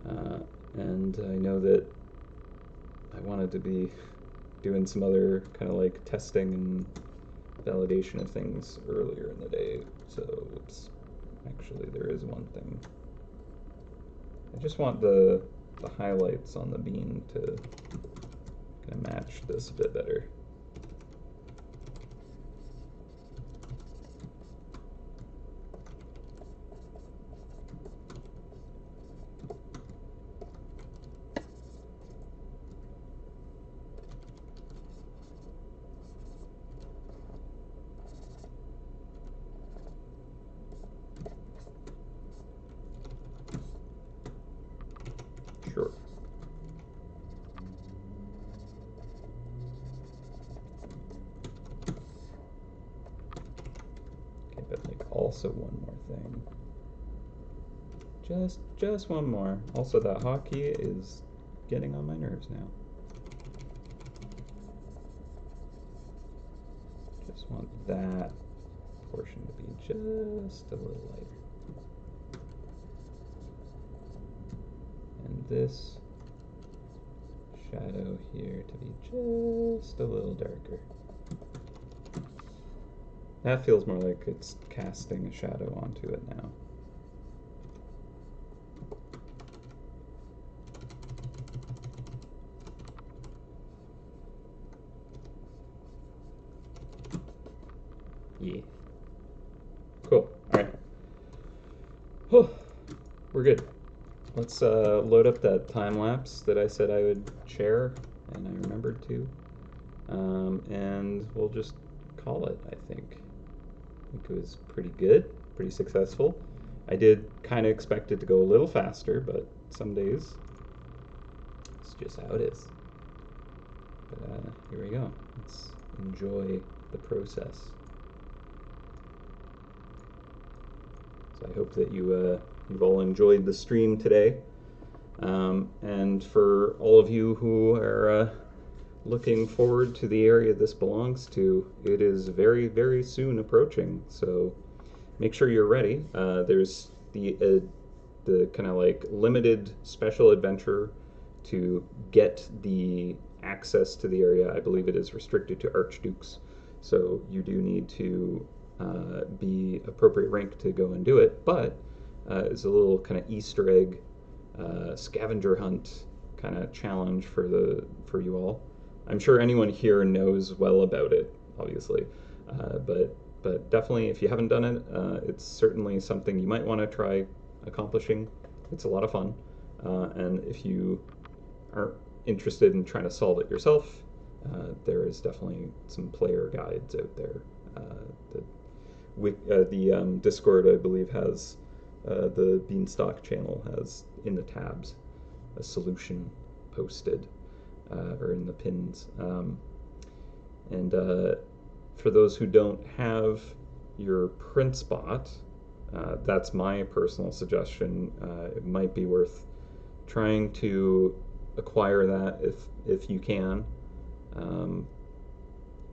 and I know that I wanted to be doing some other kind of like testing and validation of things earlier in the day. So, oops, actually there is one thing. I just want the highlights on the bean to kind of match this a bit better. Sure. Okay, but like also one more thing. Just one more. Also, that hotkey is getting on my nerves now. Just want that portion to be just a little lighter. And this shadow here to be just a little darker. That feels more like it's casting a shadow onto it now. Yeah. Cool. All right. Oh, we're good. Let's load up that time lapse that I said I would share, and I remembered to. And we'll just call it, I think. I think it was pretty good, pretty successful. I did kind of expect it to go a little faster, but some days it's just how it is. But here we go. Let's enjoy the process. So I hope that you've all enjoyed the stream today. And for all of you who are looking forward to the area this belongs to, it is very, very soon approaching. So make sure you're ready. There's the kind of like limited special adventure to get the access to the area. I believe it is restricted to archdukes. So you do need to be appropriate rank to go and do it, but it's a little kind of Easter egg scavenger hunt kind of challenge for you all. I'm sure anyone here knows well about it, obviously, but definitely if you haven't done it, it's certainly something you might want to try accomplishing. It's a lot of fun, and if you aren't interested in trying to solve it yourself, there is definitely some player guides out there. The Discord, I believe, has the Beanstalk channel has in the tabs a solution posted or in the pins. And for those who don't have your print spot, that's my personal suggestion. It might be worth trying to acquire that if you can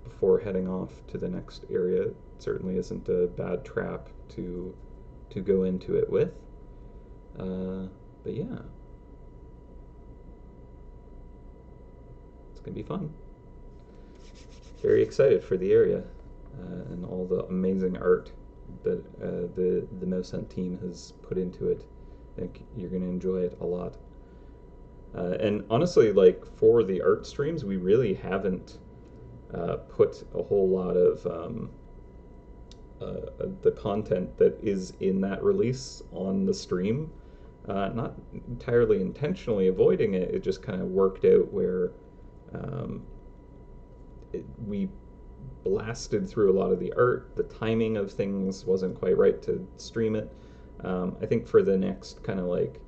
before heading off to the next area. It certainly isn't a bad trap to go into it with. But yeah, it's gonna be fun. Very excited for the area and all the amazing art that the MouseHunt team has put into it. I think you're going to enjoy it a lot. And honestly, like for the art streams, we really haven't put a whole lot of the content that is in that release on the stream. Not entirely intentionally avoiding it, it just kind of worked out where we blasted through a lot of the art. The timing of things wasn't quite right to stream it. I think for the next kind of like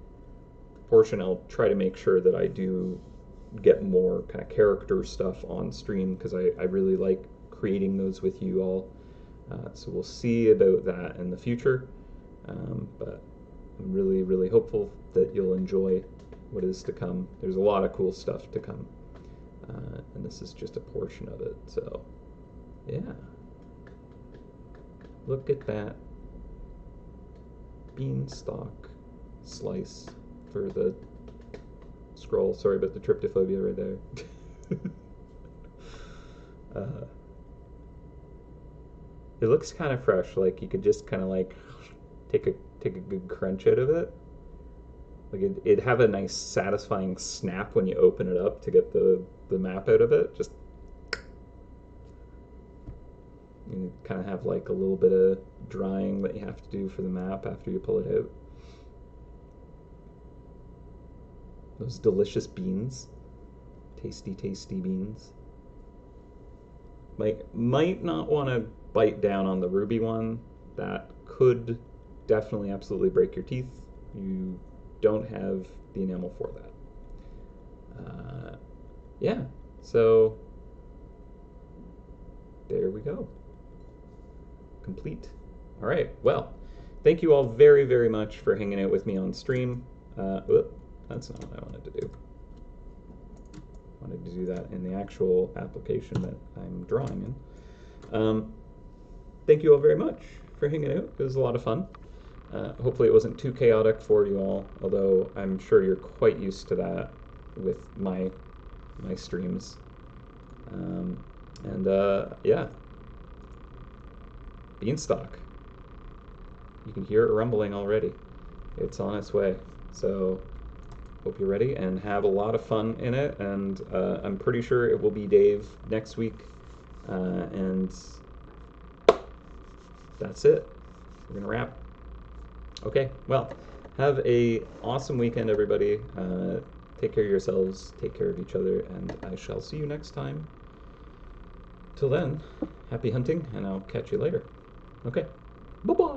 portion, I'll try to make sure that I do get more kind of character stuff on stream because I really like creating those with you all. So we'll see about that in the future. But I'm really, really hopeful that you'll enjoy what is to come. There's a lot of cool stuff to come. And this is just a portion of it, so yeah. Look at that beanstalk slice for the scroll. Sorry about the tryptophobia right there. It looks kind of fresh, like you could just kind of like take a good crunch out of it. Like it'd have a nice satisfying snap when you open it up to get the map out of it. Just you kind of have like a little bit of drying that you have to do for the map after you pull it out. Those delicious beans. Tasty, tasty beans. Might not want to bite down on the ruby one. That could definitely absolutely break your teeth. You don't have the enamel for that. Yeah, so there we go. Complete. All right, well, thank you all very, very much for hanging out with me on stream. That's not what I wanted to do. I wanted to do that in the actual application that I'm drawing in. Thank you all very much for hanging out. It was a lot of fun. Hopefully it wasn't too chaotic for you all, although I'm sure you're quite used to that with my streams. Yeah. Beanstalk. You can hear it rumbling already. It's on its way. So hope you're ready and have a lot of fun in it. And I'm pretty sure it will be Dave next week. And that's it. We're going to wrap. Okay, well, have a awesome weekend, everybody. Take care of yourselves, take care of each other, and I shall see you next time. Till then, happy hunting, and I'll catch you later. Okay, bye-bye.